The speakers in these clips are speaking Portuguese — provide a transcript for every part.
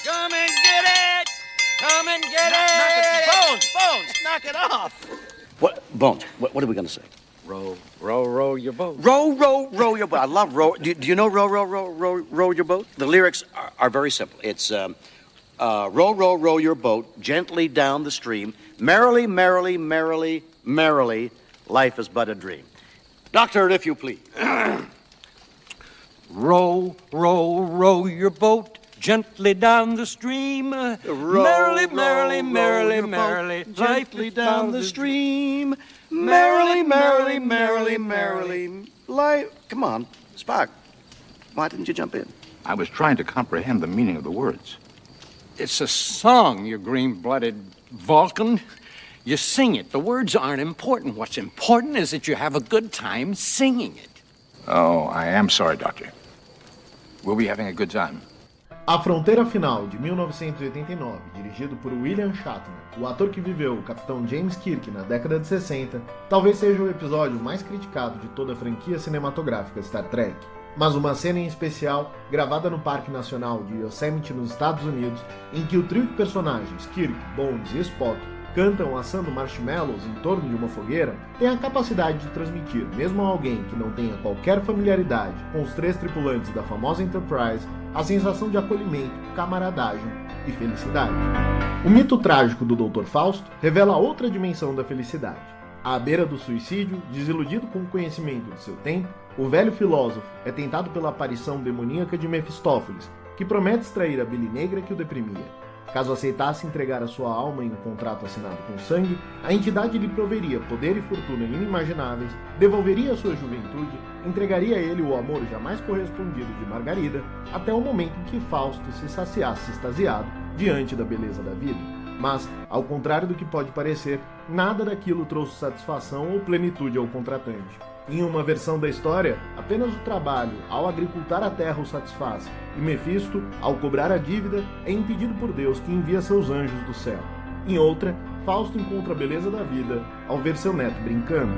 Come and get it! Come and get it! Bones, knock it off! What, Bones, what are we going to say? Row your boat. Row your boat. I love row. Do you know row your boat? The lyrics are very simple. It's row your boat gently down the stream. Merrily, merrily, merrily, merrily, life is but a dream. Doctor, if you please. Row your boat gently down the stream. Merrily, merrily, merrily, merrily, gently down the stream. Merrily, merrily, merrily, merrily, life. Come on, Spock. Why didn't you jump in? I was trying to comprehend the meaning of the words. It's a song, you green-blooded Vulcan. You sing it. The words aren't important. What's important is that you have a good time singing it. Oh, I am sorry, Doctor. We'll be having a good time. A Fronteira Final, de 1989, dirigido por William Shatner, o ator que viveu o Capitão James Kirk na década de 60, talvez seja o episódio mais criticado de toda a franquia cinematográfica Star Trek. Mas uma cena em especial, gravada no Parque Nacional de Yosemite nos Estados Unidos, em que o trio de personagens Kirk, Bones e Spock cantam assando marshmallows em torno de uma fogueira, tem a capacidade de transmitir, mesmo a alguém que não tenha qualquer familiaridade com os três tripulantes da famosa Enterprise, a sensação de acolhimento, camaradagem e felicidade. O mito trágico do Dr. Fausto revela outra dimensão da felicidade. À beira do suicídio, desiludido com o conhecimento de seu tempo, o velho filósofo é tentado pela aparição demoníaca de Mefistófeles, que promete extrair a bile negra que o deprimia. Caso aceitasse entregar a sua alma em um contrato assinado com sangue, a entidade lhe proveria poder e fortuna inimagináveis, devolveria a sua juventude, entregaria a ele o amor jamais correspondido de Margarida, até o momento em que Fausto se saciasse extasiado diante da beleza da vida. Mas, ao contrário do que pode parecer, nada daquilo trouxe satisfação ou plenitude ao contratante. Em uma versão da história, apenas o trabalho, ao agricultar a terra, o satisfaz, e Mefisto, ao cobrar a dívida, é impedido por Deus que envia seus anjos do céu. Em outra, Fausto encontra a beleza da vida ao ver seu neto brincando.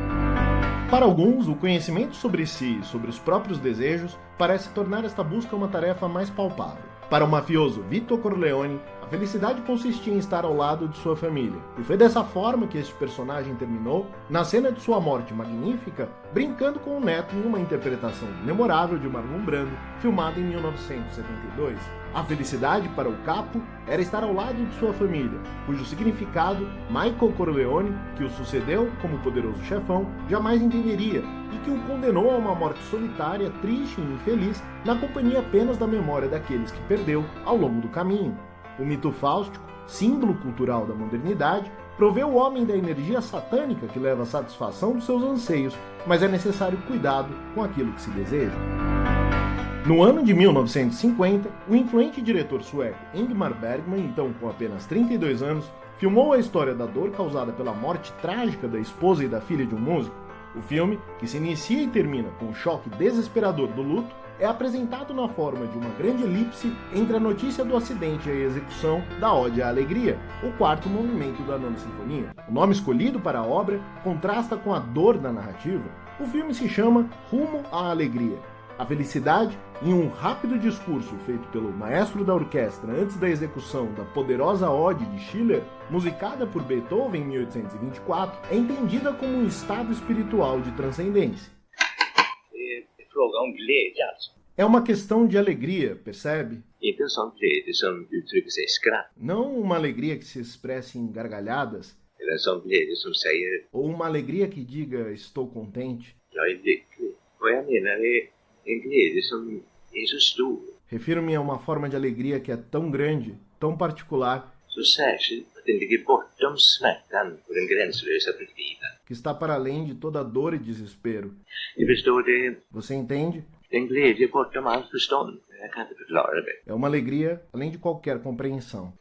Para alguns, o conhecimento sobre si e sobre os próprios desejos parece tornar esta busca uma tarefa mais palpável. Para o mafioso Vito Corleone, a felicidade consistia em estar ao lado de sua família. E foi dessa forma que este personagem terminou, na cena de sua morte magnífica, brincando com o neto em uma interpretação memorável de Marlon Brando, filmada em 1972. A felicidade para o capo era estar ao lado de sua família, cujo significado Michael Corleone, que o sucedeu como poderoso chefão, jamais entenderia e que o condenou a uma morte solitária, triste e infeliz, na companhia apenas da memória daqueles que perdeu ao longo do caminho. O mito fáustico, símbolo cultural da modernidade, provê o homem da energia satânica que leva à satisfação dos seus anseios, mas é necessário cuidado com aquilo que se deseja. No ano de 1950, o influente diretor sueco Ingmar Bergman, então com apenas 32 anos, filmou a história da dor causada pela morte trágica da esposa e da filha de um músico. O filme, que se inicia e termina com o choque desesperador do luto, é apresentado na forma de uma grande elipse entre a notícia do acidente e a execução da Ode à Alegria, o quarto movimento da Nona Sinfonia. O nome escolhido para a obra contrasta com a dor da narrativa. O filme se chama Rumo à Alegria. A felicidade, em um rápido discurso feito pelo maestro da orquestra antes da execução da poderosa Ode de Schiller, musicada por Beethoven em 1824, é entendida como um estado espiritual de transcendência. É uma questão de alegria, percebe? Não uma alegria que se expresse em gargalhadas, ou uma alegria que diga estou contente. Refiro-me a uma forma de alegria que é tão grande, tão particular, que está para além de toda dor e desespero. Você entende? É uma alegria além de qualquer compreensão.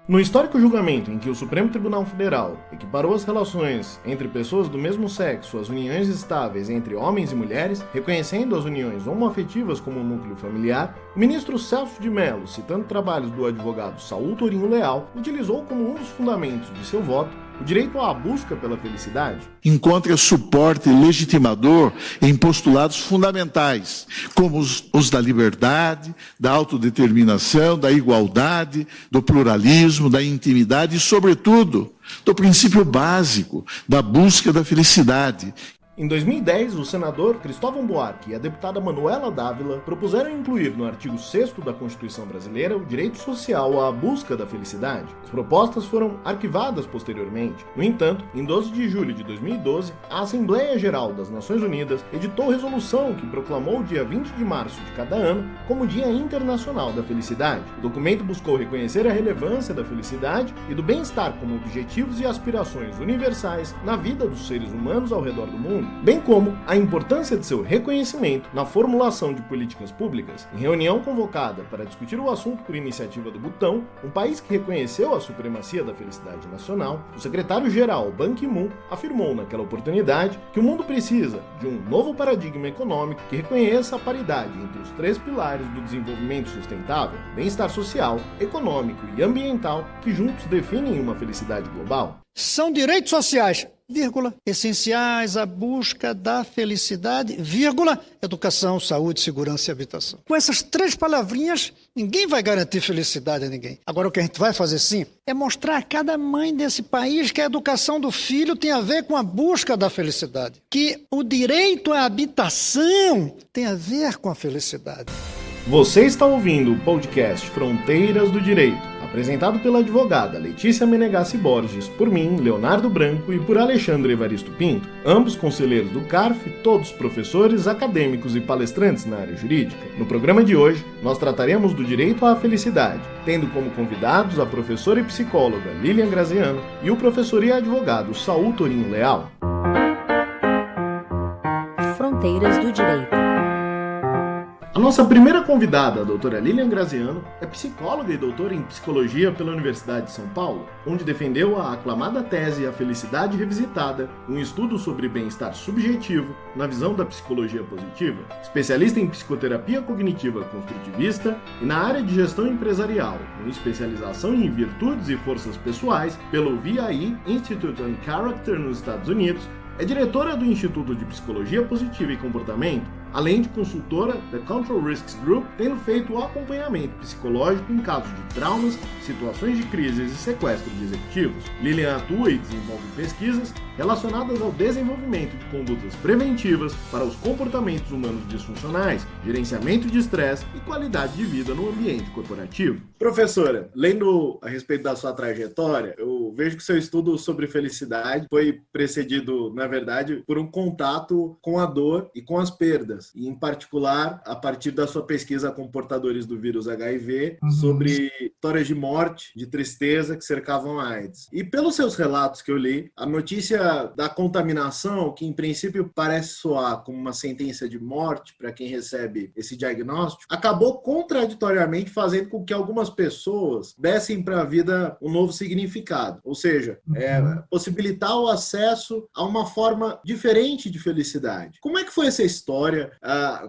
No histórico julgamento em que o Supremo Tribunal Federal equiparou as relações entre pessoas do mesmo sexo às uniões estáveis entre homens e mulheres, reconhecendo as uniões homoafetivas como um núcleo familiar, o ministro Celso de Mello, citando trabalhos do advogado Saul Torinho Leal, utilizou como um dos fundamentos de seu voto o direito à busca pela felicidade? Encontra suporte legitimador em postulados fundamentais, como os da liberdade, da autodeterminação, da igualdade, do pluralismo, da intimidade e, sobretudo, do princípio básico da busca da felicidade. Em 2010, o senador Cristóvão Buarque e a deputada Manuela Dávila propuseram incluir no artigo 6º da Constituição Brasileira o direito social à busca da felicidade. As propostas foram arquivadas posteriormente. No entanto, em 12 de julho de 2012, a Assembleia Geral das Nações Unidas editou resolução que proclamou o dia 20 de março de cada ano como Dia Internacional da Felicidade. O documento buscou reconhecer a relevância da felicidade e do bem-estar como objetivos e aspirações universais na vida dos seres humanos ao redor do mundo, bem como a importância de seu reconhecimento na formulação de políticas públicas. Em reunião convocada para discutir o assunto por iniciativa do Butão, um país que reconheceu a supremacia da felicidade nacional, o secretário-geral Ban Ki-moon afirmou naquela oportunidade que o mundo precisa de um novo paradigma econômico que reconheça a paridade entre os 3 pilares do desenvolvimento sustentável, bem-estar social, econômico e ambiental, que juntos definem uma felicidade global. São direitos sociais, vírgula, essenciais à busca da felicidade, vírgula, educação, saúde, segurança e habitação. Com essas 3 palavrinhas, ninguém vai garantir felicidade a ninguém. Agora, o que a gente vai fazer sim é mostrar a cada mãe desse país que a educação do filho tem a ver com a busca da felicidade, que o direito à habitação tem a ver com a felicidade. Você está ouvindo o podcast Fronteiras do Direito, apresentado pela advogada Letícia Menegassi Borges, por mim, Leonardo Branco, e por Alexandre Evaristo Pinto, ambos conselheiros do CARF, todos professores, acadêmicos e palestrantes na área jurídica. No programa de hoje, nós trataremos do direito à felicidade, tendo como convidados a professora e psicóloga Lilian Graziano e o professor e advogado Saul Torinho Leal. Fronteiras do Direito. A nossa primeira convidada, a doutora Lilian Graziano, é psicóloga e doutora em psicologia pela Universidade de São Paulo, onde defendeu a aclamada tese A Felicidade Revisitada, um estudo sobre bem-estar subjetivo na visão da psicologia positiva. Especialista em psicoterapia cognitiva construtivista e na área de gestão empresarial, com especialização em virtudes e forças pessoais pelo VIE Institute on Character nos Estados Unidos, é diretora do Instituto de Psicologia Positiva e Comportamento, além de consultora da Control Risks Group, tendo feito o acompanhamento psicológico em casos de traumas, situações de crises e sequestro de executivos. Lilian atua e desenvolve pesquisas relacionadas ao desenvolvimento de condutas preventivas para os comportamentos humanos disfuncionais, gerenciamento de estresse e qualidade de vida no ambiente corporativo. Professora, lendo a respeito da sua trajetória, eu vejo que seu estudo sobre felicidade foi precedido, na verdade, por um contato com a dor e com as perdas, e em particular, a partir da sua pesquisa com portadores do vírus HIV, sobre histórias de morte, de tristeza que cercavam a AIDS. E pelos seus relatos que eu li, a notícia da contaminação, que em princípio parece soar como uma sentença de morte para quem recebe esse diagnóstico, acabou contraditoriamente fazendo com que algumas pessoas dessem para a vida um novo significado, ou seja, possibilitar o acesso a uma forma diferente de felicidade. Como é que foi essa história?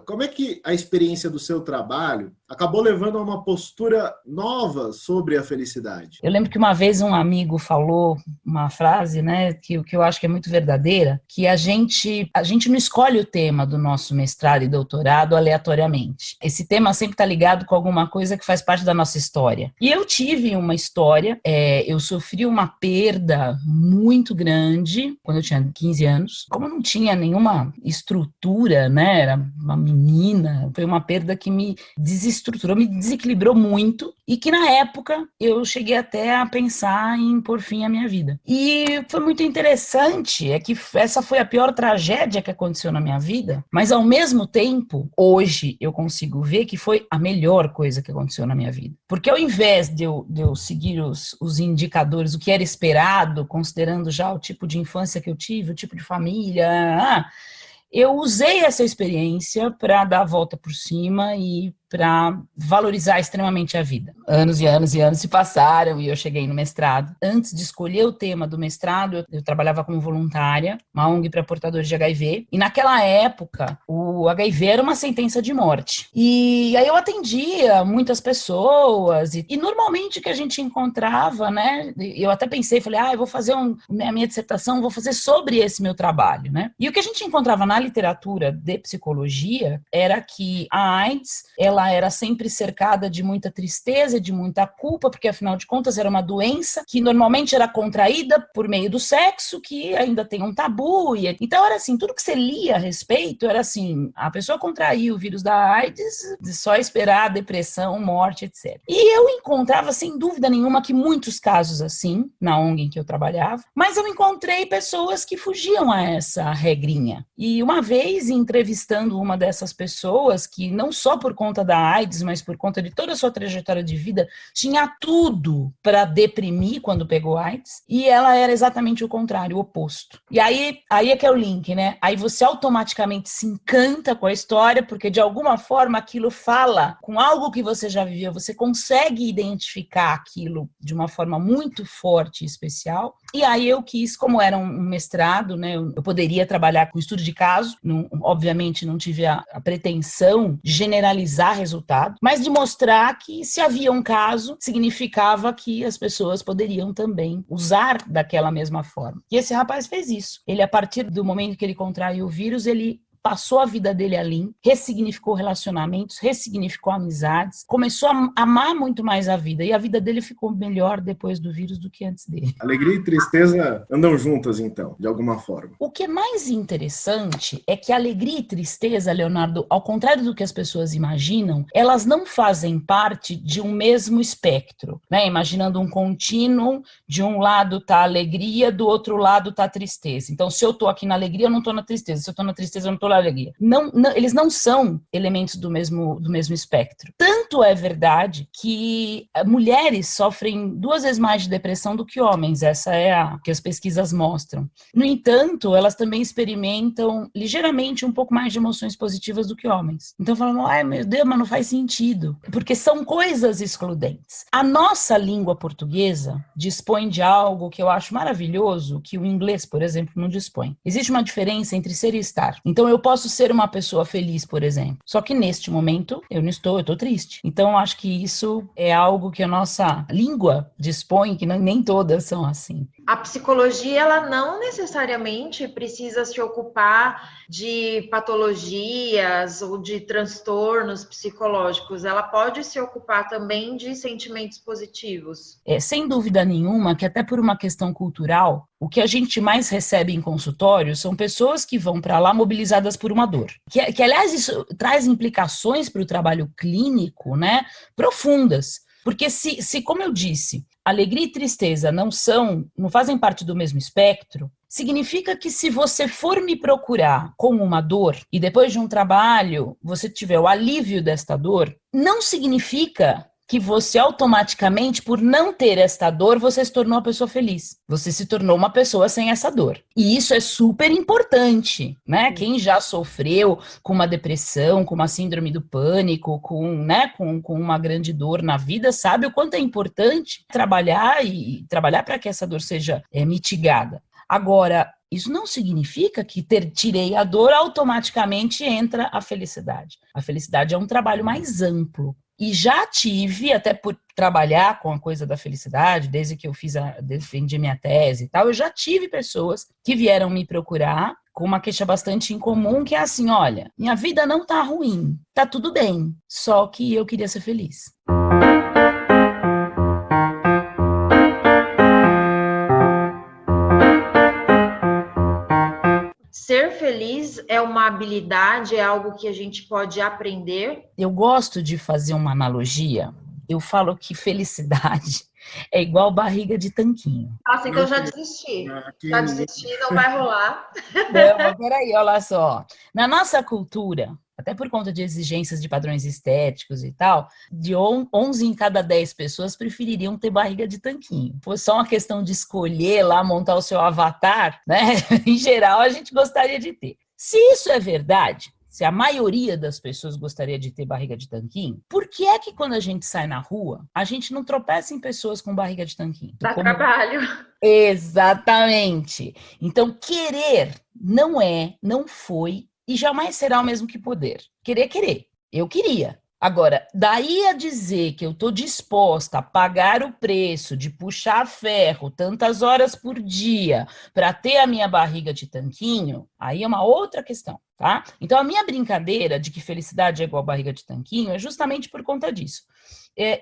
Como é que a experiência do seu trabalho acabou levando a uma postura nova sobre a felicidade? Eu lembro que uma vez um amigo falou uma frase, né, que eu acho que é muito verdadeira, que a gente não escolhe o tema do nosso mestrado e doutorado aleatoriamente. Esse tema sempre está ligado com alguma coisa que faz parte da nossa história. E eu tive uma história, eu sofri uma perda muito grande quando eu tinha 15 anos. Como eu não tinha nenhuma estrutura, né, era uma menina, foi uma perda que me desestruturou, me desequilibrou muito e que na época eu cheguei até a pensar em pôr fim à minha vida. E foi muito interessante, é que essa foi a pior tragédia que aconteceu na minha vida, mas ao mesmo tempo, hoje eu consigo ver que foi a melhor coisa que aconteceu na minha vida. Porque ao invés de eu seguir os indicadores, o que era esperado, considerando já o tipo de infância que eu tive, o tipo de família, eu usei essa experiência para dar a volta por cima e para valorizar extremamente a vida. Anos e anos e anos se passaram e eu cheguei no mestrado. Antes de escolher o tema do mestrado, eu trabalhava como voluntária, uma ONG para portadores de HIV, e naquela época o HIV era uma sentença de morte. E aí eu atendia muitas pessoas e normalmente o que a gente encontrava, né, eu até pensei, falei, eu vou fazer a minha dissertação, vou fazer sobre esse meu trabalho, né? E o que a gente encontrava na literatura de psicologia era que a AIDS, ela era sempre cercada de muita tristeza, de muita culpa, porque afinal de contas era uma doença que normalmente era contraída por meio do sexo, que ainda tem um tabu. Então era assim, tudo que você lia a respeito era assim, a pessoa contraiu o vírus da AIDS, só esperar depressão, morte, etc. E eu encontrava, sem dúvida nenhuma, que muitos casos assim, na ONG em que eu trabalhava, mas eu encontrei pessoas que fugiam a essa regrinha. E uma vez, entrevistando uma dessas pessoas, que não só por conta da AIDS, mas por conta de toda a sua trajetória de vida, tinha tudo para deprimir quando pegou AIDS, e ela era exatamente o contrário, o oposto. E aí é que é o link, né? Aí você automaticamente se encanta com a história, porque de alguma forma aquilo fala com algo que você já viveu, você consegue identificar aquilo de uma forma muito forte e especial. E aí eu quis, como era um mestrado, né, eu poderia trabalhar com estudo de caso, obviamente não tive a pretensão de generalizar resultado, mas de mostrar que se havia um caso, significava que as pessoas poderiam também usar daquela mesma forma. E esse rapaz fez isso. Ele, a partir do momento que ele contraiu o vírus, ele passou a vida dele ali, ressignificou relacionamentos, ressignificou amizades, começou a amar muito mais a vida, e a vida dele ficou melhor depois do vírus do que antes dele. Alegria e tristeza andam juntas, então, de alguma forma. O que é mais interessante é que alegria e tristeza, Leonardo, ao contrário do que as pessoas imaginam, elas não fazem parte de um mesmo espectro, né? Imaginando um contínuo, de um lado tá a alegria, do outro lado tá a tristeza. Então, se eu tô aqui na alegria, eu não tô na tristeza. Se eu tô na tristeza, eu não tô na alegria. Não, eles não são elementos do mesmo espectro. Tanto é verdade que mulheres sofrem 2 vezes mais de depressão do que homens. Essa é a que as pesquisas mostram. No entanto, elas também experimentam ligeiramente um pouco mais de emoções positivas do que homens. Então falam, ai meu Deus, mas não faz sentido. Porque são coisas excludentes. A nossa língua portuguesa dispõe de algo que eu acho maravilhoso, que o inglês, por exemplo, não dispõe. Existe uma diferença entre ser e estar. Então eu posso ser uma pessoa feliz, por exemplo. Só que neste momento eu não estou, eu estou triste. Então eu acho que isso é algo que a nossa língua dispõe, que nem todas são assim. A psicologia, ela não necessariamente precisa se ocupar de patologias ou de transtornos psicológicos. Ela pode se ocupar também de sentimentos positivos. Sem dúvida nenhuma que até por uma questão cultural, o que a gente mais recebe em consultório são pessoas que vão para lá mobilizadas por uma dor. Que aliás, isso traz implicações para o trabalho clínico, né, profundas. Porque se, como eu disse, alegria e tristeza não fazem parte do mesmo espectro, significa que se você for me procurar com uma dor e depois de um trabalho você tiver o alívio desta dor, não significa que você automaticamente, por não ter esta dor, você se tornou uma pessoa feliz. Você se tornou uma pessoa sem essa dor. E isso é super importante, né? Quem já sofreu com uma depressão, com uma síndrome do pânico, com uma grande dor na vida, sabe o quanto é importante trabalhar para que essa dor seja mitigada. Agora, isso não significa que tirei a dor, automaticamente entra a felicidade. A felicidade é um trabalho mais amplo. E já tive, até por trabalhar com a coisa da felicidade, desde que eu defendi minha tese e tal, eu já tive pessoas que vieram me procurar com uma queixa bastante incomum, que é assim, olha, minha vida não tá ruim, tá tudo bem, só que eu queria ser feliz. Ser feliz é uma habilidade, é algo que a gente pode aprender? Eu gosto de fazer uma analogia. Eu falo que felicidade é igual barriga de tanquinho. Nossa, então já desisti. Já desisti, não vai rolar. Não, mas peraí, olha só. Na nossa cultura, até por conta de exigências de padrões estéticos e tal, de 11 em cada 10 pessoas prefeririam ter barriga de tanquinho. Se fosse só uma questão de escolher lá, montar o seu avatar, né? Em geral, a gente gostaria de ter. Se isso é verdade, se a maioria das pessoas gostaria de ter barriga de tanquinho, por que é que quando a gente sai na rua, a gente não tropeça em pessoas com barriga de tanquinho? Dá trabalho. Exatamente. Então, querer não foi e jamais será o mesmo que poder. Querer. Eu queria. Agora, daí a dizer que eu estou disposta a pagar o preço de puxar ferro tantas horas por dia para ter a minha barriga de tanquinho, aí é uma outra questão, tá? Então, a minha brincadeira de que felicidade é igual barriga de tanquinho é justamente por conta disso.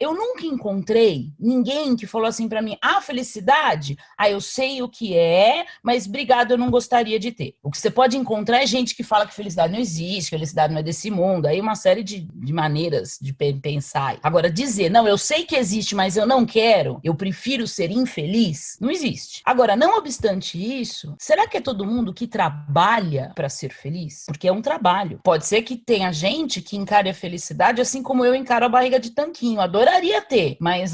Eu nunca encontrei ninguém que falou assim para mim, felicidade, eu sei o que é, mas obrigado, eu não gostaria de ter. O que você pode encontrar é gente que fala que felicidade não existe, felicidade não é desse mundo, aí uma série de maneiras de pensar. Agora, dizer, não, eu sei que existe, mas eu não quero, eu prefiro ser infeliz, não existe. Agora, não obstante isso, será que é todo mundo que trabalha para ser feliz? Porque é um trabalho. Pode ser que tenha gente que encare a felicidade assim como eu encaro a barriga de tanquinho, adoraria ter, mas,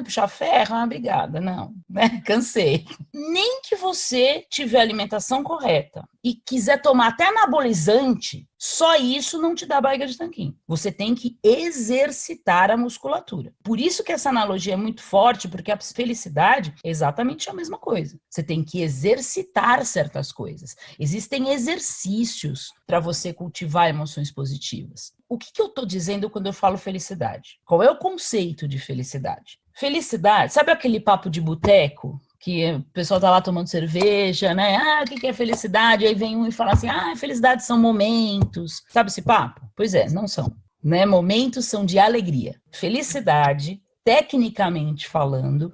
puxar ferro, obrigada, não, né? Cansei. Nem que você tiver a alimentação correta e quiser tomar até anabolizante, só isso não te dá barriga de tanquinho. Você tem que exercitar a musculatura. Por isso que essa analogia é muito forte, porque a felicidade é exatamente a mesma coisa. Você tem que exercitar certas coisas. Existem exercícios para você cultivar emoções positivas. O que eu estou dizendo quando eu falo felicidade? Qual é o conceito de felicidade? Felicidade, sabe aquele papo de boteco? Que o pessoal tá lá tomando cerveja, né? O que é felicidade? Aí vem um e fala assim, felicidade são momentos. Sabe esse papo? Pois é, não são. Né? Momentos são de alegria. Felicidade, tecnicamente falando,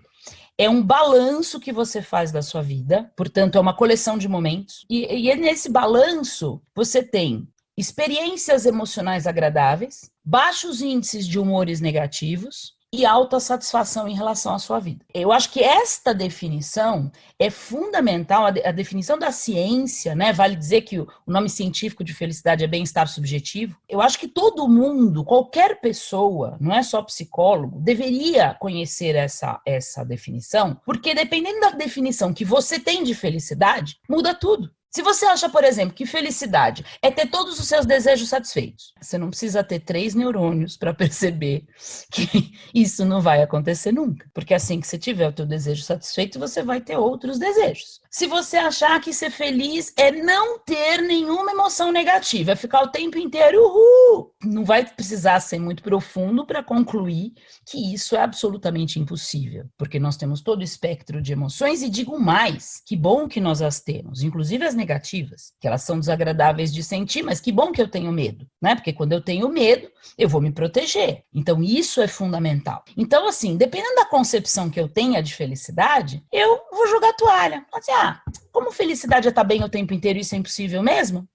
é um balanço que você faz da sua vida, portanto, é uma coleção de momentos. E nesse balanço, você tem experiências emocionais agradáveis, baixos índices de humores negativos e alta satisfação em relação à sua vida. Eu acho que esta definição é fundamental, a definição da ciência, né? Vale dizer que o nome científico de felicidade é bem-estar subjetivo. Eu acho que todo mundo, qualquer pessoa, não é só psicólogo, deveria conhecer essa definição, porque dependendo da definição que você tem de felicidade, muda tudo. Se você acha, por exemplo, que felicidade é ter todos os seus desejos satisfeitos, você não precisa ter 3 neurônios para perceber que isso não vai acontecer nunca. Porque assim que você tiver o teu desejo satisfeito, você vai ter outros desejos. Se você achar que ser feliz é não ter nenhuma emoção negativa, é ficar o tempo inteiro, não vai precisar ser muito profundo para concluir que isso é absolutamente impossível. Porque nós temos todo o espectro de emoções e digo mais, que bom que nós as temos, inclusive as negativas, que elas são desagradáveis de sentir, mas que bom que eu tenho medo, né? Porque quando eu tenho medo, eu vou me proteger. Então, isso é fundamental. Então, assim, dependendo da concepção que eu tenha de felicidade, eu vou jogar a toalha. Assim, como felicidade é estar bem o tempo inteiro e isso é impossível mesmo?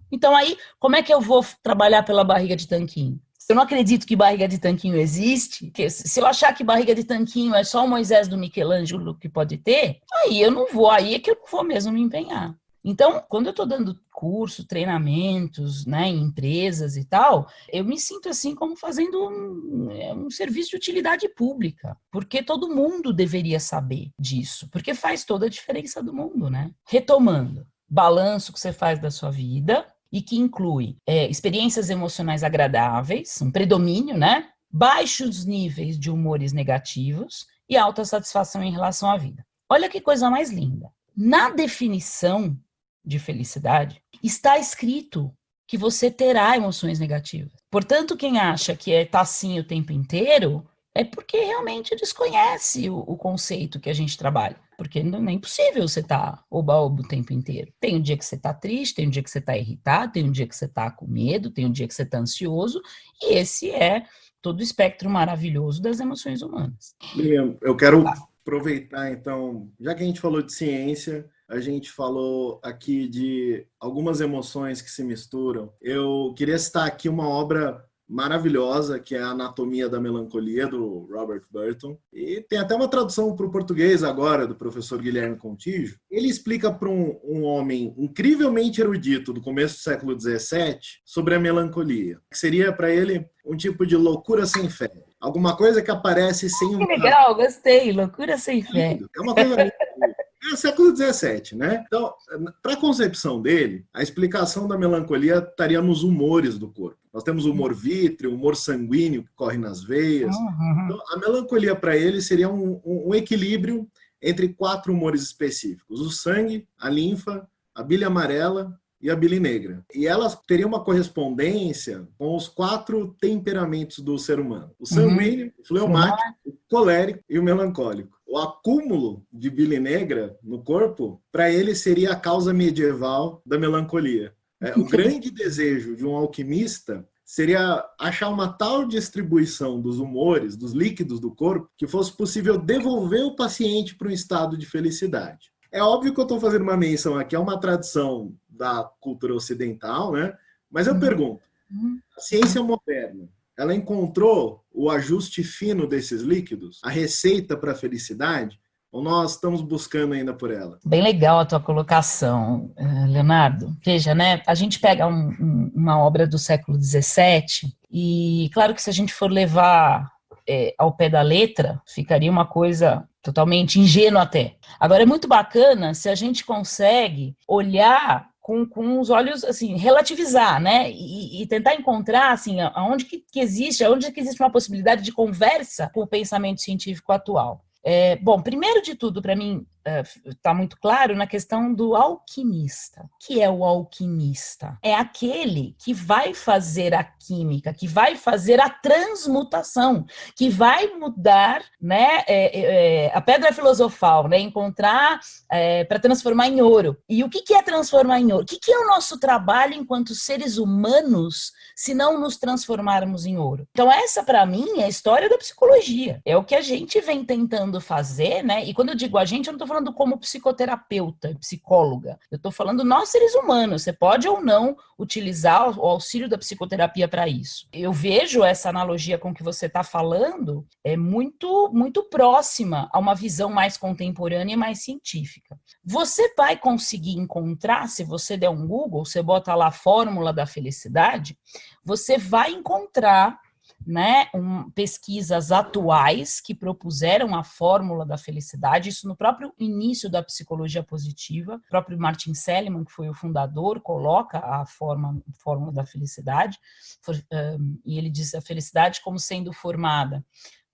Então, aí, como é que eu vou trabalhar pela barriga de tanquinho? Se eu não acredito que barriga de tanquinho existe, que se eu achar que barriga de tanquinho é só o Moisés do Michelangelo que pode ter, aí eu não vou, aí é que eu não vou mesmo me empenhar. Então, quando eu estou dando curso, treinamentos, né, em empresas e tal, eu me sinto assim como fazendo um serviço de utilidade pública, porque todo mundo deveria saber disso, porque faz toda a diferença do mundo, né? Retomando, balanço que você faz da sua vida e que inclui experiências emocionais agradáveis, um predomínio, né? Baixos níveis de humores negativos e alta satisfação em relação à vida. Olha que coisa mais linda. Na definição de felicidade, está escrito que você terá emoções negativas. Portanto, quem acha que tá assim o tempo inteiro é porque realmente desconhece o conceito que a gente trabalha. Porque não é impossível você estar oba-oba o tempo inteiro. Tem um dia que você está triste, tem um dia que você está irritado, tem um dia que você está com medo, tem um dia que você está ansioso, e esse é todo o espectro maravilhoso das emoções humanas. Lilian, eu quero aproveitar, então, já que a gente falou de ciência, a gente falou aqui de algumas emoções que se misturam. Eu queria citar aqui uma obra maravilhosa, que é a Anatomia da Melancolia, do Robert Burton. E tem até uma tradução para o português agora, do professor Guilherme Contígio. Ele explica para um homem incrivelmente erudito do começo do século XVII sobre a melancolia, que seria para ele um tipo de loucura sem fé. Alguma coisa que aparece sem Que legal, gostei. Loucura sem fé. É uma coisa É século XVII, né? Então, para a concepção dele, a explicação da melancolia estaria nos humores do corpo. Nós temos o humor vítreo, o humor sanguíneo que corre nas veias. Então, a melancolia para ele seria um equilíbrio entre 4 humores específicos: o sangue, a linfa, a bile amarela e a bile negra. E elas teriam uma correspondência com os 4 temperamentos do ser humano: o sanguíneo, o fleumático, o colérico e o melancólico. O acúmulo de bile negra no corpo, para ele, seria a causa medieval da melancolia. O grande desejo de um alquimista seria achar uma tal distribuição dos humores, dos líquidos do corpo, que fosse possível devolver o paciente para um estado de felicidade. É óbvio que eu estou fazendo uma menção aqui a uma tradição da cultura ocidental, né? Mas eu pergunto, a ciência moderna, ela encontrou o ajuste fino desses líquidos, a receita para a felicidade, ou nós estamos buscando ainda por ela? Bem legal a tua colocação, Leonardo. Veja, né? A gente pega uma obra do século XVII e, claro que se a gente for levar ao pé da letra, ficaria uma coisa totalmente ingênua até. Agora, é muito bacana se a gente consegue olhar com os olhos, assim, relativizar, né, e tentar encontrar, assim, aonde que existe uma possibilidade de conversa com o pensamento científico atual. Bom, primeiro de tudo, para mim, está muito claro na questão do alquimista. O que é o alquimista? É aquele que vai fazer a química, que vai fazer a transmutação, que vai mudar, né, a pedra filosofal, né, encontrar para transformar em ouro. E o que é transformar em ouro? O que é o nosso trabalho enquanto seres humanos, se não nos transformarmos em ouro? Então essa, para mim, é a história da psicologia. É o que a gente vem tentando fazer, né? E quando eu digo a gente, eu não estou falando como psicoterapeuta, psicóloga. Eu estou falando nós, seres humanos. Você pode ou não utilizar o auxílio da psicoterapia para isso. Eu vejo essa analogia com que você está falando muito, muito próxima a uma visão mais contemporânea e mais científica. Você vai conseguir encontrar, se você der um Google, você bota lá a fórmula da felicidade, você vai encontrar, né, pesquisas atuais que propuseram a fórmula da felicidade, isso no próprio início da psicologia positiva. O próprio Martin Seligman, que foi o fundador, coloca a fórmula da felicidade, e ele diz a felicidade como sendo formada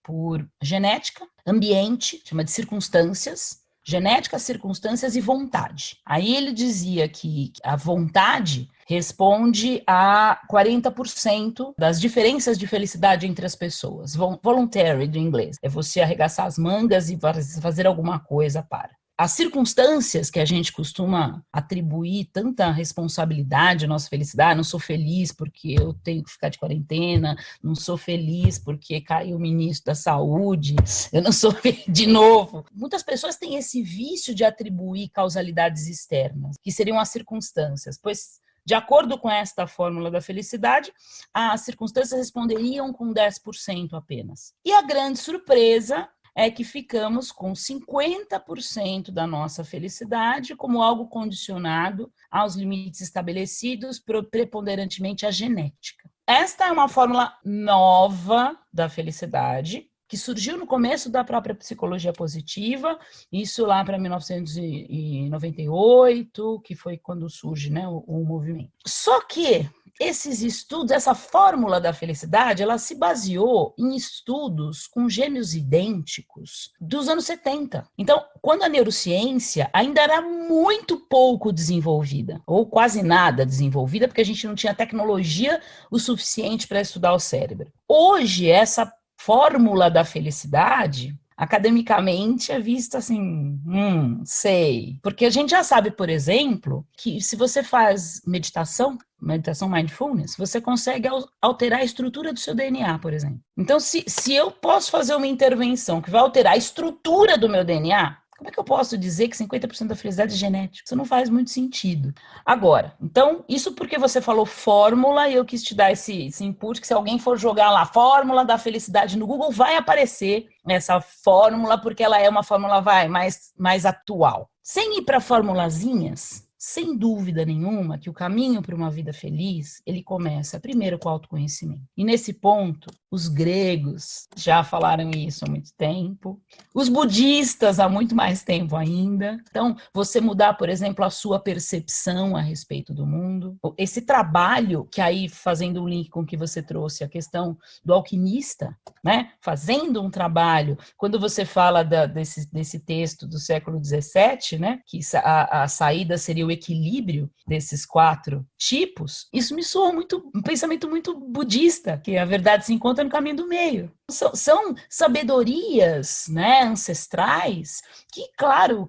por genética, ambiente, chama de circunstâncias, genética, circunstâncias e vontade. Aí ele dizia que a vontade responde a 40% das diferenças de felicidade entre as pessoas. Voluntary, do inglês. É você arregaçar as mangas e fazer alguma coisa para. As circunstâncias que a gente costuma atribuir tanta responsabilidade à nossa felicidade, não sou feliz porque eu tenho que ficar de quarentena, não sou feliz porque caiu o ministro da saúde, eu não sou feliz de novo. Muitas pessoas têm esse vício de atribuir causalidades externas, que seriam as circunstâncias, pois, de acordo com esta fórmula da felicidade, as circunstâncias responderiam com 10% apenas. E a grande surpresa é que ficamos com 50% da nossa felicidade como algo condicionado aos limites estabelecidos, preponderantemente à genética. Esta é uma fórmula nova da felicidade, que surgiu no começo da própria psicologia positiva, isso lá para 1998, que foi quando surge, né, o movimento. Só que esses estudos, essa fórmula da felicidade, ela se baseou em estudos com gêmeos idênticos dos anos 70. Então, quando a neurociência ainda era muito pouco desenvolvida, ou quase nada desenvolvida, porque a gente não tinha tecnologia o suficiente para estudar o cérebro. Hoje, essa fórmula da felicidade, academicamente, é vista assim, sei. Porque a gente já sabe, por exemplo, que se você faz meditação mindfulness, você consegue alterar a estrutura do seu DNA, por exemplo. Então, se eu posso fazer uma intervenção que vai alterar a estrutura do meu DNA, como é que eu posso dizer que 50% da felicidade é genética? Isso não faz muito sentido. Agora, então, isso porque você falou fórmula e eu quis te dar esse input, que se alguém for jogar lá fórmula da felicidade no Google, vai aparecer essa fórmula, porque ela é uma fórmula mais atual. Sem ir para formulazinhas, sem dúvida nenhuma, que o caminho para uma vida feliz, ele começa primeiro com o autoconhecimento. E nesse ponto, os gregos já falaram isso há muito tempo, os budistas há muito mais tempo ainda. Então, você mudar, por exemplo, a sua percepção a respeito do mundo. Esse trabalho, que aí, fazendo um link com o que você trouxe, a questão do alquimista, né? Fazendo um trabalho, quando você fala desse texto do século XVII, né? Que a saída seria o equilíbrio desses 4 tipos, isso me soa um pensamento muito budista, que a verdade se encontra no caminho do meio. São sabedorias, né, ancestrais que, claro,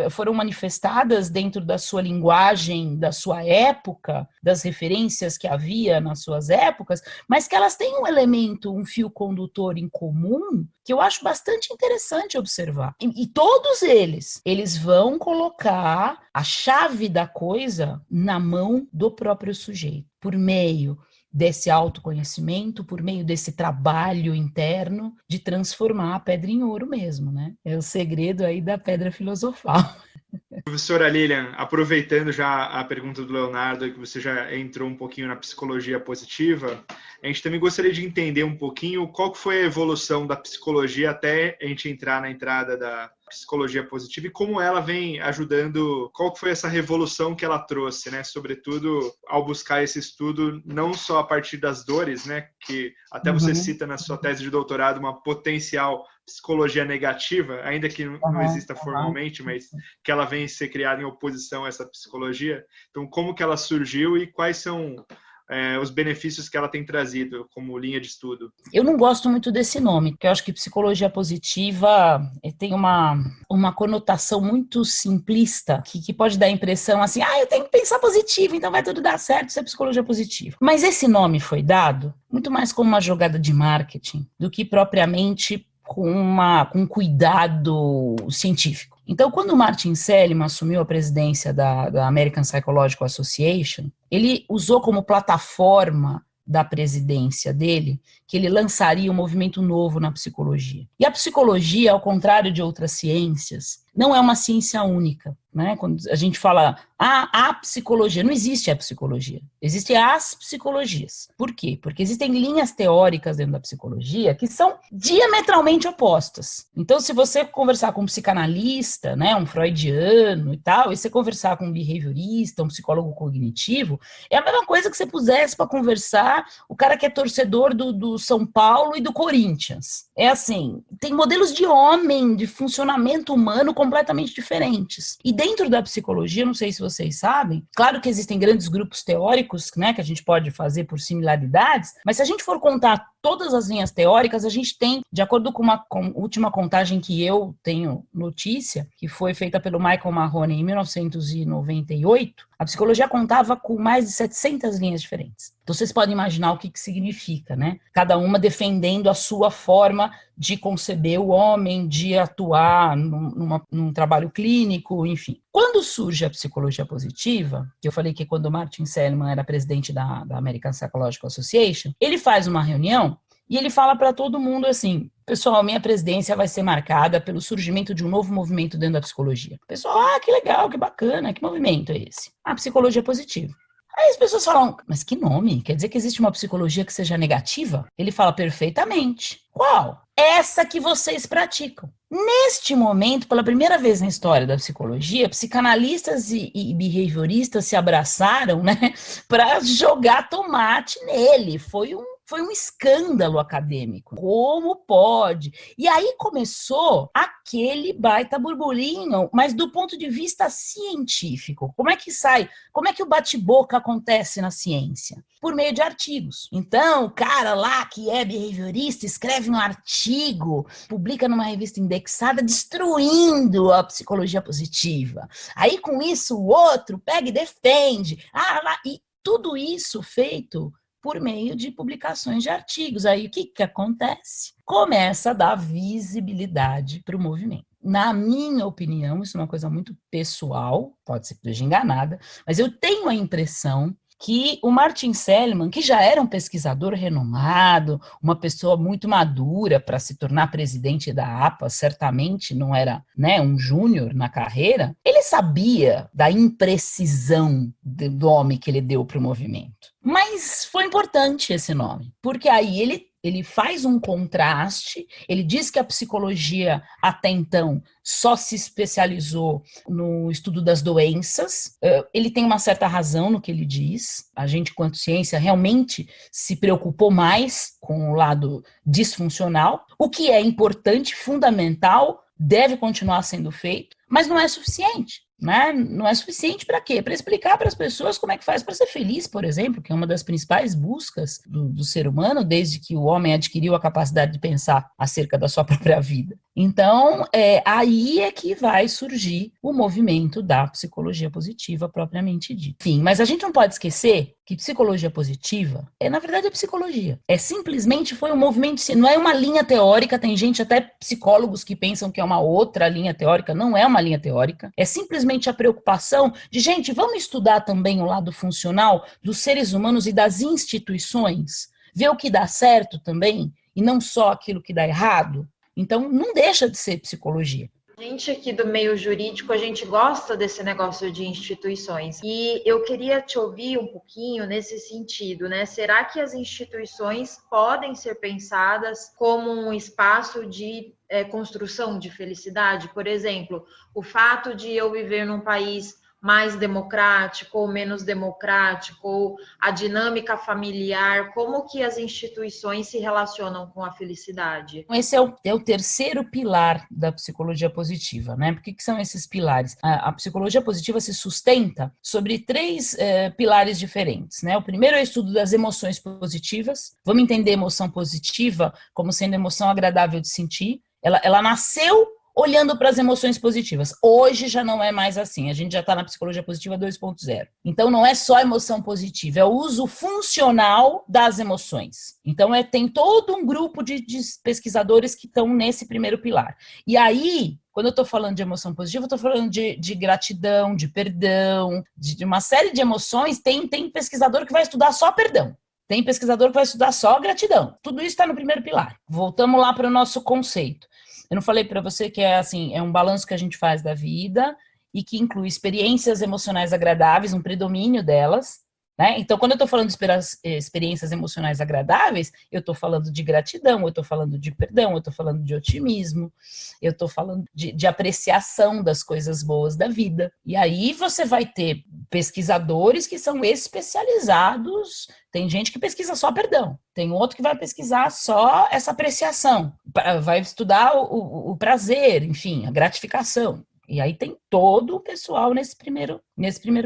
foram manifestadas dentro da sua linguagem, da sua época, das referências que havia nas suas épocas, mas que elas têm um elemento, um fio condutor em comum, que eu acho bastante interessante observar. E todos eles vão colocar a chave da coisa na mão do próprio sujeito, por meio desse autoconhecimento, por meio desse trabalho interno de transformar a pedra em ouro mesmo, né? É o segredo aí da pedra filosofal. Professora Lilian, aproveitando já a pergunta do Leonardo, que você já entrou um pouquinho na psicologia positiva, a gente também gostaria de entender um pouquinho qual foi a evolução da psicologia até a gente entrar na entrada da psicologia positiva e como ela vem ajudando, qual foi essa revolução que ela trouxe, né? Sobretudo ao buscar esse estudo, não só a partir das dores, né? Que até você cita na sua tese de doutorado uma potencial psicologia negativa, ainda que não exista formalmente, mas que ela vem ser criada em oposição a essa psicologia. Então, como que ela surgiu e quais são os benefícios que ela tem trazido como linha de estudo? Eu não gosto muito desse nome, porque eu acho que psicologia positiva tem uma conotação muito simplista, que pode dar a impressão assim, eu tenho que pensar positivo, então vai tudo dar certo, isso é psicologia positiva. Mas esse nome foi dado muito mais como uma jogada de marketing do que propriamente com cuidado científico. Então, quando o Martin Seligman assumiu a presidência da American Psychological Association, ele usou como plataforma da presidência dele que ele lançaria um movimento novo na psicologia. E a psicologia, ao contrário de outras ciências, não é uma ciência única, né? Quando a gente fala a psicologia, não existe a psicologia, existem as psicologias. Por quê? Porque existem linhas teóricas dentro da psicologia que são diametralmente opostas. Então, se você conversar com um psicanalista, né, um freudiano e tal, e você conversar com um behaviorista, um psicólogo cognitivo, é a mesma coisa que você pusesse para conversar o cara que é torcedor do São Paulo e do Corinthians. É assim, tem modelos de homem, de funcionamento humano completamente diferentes. E dentro da psicologia, não sei se vocês sabem, claro que existem grandes grupos teóricos, né, que a gente pode fazer por similaridades, mas se a gente for contar todas as linhas teóricas, a gente tem, de acordo com a última contagem que eu tenho notícia, que foi feita pelo Michael Mahoney em 1998, a psicologia contava com mais de 700 linhas diferentes. Então, vocês podem imaginar o que significa, né? Cada uma defendendo a sua forma de conceber o homem, de atuar num trabalho clínico, enfim. Quando surge a psicologia positiva, que eu falei que quando o Martin Seligman era presidente da American Psychological Association, ele faz uma reunião e ele fala para todo mundo assim: pessoal, minha presidência vai ser marcada pelo surgimento de um novo movimento dentro da psicologia. Pessoal, que legal, que bacana, que movimento é esse? A psicologia positiva. Aí as pessoas falam, mas que nome? Quer dizer que existe uma psicologia que seja negativa? Ele fala perfeitamente. Qual? Essa que vocês praticam. Neste momento, pela primeira vez na história da psicologia, psicanalistas e behavioristas se abraçaram, né, para jogar tomate nele. Foi um escândalo acadêmico. Como pode? E aí começou aquele baita burburinho, mas do ponto de vista científico. Como é que sai? Como é que o bate-boca acontece na ciência? Por meio de artigos. Então, o cara lá que é behaviorista escreve um artigo, publica numa revista indexada, destruindo a psicologia positiva. Aí, com isso, o outro pega e defende. E tudo isso feito por meio de publicações de artigos. Aí o que acontece? Começa a dar visibilidade para o movimento. Na minha opinião, isso é uma coisa muito pessoal, pode ser que eu esteja enganada, mas eu tenho a impressão que o Martin Seligman, que já era um pesquisador renomado, uma pessoa muito madura para se tornar presidente da APA, certamente não era, né, um júnior na carreira, ele sabia da imprecisão do nome que ele deu para o movimento. Mas foi importante esse nome, porque aí ele faz um contraste, ele diz que a psicologia até então só se especializou no estudo das doenças, ele tem uma certa razão no que ele diz, a gente, enquanto ciência, realmente se preocupou mais com o lado disfuncional, o que é importante, fundamental, deve continuar sendo feito, mas não é suficiente. Né? Não é suficiente para quê? Para explicar para as pessoas como é que faz para ser feliz, por exemplo, que é uma das principais buscas do ser humano, desde que o homem adquiriu a capacidade de pensar acerca da sua própria vida. Então, aí é que vai surgir o movimento da psicologia positiva propriamente dito. Enfim, mas a gente não pode esquecer que psicologia positiva na verdade, é psicologia. Simplesmente foi um movimento, não é uma linha teórica, tem gente, até psicólogos, que pensam que é uma outra linha teórica, não é uma linha teórica, é simplesmente a preocupação de, gente, vamos estudar também o lado funcional dos seres humanos e das instituições, ver o que dá certo também, e não só aquilo que dá errado. Então, não deixa de ser psicologia. A gente aqui do meio jurídico, a gente gosta desse negócio de instituições. E eu queria te ouvir um pouquinho nesse sentido, né? Será que as instituições podem ser pensadas como um espaço de construção de felicidade? Por exemplo, o fato de eu viver num país mais democrático ou menos democrático, ou a dinâmica familiar, como que as instituições se relacionam com a felicidade? Esse é o terceiro pilar da psicologia positiva, né? Por que são esses pilares? A psicologia positiva se sustenta sobre três pilares diferentes, né? O primeiro é o estudo das emoções positivas. Vamos entender emoção positiva como sendo emoção agradável de sentir. Ela nasceu olhando para as emoções positivas. Hoje já não é mais assim, a gente já está na psicologia positiva 2.0. Então não é só emoção positiva, é o uso funcional das emoções. Então tem todo um grupo de pesquisadores que estão nesse primeiro pilar. E aí, quando eu estou falando de emoção positiva, eu estou falando de gratidão, de perdão, de uma série de emoções. Tem pesquisador que vai estudar só perdão. Tem pesquisador que vai estudar só gratidão. Tudo isso está no primeiro pilar. Voltamos lá para o nosso conceito. Eu não falei para você que é um balanço que a gente faz da vida e que inclui experiências emocionais agradáveis, um predomínio delas, né? Então, quando eu estou falando de experiências emocionais agradáveis, eu estou falando de gratidão, eu estou falando de perdão, eu estou falando de otimismo, eu estou falando de apreciação das coisas boas da vida. E aí você vai ter pesquisadores que são especializados. Tem gente que pesquisa só perdão, tem outro que vai pesquisar só essa apreciação, vai estudar o prazer, enfim, a gratificação. E aí tem todo o pessoal nesse primeiro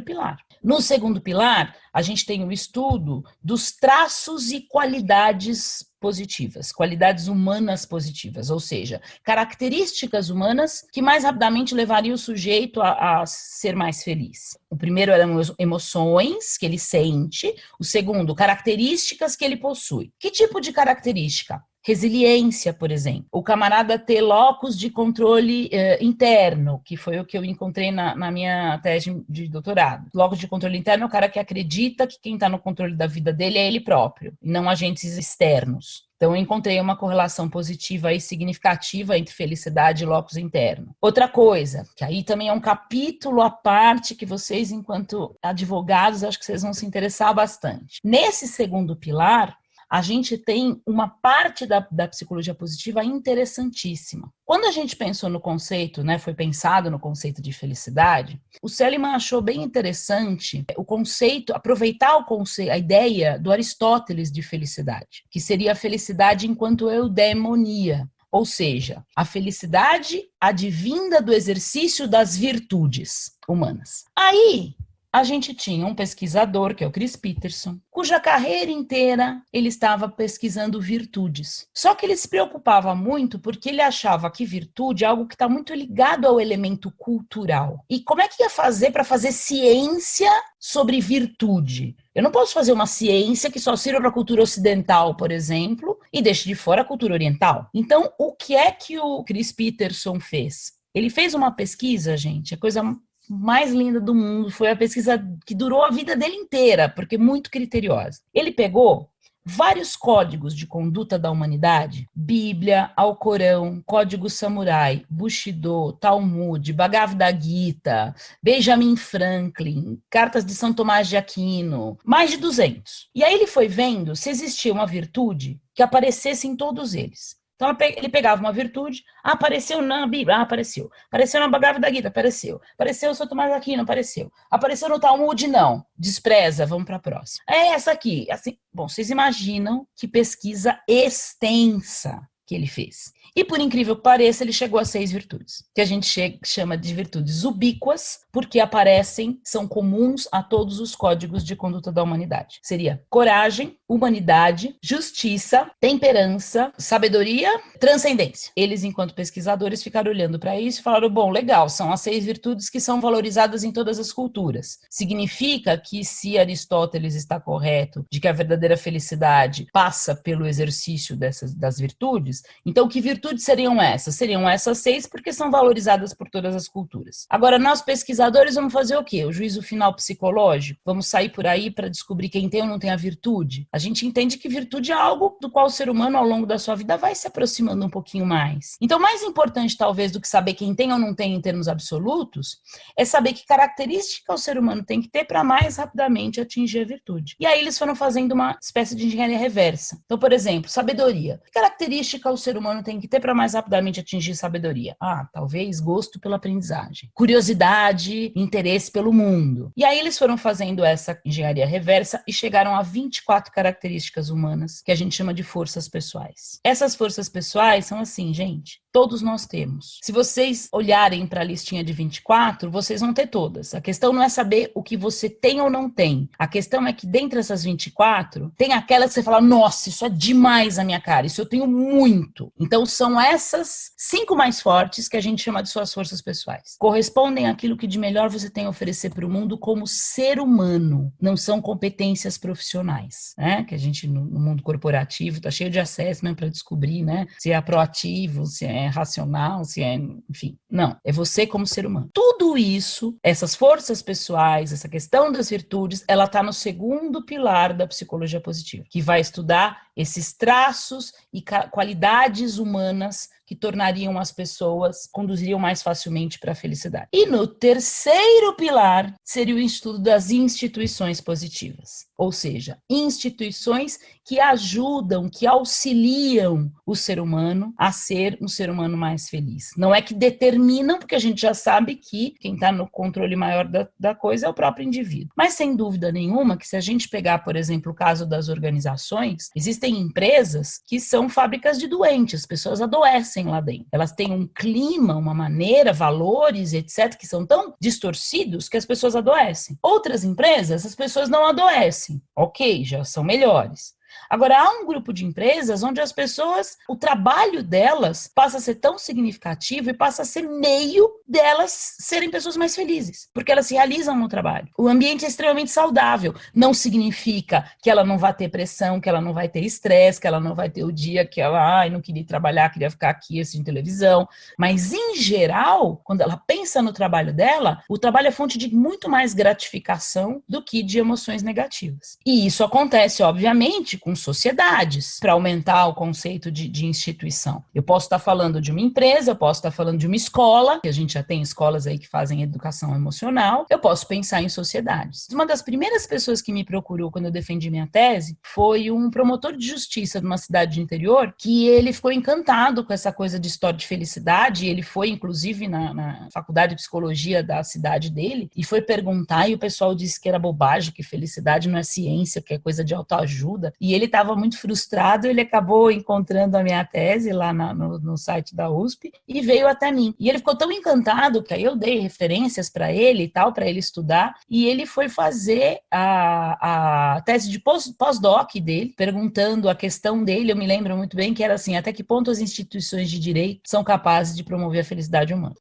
pilar. No segundo pilar, a gente tem o estudo dos traços e qualidades positivas, qualidades humanas positivas, ou seja, características humanas que mais rapidamente levariam o sujeito a ser mais feliz. O primeiro eram emoções que ele sente, o segundo, características que ele possui. Que tipo de característica? Resiliência, por exemplo. O camarada ter locus de controle interno, que foi o que eu encontrei na minha tese de doutorado. Locus de controle interno é o cara que acredita que quem está no controle da vida dele é ele próprio, e não agentes externos. Então, eu encontrei uma correlação positiva e significativa entre felicidade e locus interno. Outra coisa, que aí também é um capítulo à parte que vocês, enquanto advogados, acho que vocês vão se interessar bastante. Nesse segundo pilar, a gente tem uma parte da psicologia positiva interessantíssima. Quando a gente pensou no conceito, né, foi pensado no conceito de felicidade, o Seligman achou bem interessante o conceito, aproveitar a ideia do Aristóteles de felicidade, que seria a felicidade enquanto eudemonia, ou seja, a felicidade advinda do exercício das virtudes humanas. Aí, a gente tinha um pesquisador, que é o Chris Peterson, cuja carreira inteira ele estava pesquisando virtudes. Só que ele se preocupava muito porque ele achava que virtude é algo que está muito ligado ao elemento cultural. E como é que ia fazer para fazer ciência sobre virtude? Eu não posso fazer uma ciência que só sirva para a cultura ocidental, por exemplo, e deixe de fora a cultura oriental. Então, o que é que o Chris Peterson fez? Ele fez uma pesquisa, gente, é coisa mais linda do mundo, foi a pesquisa que durou a vida dele inteira, porque muito criteriosa. Ele pegou vários códigos de conduta da humanidade, Bíblia, Alcorão, Código Samurai, Bushido, Talmud, Bhagavad Gita, Benjamin Franklin, Cartas de São Tomás de Aquino, mais de 200. E aí ele foi vendo se existia uma virtude que aparecesse em todos eles. Então ele pegava uma virtude, apareceu na Bíblia, apareceu. Apareceu na Bhagavad Gita, apareceu. Apareceu no São Tomás de Aquino, apareceu. Apareceu no Talmud, não. Despreza, vamos para a próxima. É essa aqui. Assim, bom, vocês imaginam que pesquisa extensa que ele fez. E, por incrível que pareça, ele chegou a 6 virtudes, que a gente chama de virtudes ubíquas, porque aparecem, são comuns a todos os códigos de conduta da humanidade. Seria coragem, humanidade, justiça, temperança, sabedoria, transcendência. Eles, enquanto pesquisadores, ficaram olhando para isso e falaram, bom, legal, são as 6 virtudes que são valorizadas em todas as culturas. Significa que, se Aristóteles está correto de que a verdadeira felicidade passa pelo exercício das virtudes, então que virtudes seriam essas? Seriam essas 6 porque são valorizadas por todas as culturas. Agora, nós pesquisadores vamos fazer o quê? O juízo final psicológico? Vamos sair por aí para descobrir quem tem ou não tem a virtude? A gente entende que virtude é algo do qual o ser humano, ao longo da sua vida, vai se aproximando um pouquinho mais. Então, mais importante, talvez, do que saber quem tem ou não tem em termos absolutos, é saber que característica o ser humano tem que ter para mais rapidamente atingir a virtude. E aí eles foram fazendo uma espécie de engenharia reversa. Então, por exemplo, sabedoria. Que característica o ser humano tem que ter para mais rapidamente atingir sabedoria? Talvez gosto pela aprendizagem, curiosidade, interesse pelo mundo. E aí eles foram fazendo essa engenharia reversa e chegaram a 24 características humanas que a gente chama de forças pessoais. Essas forças pessoais são assim, gente, todos nós temos. Se vocês olharem para a listinha de 24, vocês vão ter todas. A questão não é saber o que você tem ou não tem. A questão é que dentre essas 24, tem aquela que você fala, nossa, isso é demais a minha cara, isso eu tenho muito. Então são essas 5 mais fortes que a gente chama de suas forças pessoais. Correspondem àquilo que de melhor você tem a oferecer para o mundo como ser humano. Não são competências profissionais, né? Que a gente no mundo corporativo está cheio de assessment para descobrir, né? Se é proativo, se é racional, se é, enfim. Não, é você como ser humano. Tudo isso, essas forças pessoais, essa questão das virtudes, ela está no segundo pilar da psicologia positiva, que vai estudar esses traços e qualidades humanas que tornariam as pessoas, conduziriam mais facilmente para a felicidade. E no terceiro pilar seria o estudo das instituições positivas, ou seja, instituições que ajudam, que auxiliam o ser humano a ser um ser humano mais feliz. Não é que determinam, porque a gente já sabe que quem está no controle maior da coisa é o próprio indivíduo. Mas sem dúvida nenhuma que se a gente pegar, por exemplo, o caso das organizações, existem empresas que são fábricas de doentes, as pessoas adoecem lá dentro. Elas têm um clima, uma maneira, valores, etc., que são tão distorcidos que as pessoas adoecem. Outras empresas, as pessoas não adoecem. Ok, já são melhores. Agora, há um grupo de empresas onde as pessoas, o trabalho delas passa a ser tão significativo e passa a ser meio delas serem pessoas mais felizes, porque elas se realizam no trabalho. O ambiente é extremamente saudável. Não significa que ela não vai ter pressão, que ela não vai ter estresse, que ela não vai ter o dia que ela não queria trabalhar, queria ficar aqui assistindo televisão. Mas, em geral, quando ela pensa no trabalho dela, o trabalho é fonte de muito mais gratificação do que de emoções negativas. E isso acontece, obviamente, com sociedades, para aumentar o conceito de instituição. Eu posso estar falando de uma empresa, eu posso estar falando de uma escola, que a gente já tem escolas aí que fazem educação emocional, eu posso pensar em sociedades. Uma das primeiras pessoas que me procurou quando eu defendi minha tese foi um promotor de justiça de uma cidade de interior, que ele ficou encantado com essa coisa de história de felicidade, ele foi inclusive na faculdade de psicologia da cidade dele, e foi perguntar, e o pessoal disse que era bobagem, que felicidade não é ciência, que é coisa de autoajuda, e ele estava muito frustrado, ele acabou encontrando a minha tese lá no site da USP e veio até mim. E ele ficou tão encantado que aí eu dei referências para ele e tal, para ele estudar, e ele foi fazer a tese de pós-doc dele, perguntando a questão dele, eu me lembro muito bem que era assim, até que ponto as instituições de direito são capazes de promover a felicidade humana.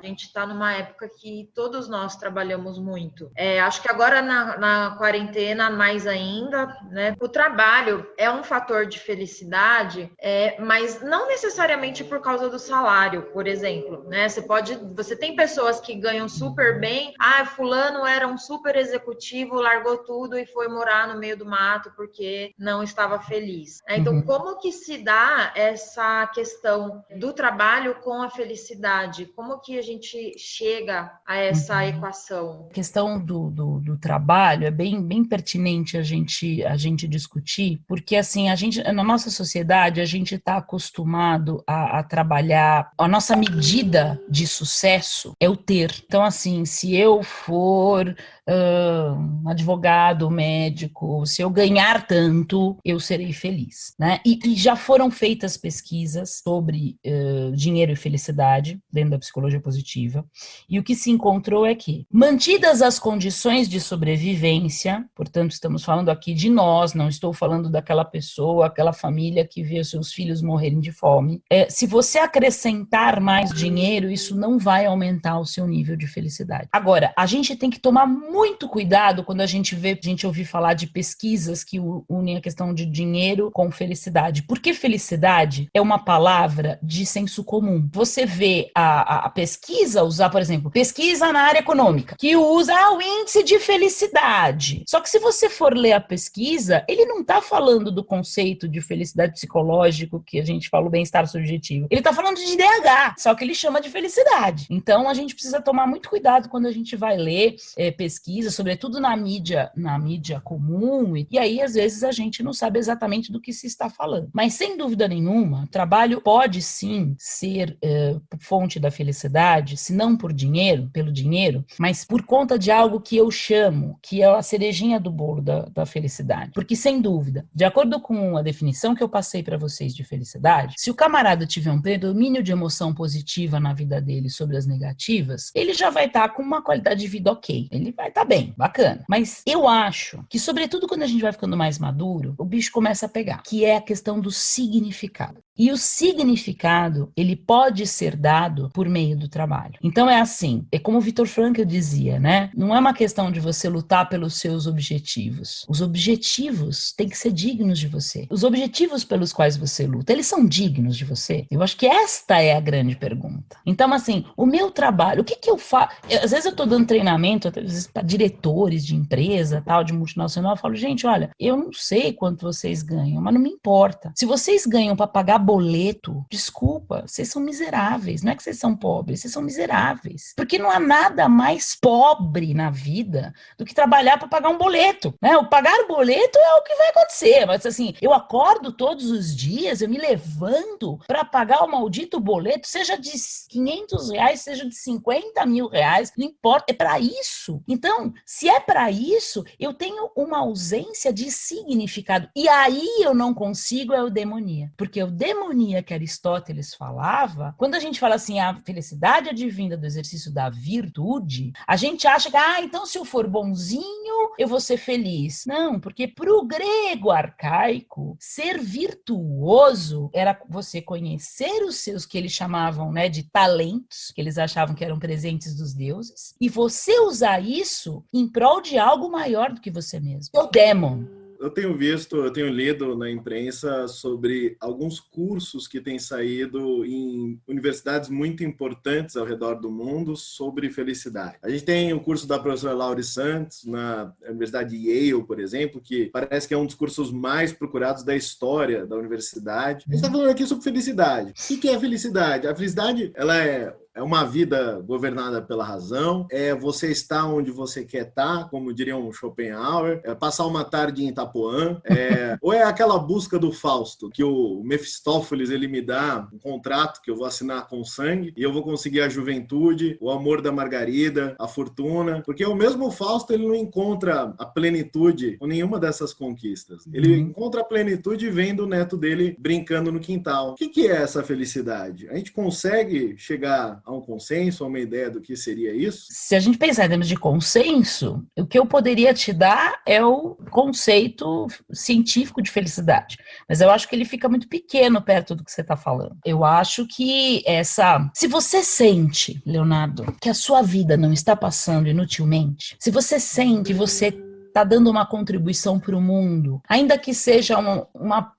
A gente está numa época que todos nós trabalhamos muito. Acho que agora na quarentena, mais ainda, né? O trabalho é um fator de felicidade, mas não necessariamente por causa do salário, por exemplo, né? Você tem pessoas que ganham super bem, fulano era um super executivo, largou tudo e foi morar no meio do mato porque não estava feliz. Então, como que se dá essa questão do trabalho com a felicidade? Como que a gente chega a essa equação? A questão do trabalho é bem pertinente a gente discutir, porque assim, na nossa sociedade, a gente está acostumado a trabalhar, a nossa medida de sucesso é o ter. Então, assim, se eu for advogado, médico, se eu ganhar tanto, eu serei feliz, né? E já foram feitas pesquisas sobre dinheiro e felicidade dentro da psicologia positiva, e o que se encontrou é que, mantidas as condições de sobrevivência, portanto, estamos falando aqui de nós, não estou falando daquela pessoa, aquela família que vê os seus filhos morrerem de fome, se você acrescentar mais dinheiro, isso não vai aumentar o seu nível de felicidade. Agora, a gente tem que tomar muito cuidado quando a gente ouvir falar de pesquisas que unem a questão de dinheiro com felicidade, porque felicidade é uma palavra de senso comum. Você vê a pesquisa usar, por exemplo, pesquisa na área econômica, que usa o índice de felicidade. Só que se você for ler a pesquisa, ele não está falando do conceito de felicidade psicológico, que a gente fala o bem-estar subjetivo. Ele está falando de DH, só que ele chama de felicidade. Então, a gente precisa tomar muito cuidado quando a gente vai ler pesquisa, sobretudo na mídia comum, e aí, às vezes, a gente não sabe exatamente do que se está falando. Mas, sem dúvida nenhuma, trabalho pode, sim, ser fonte da felicidade, se não pelo dinheiro, mas por conta de algo que eu chamo, que é a cerejinha do bolo da felicidade. Porque, sem dúvida, de acordo com a definição que eu passei para vocês de felicidade, se o camarada tiver um predomínio de emoção positiva na vida dele sobre as negativas, ele já vai estar com uma qualidade de vida ok. Ele vai estar bem, bacana. Mas eu acho que, sobretudo quando a gente vai ficando mais maduro, o bicho começa a pegar, que é a questão do significado. E o significado, ele pode ser dado por meio do trabalho. Então é assim, é como o Viktor Frankl dizia, né? Não é uma questão de você lutar pelos seus objetivos. Os objetivos têm que ser dignos de você. Os objetivos pelos quais você luta, eles são dignos de você? Eu acho que esta é a grande pergunta. Então, assim, o meu trabalho, o que eu faço? Às vezes eu estou dando treinamento, às vezes para diretores de empresa, tal, de multinacional, eu falo, gente, olha, eu não sei quanto vocês ganham, mas não me importa. Se vocês ganham para pagar boleto, desculpa, vocês são miseráveis. Não é que vocês são pobres, vocês são miseráveis. Porque não há nada mais pobre na vida do que trabalhar para pagar um boleto, né? O pagar o boleto é o que vai acontecer, mas assim, eu acordo todos os dias, eu me levanto para pagar o maldito boleto, seja de R$500, seja de R$50 mil, não importa, é para isso. Então, se é para isso, eu tenho uma ausência de significado. E aí eu não consigo eudemonia, porque eudemonia que Aristóteles falava, quando a gente fala assim, a felicidade advinda do exercício da virtude, a gente acha que, então se eu for bonzinho, eu vou ser feliz. Não, porque pro grego arcaico, ser virtuoso era você conhecer os seus, que eles chamavam, né, de talentos, que eles achavam que eram presentes dos deuses, e você usar isso em prol de algo maior do que você mesmo. O démon. Eu tenho lido na imprensa sobre alguns cursos que têm saído em universidades muito importantes ao redor do mundo sobre felicidade. A gente tem o curso da professora Laurie Santos na Universidade de Yale, por exemplo, que parece que é um dos cursos mais procurados da história da universidade. A gente está falando aqui sobre felicidade. O que é felicidade? A felicidade, ela é uma vida governada pela razão, é você estar onde você quer estar, como diria um Schopenhauer, é passar uma tarde em Itapuã, ou é aquela busca do Fausto, que o Mefistófeles ele me dá um contrato que eu vou assinar com sangue e eu vou conseguir a juventude, o amor da Margarida, a fortuna, porque o mesmo Fausto ele não encontra a plenitude com nenhuma dessas conquistas. Ele encontra a plenitude vendo o neto dele brincando no quintal. O que é essa felicidade? A gente consegue chegar há um consenso, há uma ideia do que seria isso? Se a gente pensar em termos de consenso, o que eu poderia te dar é o conceito científico de felicidade. Mas eu acho que ele fica muito pequeno perto do que você está falando. Eu acho que se você sente, Leonardo, que a sua vida não está passando inutilmente, se você sente que você está dando uma contribuição para o mundo, ainda que seja uma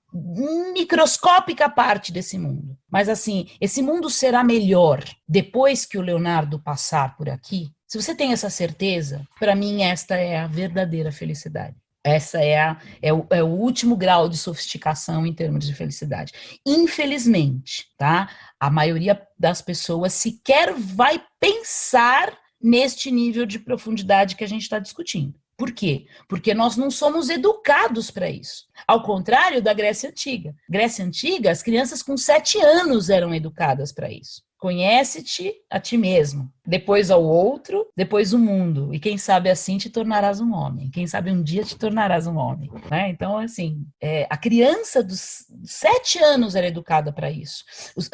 microscópica parte desse mundo. Mas assim, esse mundo será melhor depois que o Leonardo passar por aqui. Se você tem essa certeza, para mim esta é a verdadeira felicidade. Essa é o último grau de sofisticação em termos de felicidade. Infelizmente, tá? A maioria das pessoas sequer vai pensar neste nível de profundidade que a gente está discutindo. Por quê? Porque nós não somos educados para isso. Ao contrário da Grécia Antiga. Grécia Antiga, as crianças com 7 anos eram educadas para isso. Conhece-te a ti mesmo, depois ao outro, depois o mundo. E quem sabe assim te tornarás um homem. Quem sabe um dia te tornarás um homem. Né? Então, assim, a criança dos 7 anos era educada para isso.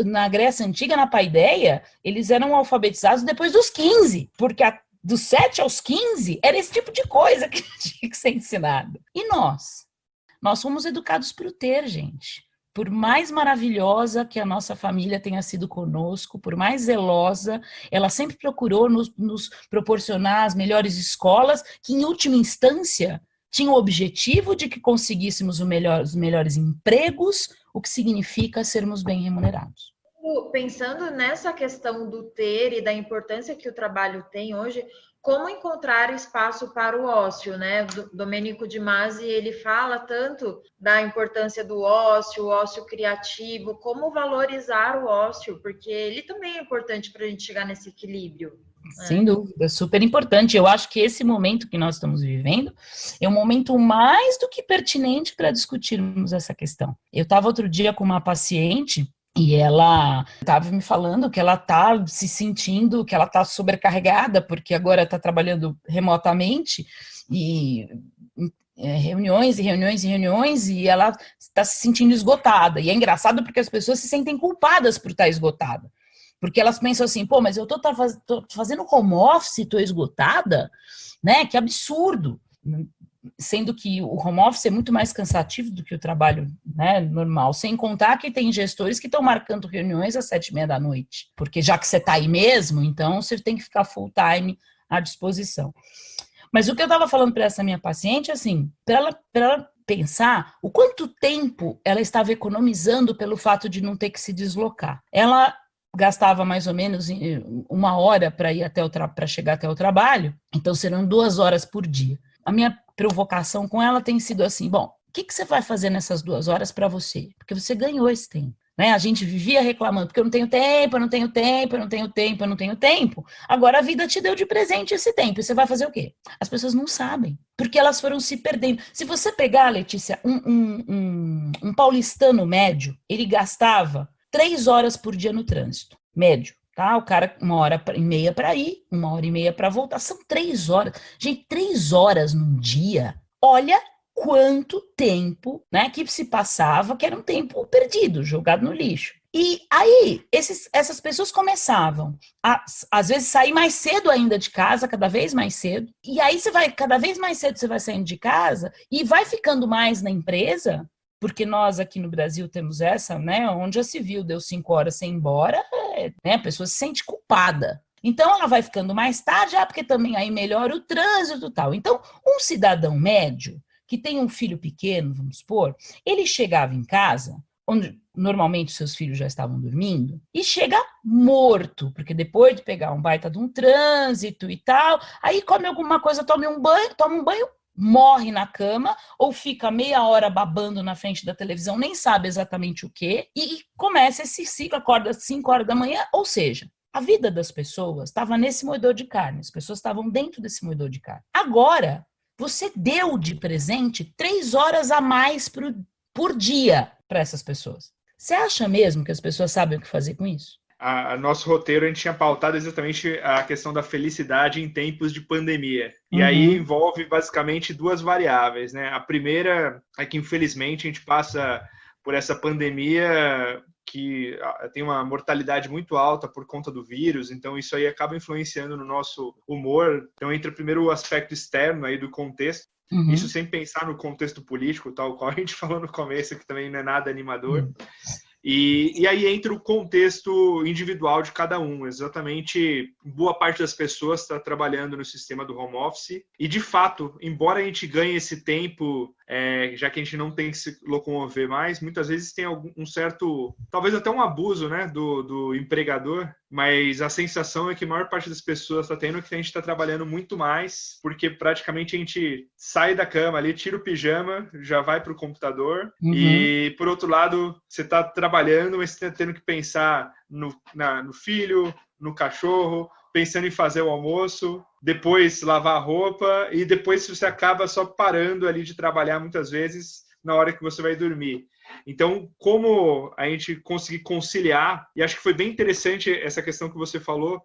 Na Grécia Antiga, na Paideia, eles eram alfabetizados depois dos 15, porque dos 7 aos 15, era esse tipo de coisa que tinha que ser ensinado. E nós? Nós fomos educados para o ter, gente. Por mais maravilhosa que a nossa família tenha sido conosco, por mais zelosa, ela sempre procurou nos proporcionar as melhores escolas, que em última instância tinham o objetivo de que conseguíssemos os melhores empregos, o que significa sermos bem remunerados. Pensando nessa questão do ter e da importância que o trabalho tem hoje, como encontrar espaço para o ócio, né? Domenico de Masi, ele fala tanto da importância do ócio, o ócio criativo, como valorizar o ócio, porque ele também é importante para a gente chegar nesse equilíbrio. Sem dúvida, super importante. Eu acho que esse momento que nós estamos vivendo é um momento mais do que pertinente para discutirmos essa questão. Eu estava outro dia com uma paciente e ela estava me falando que ela está se sentindo, que ela está sobrecarregada, porque agora está trabalhando remotamente, e reuniões e reuniões e reuniões, e ela está se sentindo esgotada. E é engraçado porque as pessoas se sentem culpadas por estar esgotada. Porque elas pensam assim, pô, mas eu tô fazendo home office e tô esgotada, né? Que absurdo. Sendo que o home office é muito mais cansativo do que o trabalho, né, normal, sem contar que tem gestores que estão marcando reuniões às 7h30 da noite, porque já que você está aí mesmo, então você tem que ficar full time à disposição. Mas o que eu estava falando para essa minha paciente, assim, para ela pensar o quanto tempo ela estava economizando pelo fato de não ter que se deslocar. Ela gastava mais ou menos 1 hora para ir para chegar até o trabalho, então serão 2 horas por dia. A minha provocação com ela tem sido assim, bom, o que você vai fazer nessas 2 horas para você? Porque você ganhou esse tempo. Né? A gente vivia reclamando, porque eu não tenho tempo, eu não tenho tempo, eu não tenho tempo, eu não tenho tempo. Agora a vida te deu de presente esse tempo, e você vai fazer o quê? As pessoas não sabem, porque elas foram se perdendo. Se você pegar, Letícia, um paulistano médio, ele gastava 3 horas por dia no trânsito, médio. Tá? O cara, 1h30 para ir, 1h30 para voltar. São 3 horas. Gente, 3 horas num dia. Olha quanto tempo, né, que se passava, que era um tempo perdido, jogado no lixo. E aí, essas pessoas começavam a, às vezes, sair mais cedo ainda de casa, cada vez mais cedo. E aí, cada vez mais cedo você vai saindo de casa e vai ficando mais na empresa, porque nós aqui no Brasil temos essa, né, onde já se viu, deu 5 horas sem ir embora, né, a pessoa se sente culpada. Então, ela vai ficando mais tarde, porque também aí melhora o trânsito e tal. Então, um cidadão médio, que tem um filho pequeno, vamos supor, ele chegava em casa, onde normalmente seus filhos já estavam dormindo, e chega morto, porque depois de pegar um baita de um trânsito e tal, aí come alguma coisa, toma um banho, morre na cama, ou fica meia hora babando na frente da televisão, nem sabe exatamente o quê, e começa esse ciclo, acorda às 5 horas da manhã, ou seja, a vida das pessoas estava nesse moedor de carne, as pessoas estavam dentro desse moedor de carne. Agora, você deu de presente 3 horas a mais por dia para essas pessoas. Você acha mesmo que as pessoas sabem o que fazer com isso? Nosso roteiro, a gente tinha pautado exatamente a questão da felicidade em tempos de pandemia. E aí envolve basicamente 2 variáveis, né? A primeira é que, infelizmente, a gente passa por essa pandemia que tem uma mortalidade muito alta por conta do vírus, então isso aí acaba influenciando no nosso humor. Então entra primeiro o aspecto externo aí do contexto, isso sem pensar no contexto político, tal qual a gente falou no começo, que também não é nada animador. E aí entra o contexto individual de cada um. Exatamente, boa parte das pessoas está trabalhando no sistema do home office. E, de fato, embora a gente ganhe esse tempo, já que a gente não tem que se locomover mais, muitas vezes tem um certo, talvez até um abuso, né, do empregador, mas a sensação é que a maior parte das pessoas está tendo que a gente está trabalhando muito mais, porque praticamente a gente sai da cama ali, tira o pijama, já vai para o computador, e, por outro lado, você está trabalhando, mas você está tendo que pensar no filho, no cachorro, pensando em fazer o almoço, depois lavar a roupa, e depois você acaba só parando ali de trabalhar muitas vezes na hora que você vai dormir. Então, como a gente conseguir conciliar, e acho que foi bem interessante essa questão que você falou,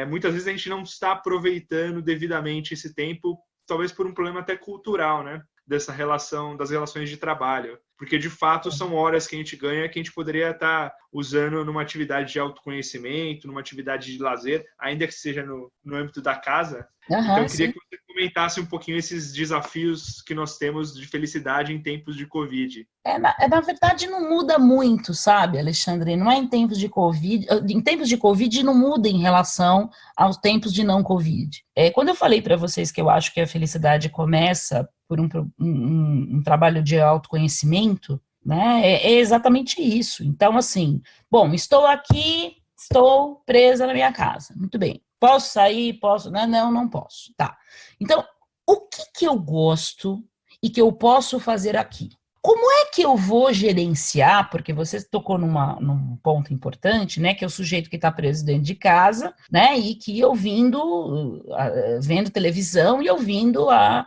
muitas vezes a gente não está aproveitando devidamente esse tempo, talvez por um problema até cultural, né? Das relações de trabalho. Porque, de fato, são horas que a gente ganha que a gente poderia estar usando numa atividade de autoconhecimento, numa atividade de lazer, ainda que seja no âmbito da casa. Então, eu queria que você comentasse um pouquinho esses desafios que nós temos de felicidade em tempos de Covid. Na verdade, não muda muito, sabe, Alexandre? Não é em tempos de Covid. Em tempos de Covid, não muda em relação aos tempos de não Covid. Quando eu falei para vocês que eu acho que a felicidade começa por um trabalho de autoconhecimento, né, é exatamente isso. Então, assim, bom, estou aqui, estou presa na minha casa. Muito bem. Posso sair? Posso? Não posso. Tá. Então, o que eu gosto e que eu posso fazer aqui? Como é que eu vou gerenciar, porque você tocou num ponto importante, né, que é o sujeito que está preso dentro de casa, né, e que vendo televisão e ouvindo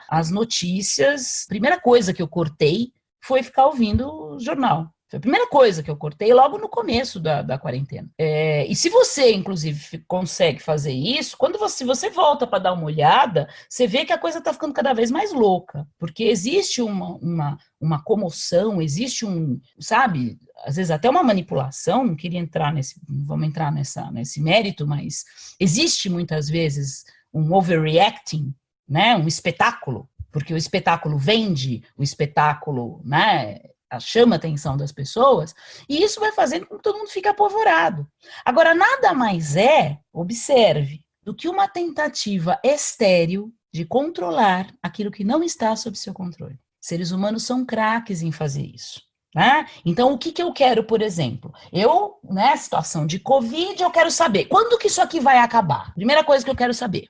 as notícias. Primeira coisa que eu cortei foi ficar ouvindo o jornal. Foi a primeira coisa que eu cortei logo no começo da quarentena. E se você, inclusive, consegue fazer isso, quando você volta para dar uma olhada, você vê que a coisa está ficando cada vez mais louca, porque existe uma comoção, existe sabe, às vezes até uma manipulação, não vamos entrar nesse mérito, mas existe muitas vezes um overreacting, né, um espetáculo, porque o espetáculo vende, o espetáculo, né, chama a atenção das pessoas, e isso vai fazendo com que todo mundo fique apavorado. Agora, nada mais observe, do que uma tentativa estéril de controlar aquilo que não está sob seu controle. Seres humanos são craques em fazer isso. Né? Então, o que eu quero, por exemplo? Situação de Covid, eu quero saber quando que isso aqui vai acabar. Primeira coisa que eu quero saber.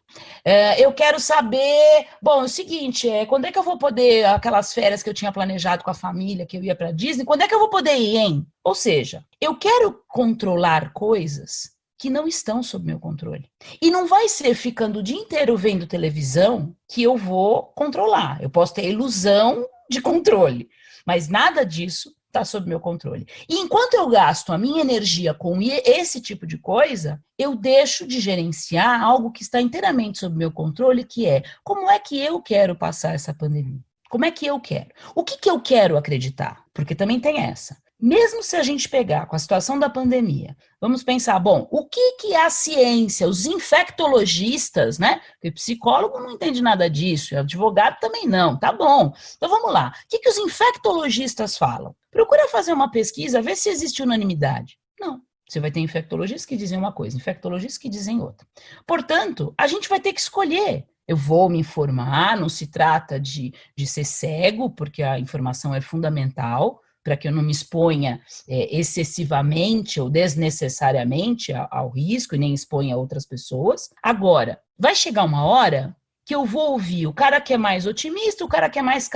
Eu quero saber, bom, é o seguinte, quando é que eu vou poder, aquelas férias que eu tinha planejado com a família, que eu ia para Disney, quando é que eu vou poder ir, hein? Ou seja, eu quero controlar coisas que não estão sob meu controle. E não vai ser ficando o dia inteiro vendo televisão que eu vou controlar. Eu posso ter a ilusão de controle, mas nada disso está sob meu controle. E enquanto eu gasto a minha energia com esse tipo de coisa, eu deixo de gerenciar algo que está inteiramente sob meu controle, que é como é que eu quero passar essa pandemia? Como é que eu quero? O que eu quero acreditar? Porque também tem essa. Mesmo se a gente pegar com a situação da pandemia, vamos pensar, bom, o que a ciência, os infectologistas, né? Porque psicólogo não entende nada disso, advogado também não, tá bom. Então vamos lá, o que os infectologistas falam? Procura fazer uma pesquisa, ver se existe unanimidade. Não. Você vai ter infectologistas que dizem uma coisa, infectologistas que dizem outra. Portanto, a gente vai ter que escolher. Eu vou me informar, não se trata de ser cego, porque a informação é fundamental, para que eu não me exponha excessivamente ou desnecessariamente ao risco e nem exponha outras pessoas. Agora, vai chegar uma hora que eu vou ouvir o cara que é mais otimista, o cara que é mais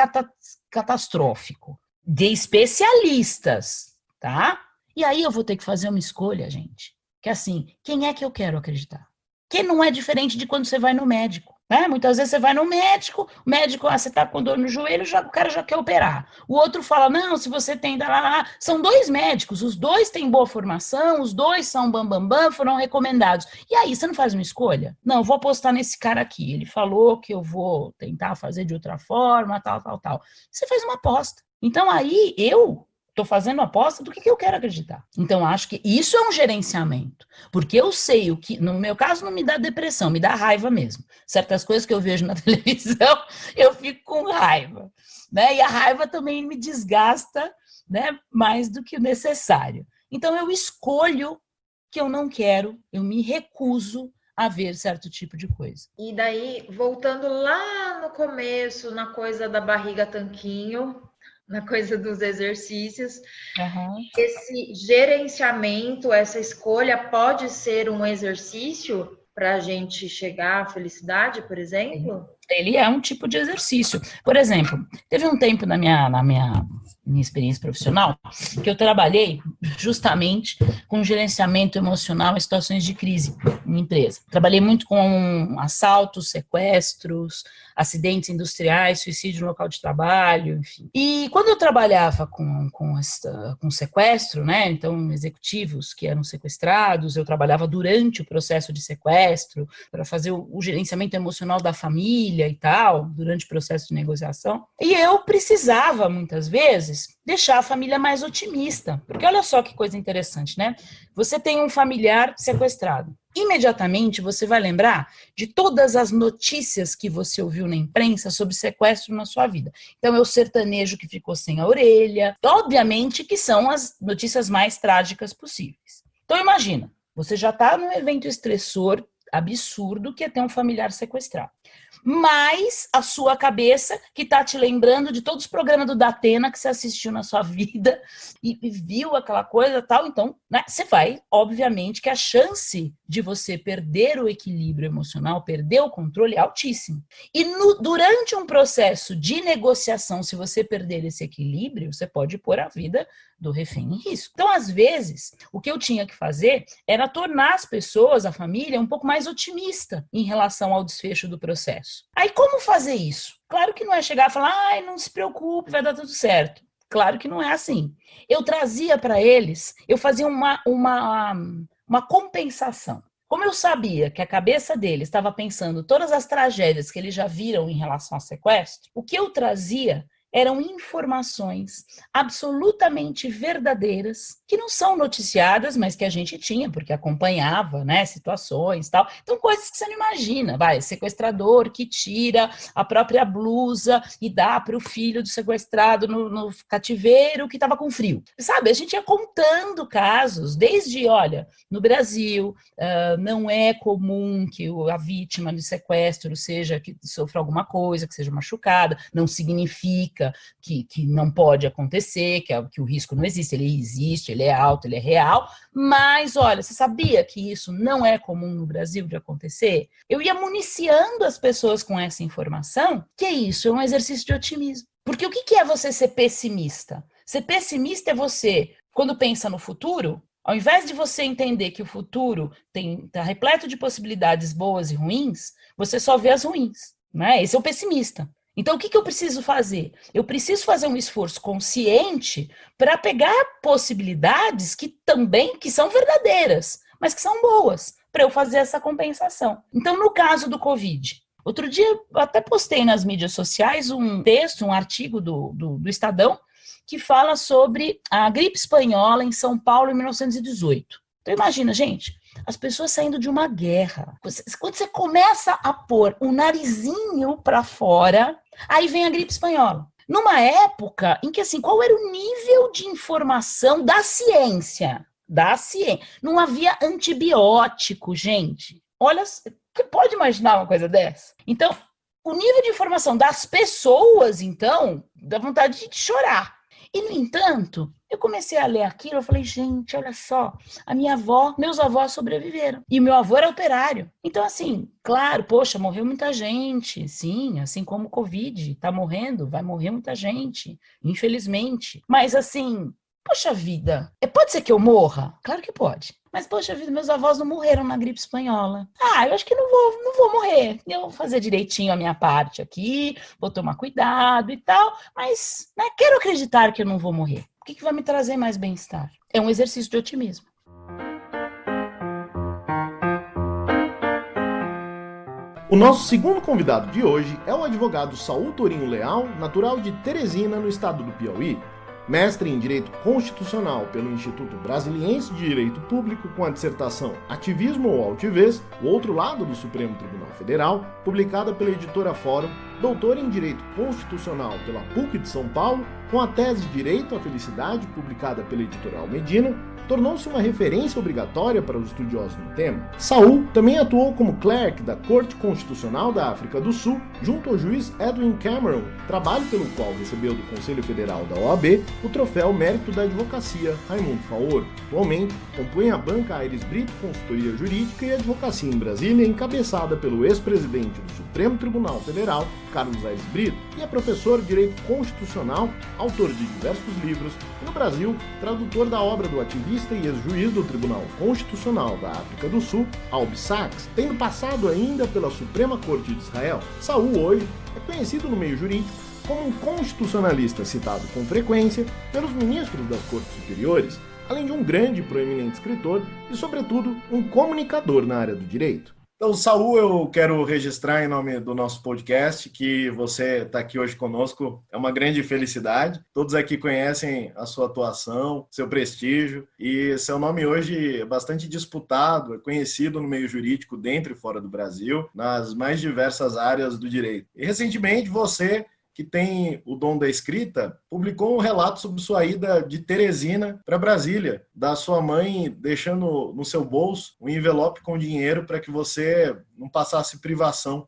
catastrófico, de especialistas, tá? E aí eu vou ter que fazer uma escolha, gente. Que é assim, quem é que eu quero acreditar? Que não é diferente de quando você vai no médico. Né? Muitas vezes você vai no médico, o médico, você está com dor no joelho, o cara já quer operar. O outro fala, não, se você tem... São dois médicos, os dois têm boa formação, os dois são bambambam, foram recomendados. E aí, você não faz uma escolha? Não, eu vou apostar nesse cara aqui. Ele falou que eu vou tentar fazer de outra forma, tal. Você faz uma aposta. Então, aí, eu estou fazendo aposta do que eu quero acreditar. Então, acho que isso é um gerenciamento, porque eu sei o que, no meu caso, não me dá depressão, me dá raiva mesmo. Certas coisas que eu vejo na televisão, eu fico com raiva, né? E a raiva também me desgasta, né, mais do que o necessário. Então, eu escolho que eu não quero, eu me recuso a ver certo tipo de coisa. E daí, voltando lá no começo, na coisa da barriga tanquinho, na coisa dos exercícios, esse gerenciamento, essa escolha pode ser um exercício para a gente chegar à felicidade, por exemplo? Ele é um tipo de exercício. Por exemplo, teve um tempo na minha experiência profissional que eu trabalhei justamente com gerenciamento emocional em situações de crise em empresa. Trabalhei muito com assaltos, sequestros, acidentes industriais, suicídio no local de trabalho, enfim. E quando eu trabalhava com sequestro, né, então executivos que eram sequestrados, eu trabalhava durante o processo de sequestro para fazer o gerenciamento emocional da família e tal, durante o processo de negociação. E eu precisava, muitas vezes, deixar a família mais otimista. Porque olha só que coisa interessante, né? Você tem um familiar sequestrado. Imediatamente você vai lembrar de todas as notícias que você ouviu na imprensa sobre sequestro na sua vida. Então é o sertanejo que ficou sem a orelha. Obviamente que são as notícias mais trágicas possíveis. Então imagina, você já está num evento estressor absurdo que é ter um familiar sequestrado. Mas a sua cabeça, que está te lembrando de todos os programas do Datena que você assistiu na sua vida e viu aquela coisa e tal, então, né, você vai, obviamente, que a chance de você perder o equilíbrio emocional, perder o controle é altíssima. E durante um processo de negociação, se você perder esse equilíbrio, você pode pôr a vida do refém em risco. Então, às vezes, o que eu tinha que fazer era tornar as pessoas, a família, um pouco mais otimista em relação ao desfecho do processo. Aí, como fazer isso? Claro que não é chegar e falar, ai, não se preocupe, vai dar tudo certo. Claro que não é assim. Eu trazia para eles, eu fazia uma compensação. Como eu sabia que a cabeça deles estava pensando todas as tragédias que eles já viram em relação ao sequestro, o que eu trazia eram informações absolutamente verdadeiras, que não são noticiadas, mas que a gente tinha, porque acompanhava, né, situações e tal. Então, coisas que você não imagina, sequestrador que tira a própria blusa e dá para o filho do sequestrado no cativeiro que estava com frio. Sabe, a gente ia contando casos, desde, olha, no Brasil, não é comum que a vítima de sequestro seja que sofra alguma coisa, que seja machucada, não significa que não pode acontecer, que o risco não existe, ele é alto, ele é real, mas olha, você sabia que isso não é comum no Brasil de acontecer? Eu ia municiando as pessoas com essa informação, que isso é um exercício de otimismo. Porque o que é você ser pessimista? Ser pessimista é você, quando pensa no futuro, ao invés de você entender que o futuro está repleto de possibilidades boas e ruins, você só vê as ruins, né? Esse é o pessimista. Então, o que eu preciso fazer? Eu preciso fazer um esforço consciente para pegar possibilidades que são verdadeiras, mas que são boas, para eu fazer essa compensação. Então, no caso do Covid, outro dia eu até postei nas mídias sociais um texto, um artigo do Estadão, que fala sobre a gripe espanhola em São Paulo em 1918. Então, imagina, gente, as pessoas saindo de uma guerra. Quando você começa a pôr o narizinho para fora, aí vem a gripe espanhola. Numa época em que, assim, qual era o nível de informação da ciência? Não havia antibiótico, gente. Olha, você pode imaginar uma coisa dessa? Então, o nível de informação das pessoas, então, dá vontade de chorar. E, no entanto, eu comecei a ler aquilo, eu falei, gente, olha só, meus avós sobreviveram. E meu avô era operário. Então, assim, claro, poxa, morreu muita gente, sim, assim como o Covid, tá morrendo, vai morrer muita gente, infelizmente. Mas, assim, poxa vida, pode ser que eu morra? Claro que pode. Mas, poxa vida, meus avós não morreram na gripe espanhola. Eu acho que não vou morrer. Eu vou fazer direitinho a minha parte aqui, vou tomar cuidado e tal, mas quero acreditar que eu não vou morrer. O que vai me trazer mais bem-estar? É um exercício de otimismo. O nosso segundo convidado de hoje é o advogado Saul Torinho Leal, natural de Teresina, no estado do Piauí. mestre em Direito Constitucional pelo Instituto Brasiliense de Direito Público com a dissertação Ativismo ou Altivez, o outro lado do Supremo Tribunal Federal, publicada pela editora Fórum, doutor em Direito Constitucional pela PUC de São Paulo, com a tese Direito à Felicidade, publicada pela editorial Medina, tornou-se uma referência obrigatória para os estudiosos no tema. Saul também atuou como clerk da Corte Constitucional da África do Sul, junto ao juiz Edwin Cameron, trabalho pelo qual recebeu do Conselho Federal da OAB o troféu Mérito da Advocacia Raimundo Faoro. Atualmente, compõe a banca Aires Brito Consultoria Jurídica e Advocacia em Brasília, encabeçada pelo ex-presidente do Supremo Tribunal Federal, Carlos Aires Brito, e é professor de Direito Constitucional, autor de diversos livros, e no Brasil, tradutor da obra do ativista e ex-juiz do Tribunal Constitucional da África do Sul, Albi Sachs, tendo passado ainda pela Suprema Corte de Israel. Saul hoje é conhecido no meio jurídico como um constitucionalista citado com frequência pelos ministros das Cortes Superiores, além de um grande e proeminente escritor e, sobretudo, um comunicador na área do direito. Então, Saul, eu quero registrar em nome do nosso podcast que você está aqui hoje conosco. É uma grande felicidade. Todos aqui conhecem a sua atuação, seu prestígio, e seu nome hoje é bastante disputado, é conhecido no meio jurídico dentro e fora do Brasil, nas mais diversas áreas do direito. E recentemente você, que tem o dom da escrita, publicou um relato sobre sua ida de Teresina para Brasília, da sua mãe deixando no seu bolso um envelope com dinheiro para que você não passasse privação.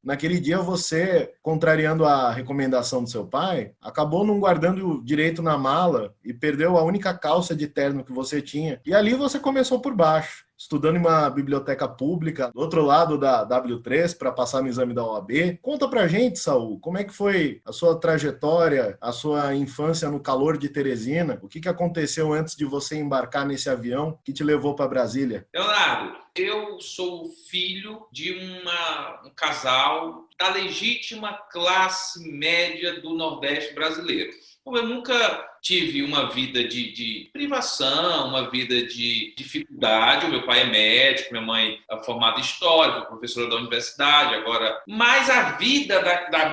Naquele dia você, contrariando a recomendação do seu pai, acabou não guardando direito na mala e perdeu a única calça de terno que você tinha. E ali você começou por baixo, estudando em uma biblioteca pública, do outro lado da W3, para passar no exame da OAB. Conta pra gente, Saul, como é que foi a sua trajetória, a sua infância no calor de Teresina? O que aconteceu antes de você embarcar nesse avião que te levou para Brasília? Leonardo, eu sou filho de um casal da legítima classe média do Nordeste brasileiro. Eu nunca tive uma vida de privação, uma vida de dificuldade. O meu pai é médico, minha mãe é formada em História, professora da universidade agora. Mas a vida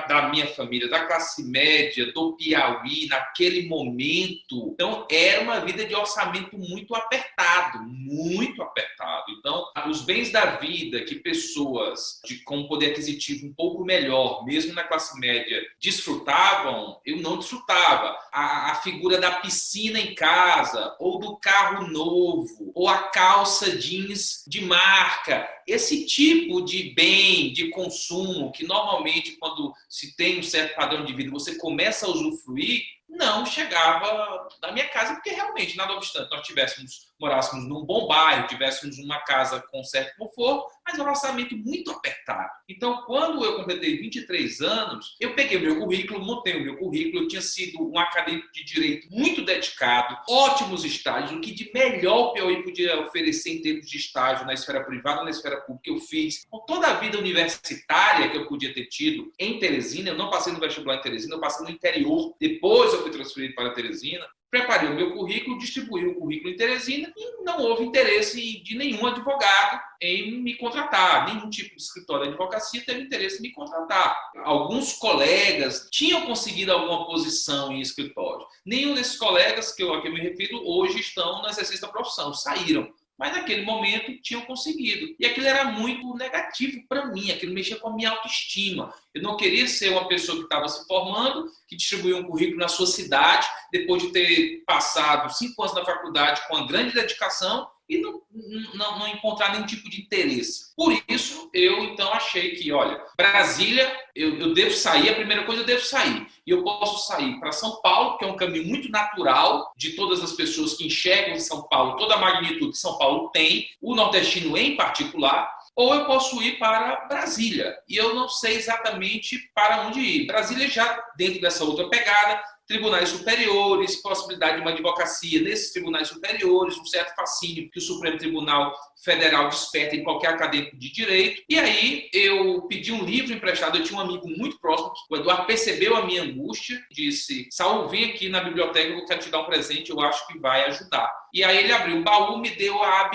da minha família, da classe média, do Piauí, naquele momento, então era uma vida de orçamento muito apertado, muito apertado. Então, os bens da vida que pessoas com poder aquisitivo um pouco melhor, mesmo na classe média, desfrutavam, eu não desfrutava. A figura da piscina em casa, ou do carro novo, ou a calça jeans de marca, esse tipo de bem, de consumo, que normalmente quando se tem um certo padrão de vida, você começa a usufruir, não chegava da minha casa, porque realmente, nada obstante, nós morássemos num bom bairro, tivéssemos uma casa com certo conforto, mas um orçamento muito apertado. Então, quando eu completei 23 anos, eu peguei o meu currículo, montei o meu currículo, eu tinha sido um acadêmico de direito muito dedicado, ótimos estágios, o que de melhor o Piauí podia oferecer em termos de estágio na esfera privada, na esfera pública, eu fiz. Com toda a vida universitária que eu podia ter tido em Teresina, eu não passei no vestibular em Teresina, eu passei no interior, depois eu fui transferido para Teresina, preparei o meu currículo, distribuí o currículo em Teresina e não houve interesse de nenhum advogado em me contratar. Nenhum tipo de escritório de advocacia teve interesse em me contratar. Alguns colegas tinham conseguido alguma posição em escritório. Nenhum desses colegas a que eu me refiro hoje estão no exercício da profissão, saíram. Mas naquele momento tinham conseguido. E aquilo era muito negativo para mim, aquilo mexia com a minha autoestima. Eu não queria ser uma pessoa que estava se formando, que distribuía um currículo na sua cidade, depois de ter passado 5 anos na faculdade com uma grande dedicação e não encontrar nenhum tipo de interesse. Por isso, eu então achei que, olha, Brasília, eu devo sair, a primeira coisa eu devo sair. E eu posso sair para São Paulo, que é um caminho muito natural de todas as pessoas que enxergam São Paulo, toda a magnitude que São Paulo tem, o nordestino em particular, ou eu posso ir para Brasília. E eu não sei exatamente para onde ir. Brasília já dentro dessa outra pegada, tribunais superiores, possibilidade de uma advocacia nesses tribunais superiores, um certo fascínio que o Supremo Tribunal federal desperta em qualquer acadêmico de direito. E aí eu pedi um livro emprestado. Eu tinha um amigo muito próximo, o Eduardo percebeu a minha angústia, disse: Saul, vem aqui na biblioteca, eu quero te dar um presente, eu acho que vai ajudar. E aí ele abriu o baú, me deu a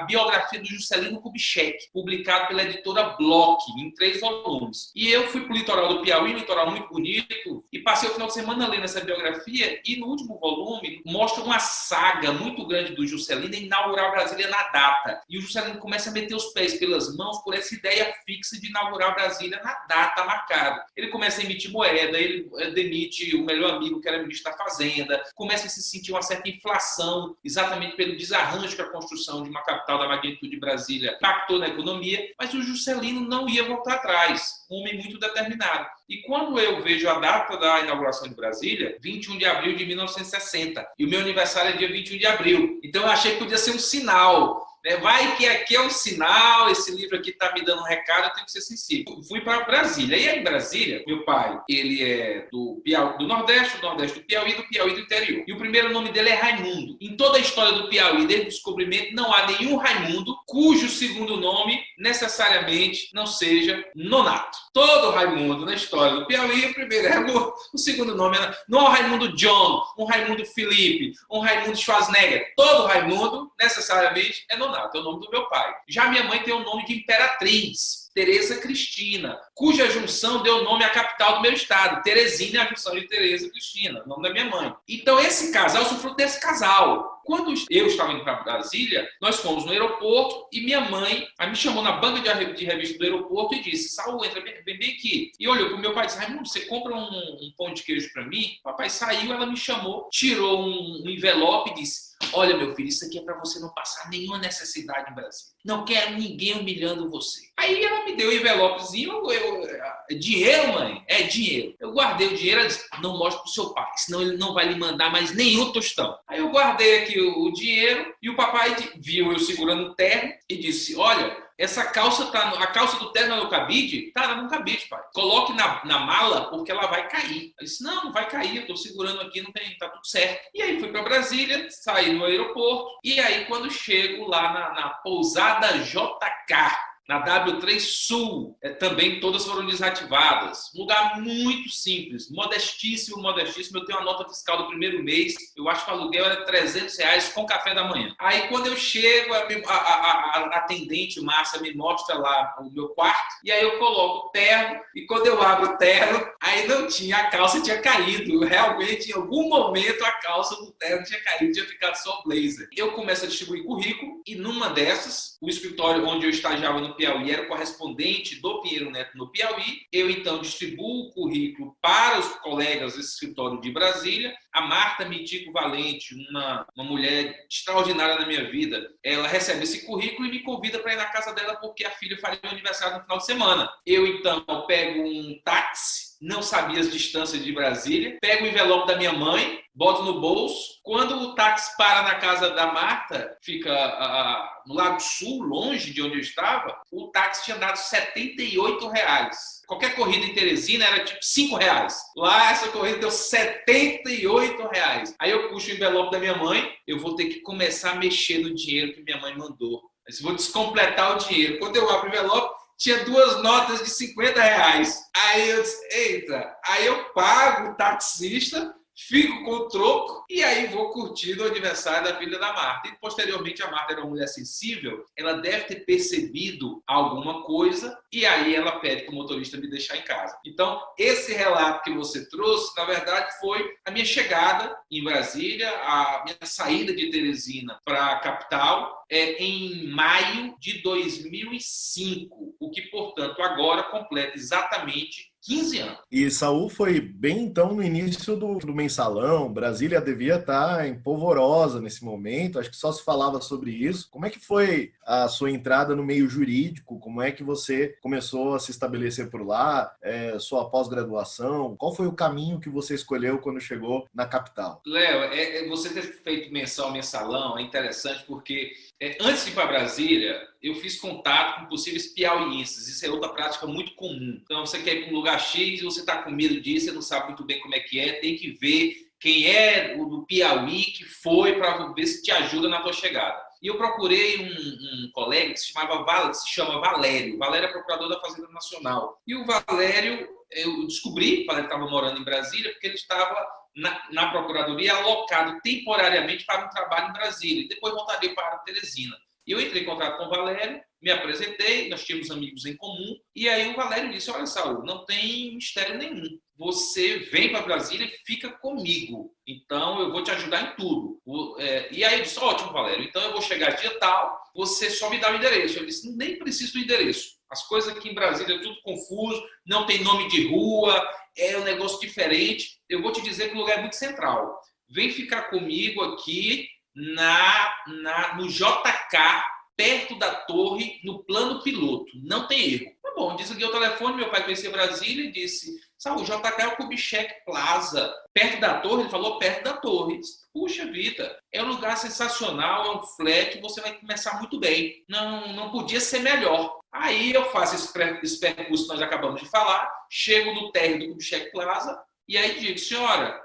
biografia do Juscelino Kubitschek, publicado pela editora Bloch, em 3 volumes. E eu fui para o litoral do Piauí, um litoral muito bonito, e passei o final de semana lendo essa biografia, e no último volume mostra uma saga muito grande do Juscelino em inaugurar Brasília na data. E o Juscelino começa a meter os pés pelas mãos por essa ideia fixa de inaugurar Brasília na data marcada. Ele começa a emitir moeda, ele demite o melhor amigo que era ministro da Fazenda, começa a se sentir uma certa inflação, exatamente pelo desarranjo que a construção de uma capital da magnitude de Brasília impactou na economia, mas o Juscelino não ia voltar atrás, um homem muito determinado. E quando eu vejo a data da inauguração de Brasília, 21 de abril de 1960, e o meu aniversário é dia 21 de abril, então eu achei que podia ser um sinal. Vai que aqui é um sinal, esse livro aqui está me dando um recado, eu tenho que ser sensível. Fui para Brasília. E aí em Brasília, meu pai, ele é do Nordeste do Piauí do interior. E o primeiro nome dele é Raimundo. Em toda a história do Piauí, desde o descobrimento, não há nenhum Raimundo cujo segundo nome necessariamente não seja Nonato. Todo Raimundo na história do Piauí, o primeiro é o segundo nome. Não é o Raimundo John, um Raimundo Felipe, um Raimundo Schwarzenegger. Todo Raimundo necessariamente é Nonato. É o nome do meu pai. Já minha mãe tem o nome de imperatriz, Tereza Cristina, cuja junção deu nome à capital do meu estado. Teresina é a junção de Tereza Cristina, o nome da minha mãe. Então esse casal, eu sou fruto desse casal. Quando eu estava indo para Brasília, nós fomos no aeroporto e minha mãe me chamou na banca de revista do aeroporto e disse: Saul, entra vem bem aqui. E olhou para o meu pai e disse: Raimundo, você compra um pão de queijo para mim? O papai saiu, ela me chamou, tirou um envelope e disse: olha, meu filho, isso aqui é para você não passar nenhuma necessidade em Brasília. Não quero ninguém humilhando você. Aí ela me deu um envelopezinho, dinheiro, mãe? É dinheiro. Eu guardei o dinheiro, ela disse: não mostre pro seu pai, senão ele não vai lhe mandar mais nenhum tostão. Aí eu guardei aqui o dinheiro e o papai viu eu segurando o terno e disse: olha, essa calça a calça do terno é no cabide? Tá, no cabide, pai. Coloque na mala porque ela vai cair. Eu disse: não vai cair, eu tô segurando aqui, não tem, tá tudo certo. E aí fui para Brasília, saí no aeroporto e aí quando chego lá na pousada JK, na W3 Sul, também todas foram desativadas. Um lugar muito simples, modestíssimo. Eu tenho a nota fiscal do primeiro mês, eu acho que o aluguel era R$300 com café da manhã. Aí quando eu chego, a atendente Márcia me mostra lá o meu quarto, e aí eu coloco o terno, e quando eu abro o terno, aí não tinha, a calça tinha caído. Realmente, em algum momento, a calça do terno tinha caído, tinha ficado só blazer. Eu começo a distribuir currículo, e numa dessas, o escritório onde eu estagiava no Piauí era o correspondente do Pinheiro Neto no Piauí. Eu, então, distribuo o currículo para os colegas desse escritório de Brasília. A Marta Mitico Valente, uma mulher extraordinária na minha vida, ela recebe esse currículo e me convida para ir na casa dela porque a filha faria o aniversário no final de semana. Eu, então, pego um táxi, não sabia as distâncias de Brasília, pego o envelope da minha mãe, boto no bolso. Quando o táxi para na casa da Marta, fica no Lago Sul, longe de onde eu estava, o táxi tinha dado R$78. Qualquer corrida em Teresina era tipo R$5. Lá, essa corrida deu R$78. Aí eu puxo o envelope da minha mãe, eu vou ter que começar a mexer no dinheiro que minha mãe mandou. Eu vou descompletar o dinheiro. Quando eu abro o envelope, tinha 2 notas de R$50. Aí eu disse: eita. Aí eu pago o taxista, fico com o troco e aí vou curtir o aniversário da filha da Marta. E posteriormente a Marta era uma mulher sensível, ela deve ter percebido alguma coisa e aí ela pede para o motorista me deixar em casa. Então, esse relato que você trouxe, na verdade, foi a minha chegada em Brasília, a minha saída de Teresina para a capital em maio de 2005, o que, portanto, agora completa exatamente 15 anos. E Saul foi bem, então, no início do mensalão. Brasília devia estar em polvorosa nesse momento, acho que só se falava sobre isso. Como é que foi a sua entrada no meio jurídico? Como é que você começou a se estabelecer por lá? Sua pós-graduação? Qual foi o caminho que você escolheu quando chegou na capital? Léo, você ter feito menção ao mensalão é interessante porque antes de ir para Brasília, eu fiz contato com possíveis piauienses. Isso é outra prática muito comum. Então, você quer ir para um lugar X, você está com medo disso, você não sabe muito bem como é que é, tem que ver quem é o do Piauí que foi para ver se te ajuda na tua chegada. E eu procurei um colega que se chama Valério. Valério é procurador da Fazenda Nacional. E o Valério, eu descobri, o Valério estava morando em Brasília, porque ele estava na Procuradoria alocado temporariamente para um trabalho em Brasília. E depois voltaria para Teresina. E eu entrei em contato com o Valério, me apresentei, nós tínhamos amigos em comum, e aí o Valério disse, olha, Saul, não tem mistério nenhum. Você vem para Brasília e fica comigo. Então, eu vou te ajudar em tudo. E aí eu disse, ótimo, Valério, então eu vou chegar dia tal, você só me dá o endereço. Eu disse, nem preciso do endereço. As coisas aqui em Brasília é tudo confuso, não tem nome de rua, é um negócio diferente. Eu vou te dizer que o lugar é muito central. Vem ficar comigo aqui no JK, perto da torre, no plano piloto. Não tem erro. Tá bom, desliguei o telefone, meu pai conhecia Brasília e disse, Saúl, JK é o Kubitschek Plaza. Perto da torre? Ele falou, perto da torre. Disse, puxa vida, é um lugar sensacional, é um flat, você vai começar muito bem. Não podia ser melhor. Aí eu faço esse percurso que nós acabamos de falar, chego no térreo do Kubitschek Plaza e aí digo, senhora,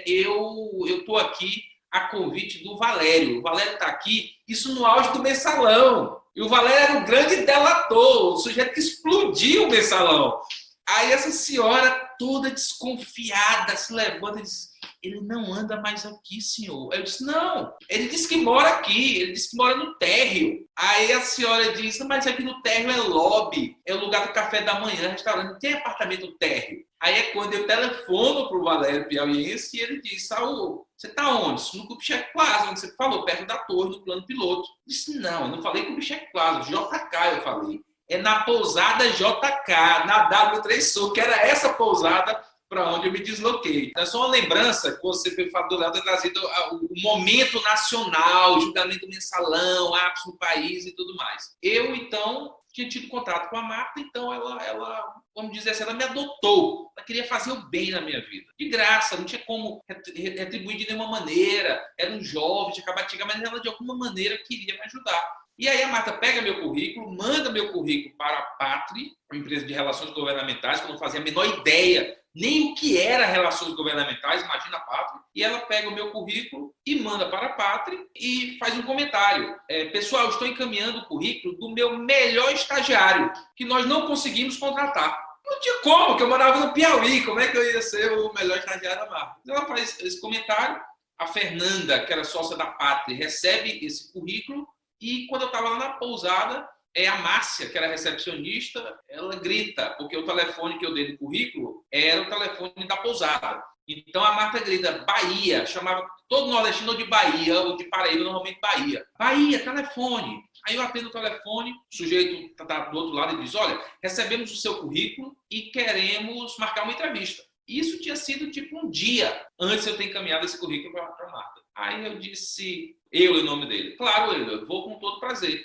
eu estou aqui a convite do Valério. O Valério está aqui, isso no auge do mensalão. E o Valério era um grande delator, o sujeito que explodiu o mensalão. Aí essa senhora, toda desconfiada, se levanta e diz, ele não anda mais aqui, senhor. Eu disse, não, ele disse que mora aqui, ele disse que mora no térreo. Aí a senhora disse, mas aqui no térreo é lobby, é o lugar do café da manhã, restaurante, não tem apartamento no térreo. Aí é quando eu telefono para o Valério Piauiense e ele diz, Saúl, você está onde? No Kubitschek Plaza, onde você falou, perto da torre, no plano piloto. Eu disse, não, eu não falei Kubitschek Plaza, JK eu falei. É na pousada JK, na W3 Sul, que era essa pousada para onde eu me desloquei. É só uma lembrança que você, pelo fato do Léo, ter trazido o momento nacional, o julgamento do mensalão, ápice no país e tudo mais. Eu, então, tinha tido contato com a Marta, então ela, vamos dizer assim, ela me adotou. Ela queria fazer o bem na minha vida. De graça, não tinha como retribuir de nenhuma maneira. Era um jovem, tinha acabado de chegar, mas ela de alguma maneira queria me ajudar. E aí a Marta pega meu currículo, manda meu currículo para a Patri, uma empresa de relações governamentais, que eu não fazia a menor ideia nem o que era relações governamentais, imagina a Patri. E ela pega o meu currículo e manda para a Patri e faz um comentário. Pessoal, estou encaminhando o currículo do meu melhor estagiário, que nós não conseguimos contratar. Não tinha como, que eu morava no Piauí, como é que eu ia ser o melhor estagiário da Marta? Então ela faz esse comentário, a Fernanda, que era sócia da Patri, recebe esse currículo. E quando eu estava lá na pousada, a Márcia, que era recepcionista, ela grita, porque o telefone que eu dei no currículo era o telefone da pousada. Então a Marta grita, Bahia, chamava todo nordestino de Bahia, ou de Paraíba, normalmente Bahia. Bahia, telefone. Aí eu atendo o telefone, o sujeito está do outro lado e diz, olha, recebemos o seu currículo e queremos marcar uma entrevista. Isso tinha sido tipo um dia antes de eu ter encaminhado esse currículo para a Marta. Aí eu disse, o nome dele. Claro, eu vou com todo prazer.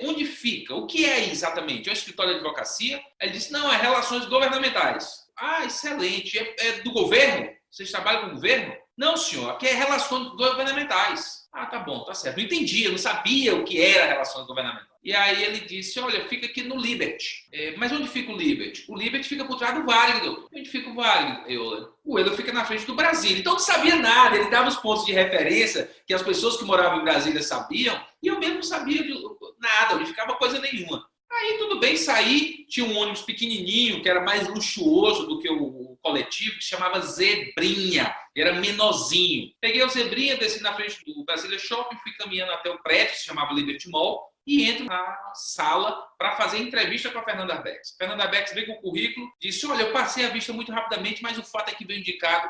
Onde fica? O que é exatamente? É um escritório de advocacia? Ele disse, não, é relações governamentais. Ah, excelente. É do governo? Vocês trabalham com o governo? Não, senhor, aqui é relações governamentais. Ah, tá bom, tá certo. Não entendi, eu não sabia o que era relações governamentais. E aí ele disse, olha, fica aqui no Liberty. Mas onde fica o Liberty? O Liberty fica por trás do Varig. Onde fica o Varig? O Euler fica na frente do Brasília. Então não sabia nada, ele dava os pontos de referência que as pessoas que moravam em Brasília sabiam, e eu mesmo não sabia de nada, onde ficava coisa nenhuma. Aí tudo bem, saí, tinha um ônibus pequenininho, que era mais luxuoso do que o coletivo, que se chamava Zebrinha, era menorzinho. Peguei o Zebrinha, desci na frente do Brasília Shopping, fui caminhando até o prédio, que se chamava Liberty Mall, e entro na sala para fazer entrevista com a Fernanda Arbex. Fernanda Arbex veio com o currículo, disse, olha, eu passei a vista muito rapidamente, mas o fato é que veio indicado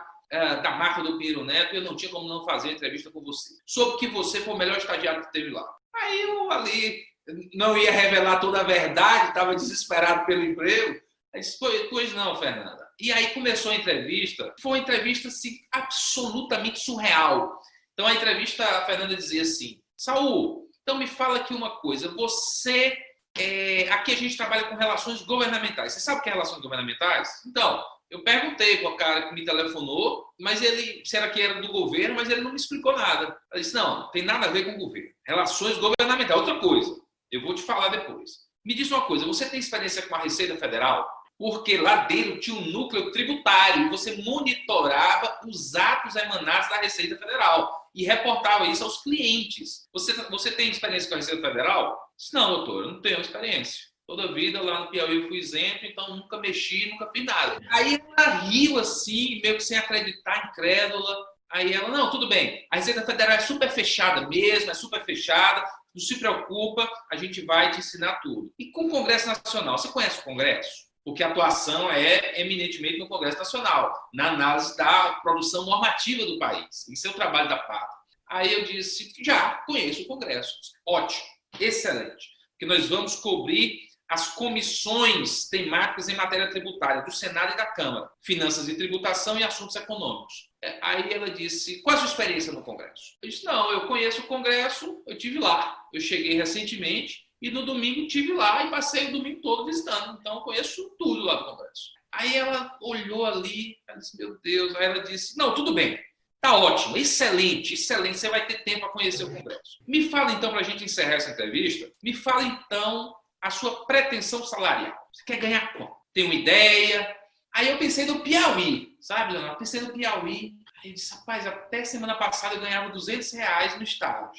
da Marta do Pinheiro Neto e eu não tinha como não fazer a entrevista com você. Soube que você foi o melhor estagiário que teve lá. Aí eu ali não ia revelar toda a verdade, estava desesperado pelo emprego. Aí disse, pois não, Fernanda. E aí começou a entrevista. Foi uma entrevista assim, absolutamente surreal. Então a entrevista, a Fernanda dizia assim, Saúl, então me fala aqui uma coisa, você, aqui a gente trabalha com relações governamentais. Você sabe o que é relações governamentais? Então, eu perguntei para o cara que me telefonou, mas se era que era do governo, mas ele não me explicou nada. Ele disse, não tem nada a ver com o governo. Relações governamentais, outra coisa. Eu vou te falar depois. Me diz uma coisa, você tem experiência com a Receita Federal? Porque lá dentro tinha um núcleo tributário e você monitorava os atos emanados da Receita Federal. e reportava isso aos clientes. Você tem experiência com a Receita Federal? Disse, não, doutor, eu não tenho experiência. Toda a vida lá no Piauí eu fui isento, então nunca mexi, nunca fiz nada. Aí ela riu assim, meio que sem acreditar, incrédula. Aí ela, não, tudo bem, a Receita Federal é super fechada mesmo, é super fechada, não se preocupa, a gente vai te ensinar tudo. E com o Congresso Nacional, você conhece o Congresso? Porque a atuação é eminentemente no Congresso Nacional, na análise da produção normativa do país. Isso é o trabalho da pátria. Aí eu disse, já conheço o Congresso. Ótimo, excelente. Porque nós vamos cobrir as comissões temáticas em matéria tributária do Senado e da Câmara, Finanças e Tributação e Assuntos Econômicos. Aí ela disse, qual a sua experiência no Congresso? Eu disse, não, eu conheço o Congresso, eu estive lá. Eu cheguei recentemente e no domingo estive lá e passei o domingo todo visitando. Então, eu conheço tudo lá do Congresso. Aí ela olhou ali, ela disse, meu Deus. Aí ela disse, não, tudo bem, tá ótimo, excelente, excelente, você vai ter tempo para conhecer o Congresso. Me fala então, para a gente encerrar essa entrevista, me fala então a sua pretensão salarial. Você quer ganhar quanto? Tem uma ideia? Aí eu pensei no Piauí, sabe, Leonardo? Pensei no Piauí. Aí eu disse, rapaz, até semana passada eu ganhava R$200 no estágio.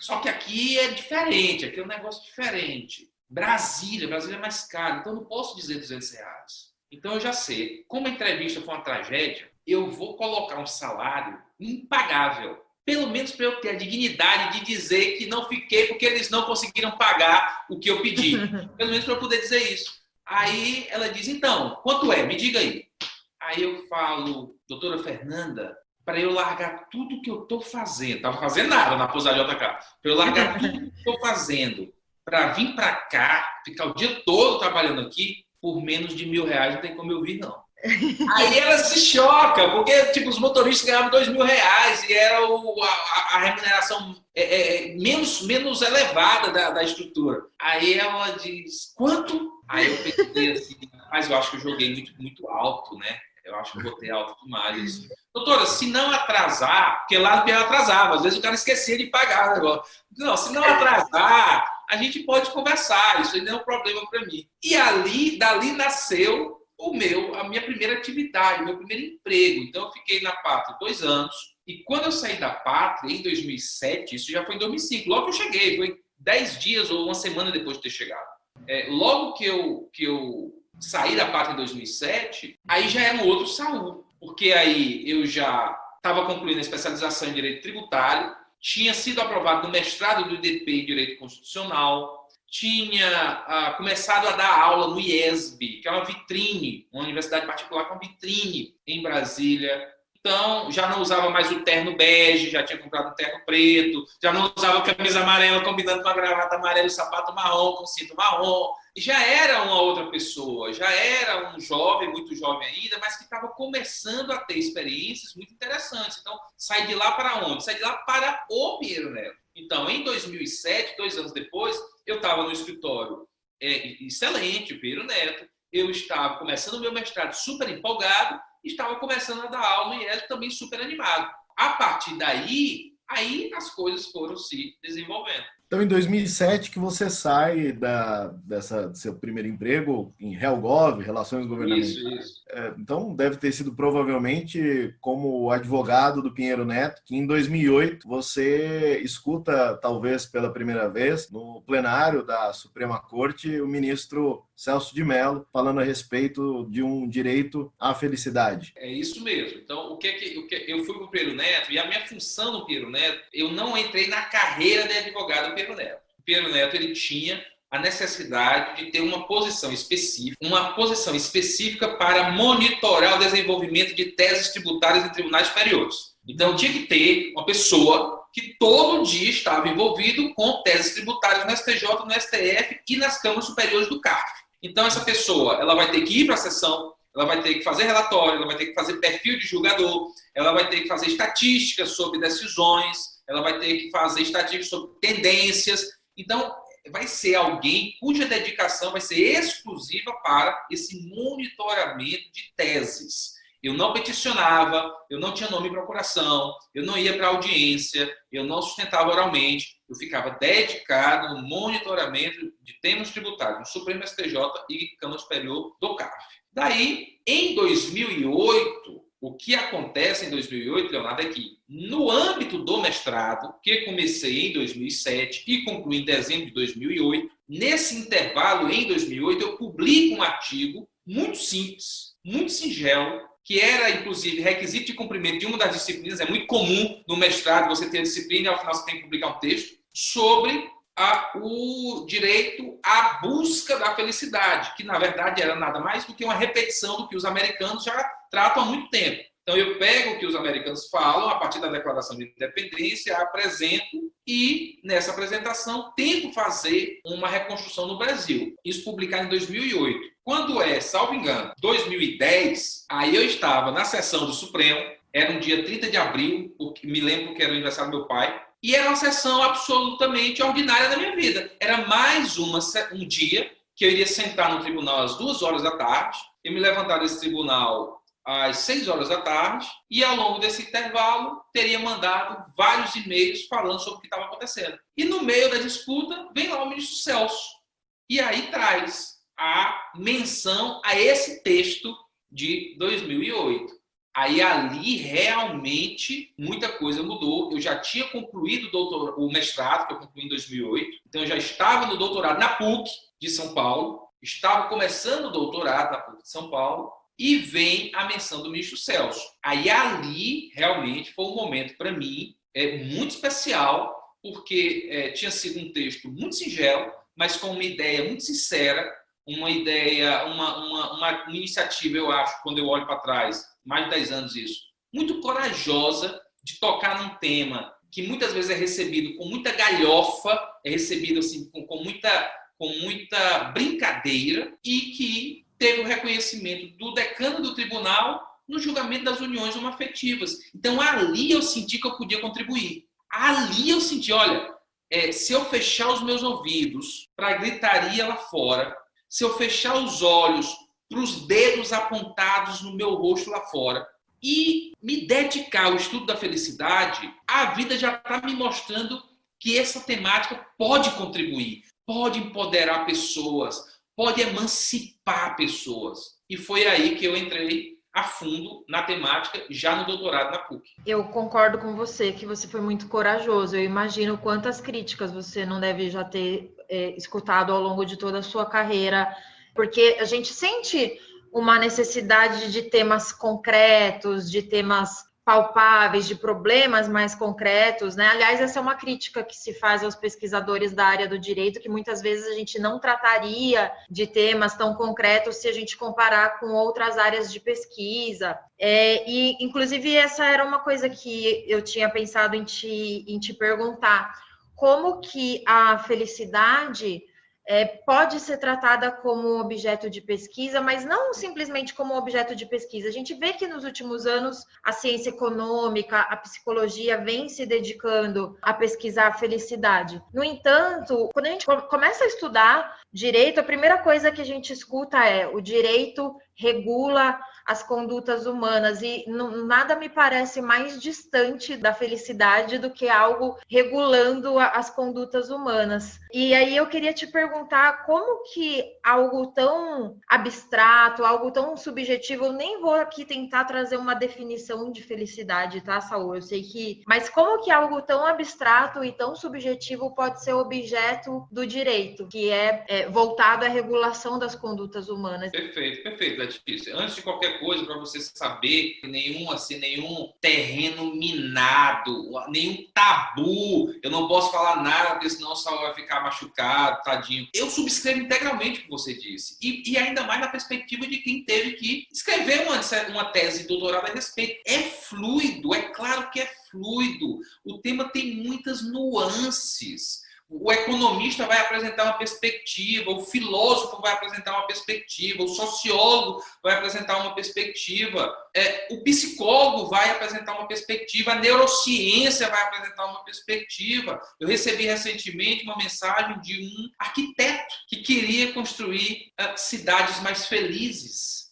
Só que aqui é diferente, aqui é um negócio diferente. Brasília é mais caro, então eu não posso dizer R$200. Então eu já sei, como a entrevista foi uma tragédia, eu vou colocar um salário impagável. Pelo menos para eu ter a dignidade de dizer que não fiquei porque eles não conseguiram pagar o que eu pedi. Pelo menos para eu poder dizer isso. Aí ela diz, então, quanto é? Me diga aí. Aí eu falo, doutora Fernanda, para eu largar tudo que eu estou fazendo, estava fazendo nada na Pousaria JK, para eu largar tudo que estou fazendo, para vir para cá, ficar o dia todo trabalhando aqui, por menos de R$1.000 não tem como eu vir, não. Aí ela se choca, porque tipo, os motoristas ganhavam R$2.000 e era a remuneração menos elevada da estrutura. Aí ela diz, quanto? Aí eu pensei assim, mas eu acho que eu joguei muito alto, né? Eu acho que eu botei alto demais. Doutora, se não atrasar, porque lá no Piauí atrasava, às vezes o cara esquecia de pagar o negócio. Não, se não atrasar, a gente pode conversar, isso aí não é um problema para mim. E dali nasceu a minha primeira atividade, meu primeiro emprego. Então, eu fiquei na Pátria 2 anos. E quando eu saí da Pátria, em 2007, isso já foi em 2005, logo que eu cheguei, foi 10 dias ou uma semana depois de ter chegado. Logo que eu saí da Pátria em 2007, aí já era um outro saúde. Porque aí eu já estava concluindo a especialização em Direito Tributário, tinha sido aprovado no mestrado do IDP em Direito Constitucional, tinha começado a dar aula no IESB, que é uma vitrine, uma universidade particular com vitrine em Brasília. Então, já não usava mais o terno bege, já tinha comprado um terno preto, já não usava camisa amarela combinando com a gravata amarela e sapato marrom com cinto marrom. Já era uma outra pessoa, já era um jovem, muito jovem ainda, mas que estava começando a ter experiências muito interessantes. Então, saí de lá para onde? Saí de lá para o Pinheiro Neto. Então, em 2007, 2 anos depois, eu estava no escritório excelente, o Pinheiro Neto, eu estava começando o meu mestrado super empolgado, estava começando a dar aula no IESB também super animado. A partir daí, aí as coisas foram se desenvolvendo. Então, em 2007, que você sai do seu primeiro emprego em Helgov, Relações Governamentais. Isso. Então, deve ter sido provavelmente como advogado do Pinheiro Neto, que em 2008 você escuta, talvez pela primeira vez, no plenário da Suprema Corte, o ministro Celso de Mello falando a respeito de um direito à felicidade. É isso mesmo. Então, eu fui para o Pinheiro Neto e a minha função no Pinheiro Neto, eu não entrei na carreira de advogado do Pinheiro Neto. O Pinheiro Neto, ele tinha a necessidade de ter uma posição específica para monitorar o desenvolvimento de teses tributárias em tribunais superiores. Então, tinha que ter uma pessoa que todo dia estava envolvido com teses tributárias no STJ, no STF e nas câmaras superiores do CARF. Então, essa pessoa ela vai ter que ir para a sessão, ela vai ter que fazer relatório, ela vai ter que fazer perfil de julgador, ela vai ter que fazer estatísticas sobre decisões, ela vai ter que fazer estatísticas sobre tendências. Então, vai ser alguém cuja dedicação vai ser exclusiva para esse monitoramento de teses. Eu não peticionava, eu não tinha nome em procuração, eu não ia para audiência, eu não sustentava oralmente, eu ficava dedicado no monitoramento de temas tributários no Supremo STJ e Câmara Superior do CARF. Daí, em 2008, O que acontece em 2008, Leonardo, é que no âmbito do mestrado, que comecei em 2007 e concluí em dezembro de 2008, nesse intervalo, em 2008, eu publico um artigo muito simples, muito singelo, que era, inclusive, requisito de cumprimento de uma das disciplinas. É muito comum no mestrado você ter a disciplina e, ao final, você tem que publicar um texto sobre o direito à busca da felicidade, que, na verdade, era nada mais do que uma repetição do que os americanos já tratam há muito tempo. Então, eu pego o que os americanos falam a partir da Declaração de Independência, apresento e, nessa apresentação, tento fazer uma reconstrução no Brasil. Isso publicado em 2008. Quando salvo engano, 2010, aí eu estava na sessão do Supremo, era um dia 30 de abril, me lembro que era o aniversário do meu pai, e era uma sessão absolutamente ordinária da minha vida. Era mais um dia que eu iria sentar no tribunal às 2 horas da tarde, eu me levantar desse tribunal às 6 horas da tarde, e ao longo desse intervalo teria mandado vários e-mails falando sobre o que estava acontecendo. E no meio da disputa, vem lá o ministro Celso, e aí traz a menção a esse texto de 2008. Aí ali realmente muita coisa mudou. Eu já tinha concluído o mestrado, que eu concluí em 2008, então eu já estava no doutorado na PUC de São Paulo, estava começando o doutorado na PUC de São Paulo, e vem a menção do ministro Celso. Aí ali realmente foi um momento para mim muito especial, porque tinha sido um texto muito singelo, mas com uma ideia muito sincera, uma ideia, uma iniciativa, eu acho, quando eu olho para trás, mais de 10 anos isso, muito corajosa de tocar num tema que muitas vezes é recebido com muita galhofa, é recebido assim, com muita brincadeira, e que teve o reconhecimento do decano do tribunal no julgamento das uniões homoafetivas. Então, ali eu senti que eu podia contribuir. Ali eu senti, olha, se eu fechar os meus ouvidos para a gritaria lá fora, se eu fechar os olhos para os dedos apontados no meu rosto lá fora e me dedicar ao estudo da felicidade, a vida já está me mostrando que essa temática pode contribuir, pode empoderar pessoas, pode emancipar pessoas. E foi aí que eu entrei a fundo na temática, já no doutorado na PUC. Eu concordo com você, que você foi muito corajoso. Eu imagino quantas críticas você não deve já ter escutado ao longo de toda a sua carreira, porque a gente sente uma necessidade de temas concretos, de temas palpáveis, de problemas mais concretos, né? Aliás, essa é uma crítica que se faz aos pesquisadores da área do direito, que muitas vezes a gente não trataria de temas tão concretos se a gente comparar com outras áreas de pesquisa. E, inclusive, essa era uma coisa que eu tinha pensado em te perguntar. Como que a felicidade pode ser tratada como objeto de pesquisa, mas não simplesmente como objeto de pesquisa. A gente vê que nos últimos anos a ciência econômica, a psicologia vem se dedicando a pesquisar a felicidade. No entanto, quando a gente começa a estudar direito, a primeira coisa que a gente escuta é: o direito regula as condutas humanas, e nada me parece mais distante da felicidade do que algo regulando as condutas humanas. E aí eu queria te perguntar como que algo tão abstrato, algo tão subjetivo, eu nem vou aqui tentar trazer uma definição de felicidade, tá, Saul? Eu sei que... Mas como que algo tão abstrato e tão subjetivo pode ser objeto do direito, que é voltado à regulação das condutas humanas? Perfeito, Letícia. Antes de qualquer coisa, para você saber, nenhum terreno minado, nenhum tabu, eu não posso falar nada, porque senão o Saul vai ficar machucado, tadinho. Eu subscrevo integralmente o que você disse, e ainda mais na perspectiva de quem teve que escrever uma tese de doutorado a respeito. É fluido, é claro que é fluido. O tema tem muitas nuances. O economista vai apresentar uma perspectiva, o filósofo vai apresentar uma perspectiva, o sociólogo vai apresentar uma perspectiva, o psicólogo vai apresentar uma perspectiva, a neurociência vai apresentar uma perspectiva. Eu recebi recentemente uma mensagem de um arquiteto que queria construir cidades mais felizes.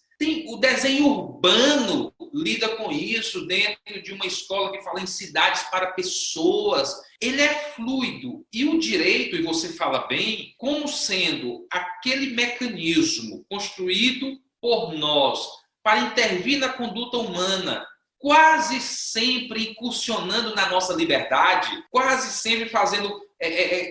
O desenho urbano lida com isso dentro de uma escola que fala em cidades para pessoas. Ele é fluido. E o direito, e você fala bem, como sendo aquele mecanismo construído por nós para intervir na conduta humana, quase sempre incursionando na nossa liberdade, quase sempre fazendo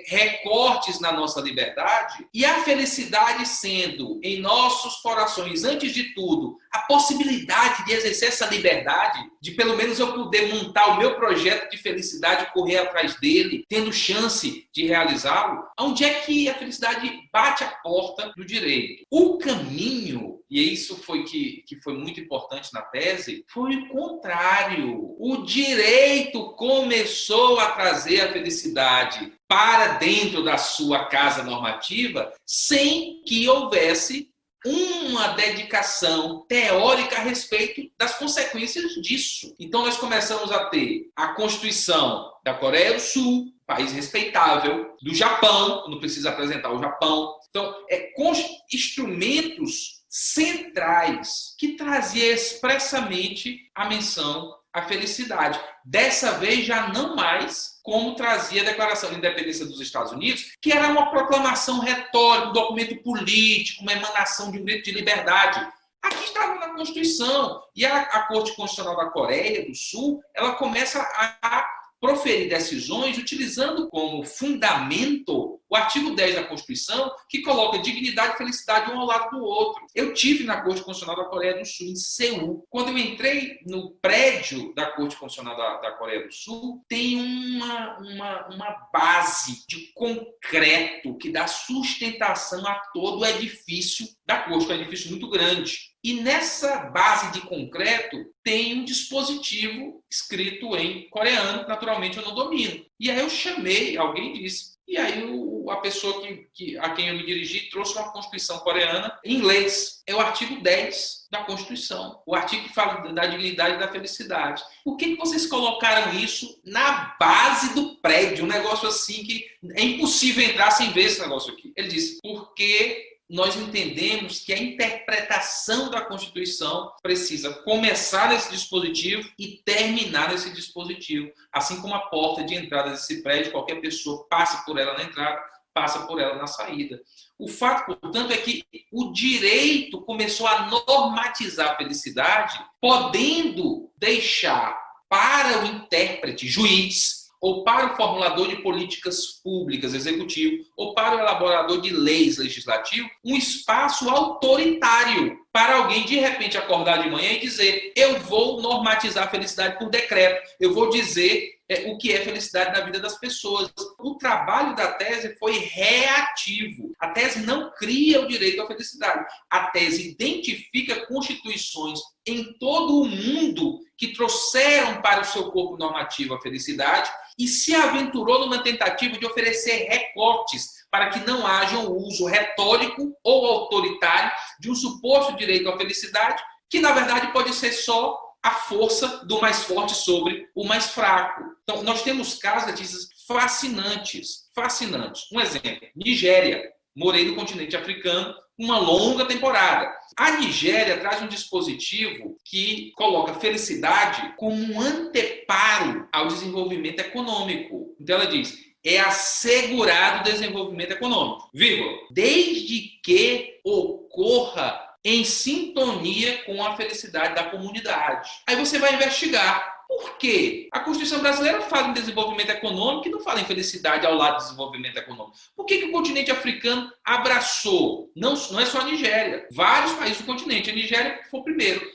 recortes na nossa liberdade, e a felicidade sendo em nossos corações, antes de tudo, a possibilidade de exercer essa liberdade, de pelo menos eu poder montar o meu projeto de felicidade, correr atrás dele, tendo chance de realizá-lo, onde é que a felicidade bate a porta do direito? O caminho, e isso foi que foi muito importante na tese, foi o contrário. O direito começou a trazer a felicidade para dentro da sua casa normativa sem que houvesse uma dedicação teórica a respeito das consequências disso. Então, nós começamos a ter a Constituição da Coreia do Sul, país respeitável, do Japão, não precisa apresentar o Japão. Então, instrumentos centrais que trazia expressamente a menção à felicidade. Dessa vez, já não mais como trazia a Declaração de Independência dos Estados Unidos, que era uma proclamação retórica, um documento político, uma emanação de um grito de liberdade. Aqui estava na Constituição. E a Corte Constitucional da Coreia do Sul, ela começa a proferir decisões utilizando como fundamento o artigo 10 da Constituição, que coloca dignidade e felicidade um ao lado do outro. Eu tive na Corte Constitucional da Coreia do Sul, em Seul. Quando eu entrei no prédio da Corte Constitucional da Coreia do Sul, tem uma base de concreto que dá sustentação a todo o edifício da Corte, que é um edifício muito grande. E nessa base de concreto tem um dispositivo escrito em coreano, naturalmente eu não domino. E aí eu chamei, alguém disse, e aí a pessoa a quem eu me dirigi trouxe uma Constituição coreana em inglês. É o artigo 10 da Constituição, o artigo que fala da dignidade e da felicidade. Por que vocês colocaram isso na base do prédio? Um negócio assim que é impossível entrar sem ver esse negócio aqui. Ele disse, porque nós entendemos que a interpretação da Constituição precisa começar nesse dispositivo e terminar nesse dispositivo. Assim como a porta de entrada desse prédio, qualquer pessoa passa por ela na entrada, passa por ela na saída. O fato, portanto, é que o direito começou a normatizar a felicidade, podendo deixar para o intérprete, juiz, ou para o formulador de políticas públicas, executivo, ou para o elaborador de leis, legislativo, um espaço autoritário para alguém, de repente, acordar de manhã e dizer eu vou normatizar a felicidade por decreto, eu vou dizer o que é felicidade na vida das pessoas. O trabalho da tese foi reativo. A tese não cria o direito à felicidade. A tese identifica constituições em todo o mundo que trouxeram para o seu corpo normativo a felicidade e se aventurou numa tentativa de oferecer recortes para que não haja um uso retórico ou autoritário de um suposto direito à felicidade, que na verdade pode ser só a força do mais forte sobre o mais fraco. Então, nós temos casos, notícias fascinantes. Um exemplo, Nigéria. Morei no continente africano uma longa temporada. A Nigéria traz um dispositivo que coloca felicidade como um anteparo ao desenvolvimento econômico. Então, ela diz, é assegurado o desenvolvimento econômico, vírgula, desde que ocorra em sintonia com a felicidade da comunidade. Aí você vai investigar. Por quê? A Constituição brasileira fala em desenvolvimento econômico e não fala em felicidade ao lado do desenvolvimento econômico. Por que o continente africano abraçou? Não é só a Nigéria. Vários países do continente. A Nigéria foi o primeiro.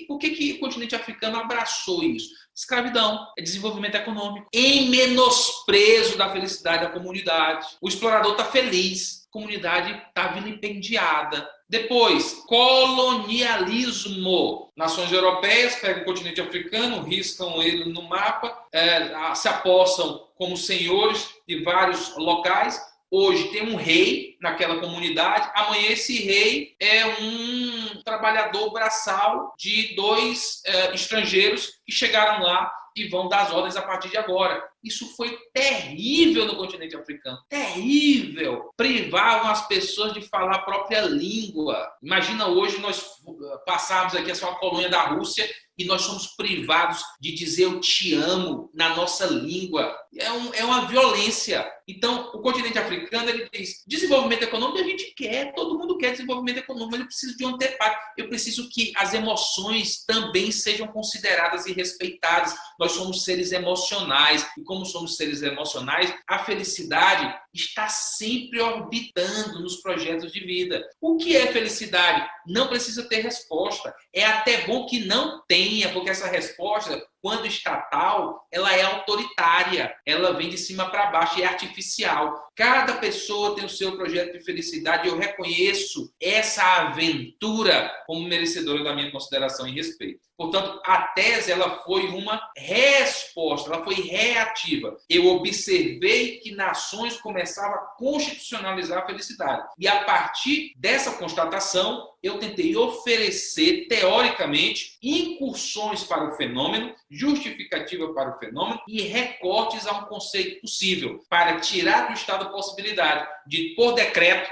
Por que o continente africano abraçou isso? Escravidão, é desenvolvimento econômico. Em menosprezo da felicidade da comunidade. O explorador está feliz. A comunidade está vilipendiada. Depois, colonialismo. Nações europeias pegam o continente africano, riscam ele no mapa, se apossam como senhores de vários locais. Hoje tem um rei naquela comunidade, amanhã esse rei é um trabalhador braçal de 2 estrangeiros que chegaram lá e vão dar as ordens a partir de agora. Isso foi terrível no continente africano. Terrível. Privavam as pessoas de falar a própria língua. Imagina hoje nós passarmos aqui a ser uma colônia da Rússia e nós somos privados de dizer eu te amo na nossa língua. É uma violência. Então, o continente africano, ele diz, desenvolvimento econômico a gente quer, todo mundo quer desenvolvimento econômico, mas eu preciso de um anteparo. Eu preciso que as emoções também sejam consideradas e respeitadas. Nós somos seres emocionais, e como somos seres emocionais, a felicidade está sempre orbitando nos projetos de vida. O que é felicidade? Não precisa ter resposta. É até bom que não tenha, porque essa resposta, quando estatal, ela é autoritária, ela vem de cima para baixo e é artificial. Cada pessoa tem o seu projeto de felicidade e eu reconheço essa aventura como merecedora da minha consideração e respeito. Portanto, a tese ela foi uma resposta, ela foi reativa. Eu observei que nações começavam a constitucionalizar a felicidade. E a partir dessa constatação, eu tentei oferecer, teoricamente, incursões para o fenômeno, justificativa para o fenômeno e recortes a um conceito possível, para tirar do Estado a possibilidade de, por decreto,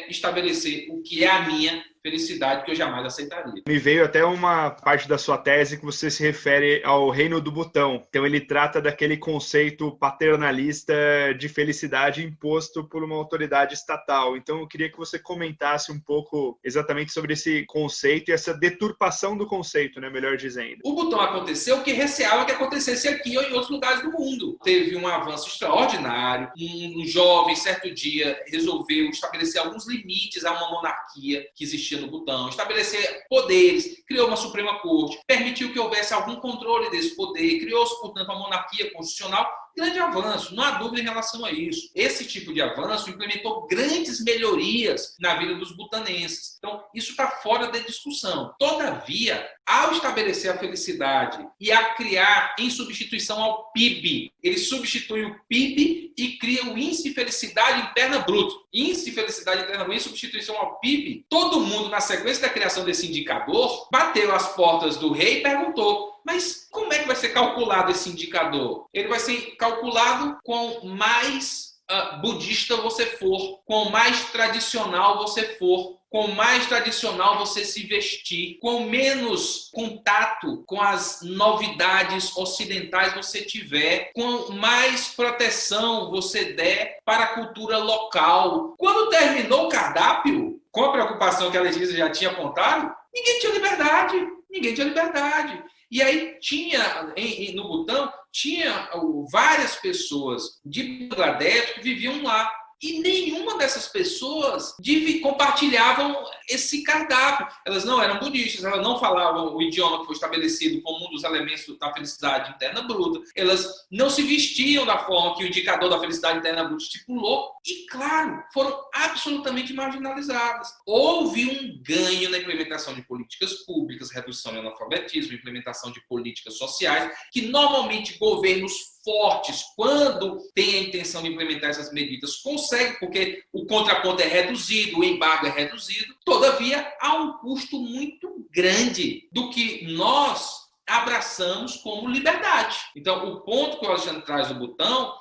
estabelecer o que é a minha felicidade, que eu jamais aceitaria. Me veio até uma parte da sua tese que você se refere ao Reino do Butão. Então ele trata daquele conceito paternalista de felicidade imposto por uma autoridade estatal. Então eu queria que você comentasse um pouco exatamente sobre esse conceito e essa deturpação do conceito, né, melhor dizendo. O Butão aconteceu o que receava que acontecesse aqui ou em outros lugares do mundo. Teve um avanço extraordinário. Um jovem, certo dia, resolveu estabelecer alguns limites a uma monarquia que existia no Butão, estabelecer poderes, criou uma Suprema Corte, permitiu que houvesse algum controle desse poder, criou-se, portanto, a monarquia constitucional. Grande avanço, não há dúvida em relação a isso. Esse tipo de avanço implementou grandes melhorias na vida dos butanenses. Então, isso está fora da discussão. Todavia, ao estabelecer a felicidade e a criar em substituição ao PIB, ele substitui o PIB e cria o Índice de Felicidade Interna Bruto. Índice de Felicidade Interna Bruto em substituição ao PIB. Todo mundo, na sequência da criação desse indicador, bateu as portas do rei e perguntou: mas como é que vai ser calculado esse indicador? Ele vai ser calculado com mais budista você for, com mais tradicional você for, com mais tradicional você se vestir, com menos contato com as novidades ocidentais você tiver, com mais proteção você der para a cultura local. Quando terminou o cardápio, com a preocupação que a Letícia já tinha apontado, ninguém tinha liberdade. Ninguém tinha liberdade. E aí tinha, no Butão, tinha várias pessoas de Bangladesh que viviam lá. E nenhuma dessas pessoas compartilhavam esse cardápio. Elas não eram budistas, elas não falavam o idioma que foi estabelecido como um dos elementos da felicidade interna bruta. Elas não se vestiam da forma que o indicador da felicidade interna bruta estipulou. E, claro, foram absolutamente marginalizadas. Houve um ganho na implementação de políticas públicas, redução do analfabetismo, implementação de políticas sociais, que normalmente governos fortes, quando tem a intenção de implementar essas medidas, consegue, porque o contraponto é reduzido, o embargo é reduzido. Todavia, há um custo muito grande do que nós abraçamos como liberdade. Então, o ponto que o Alexandre traz do Butão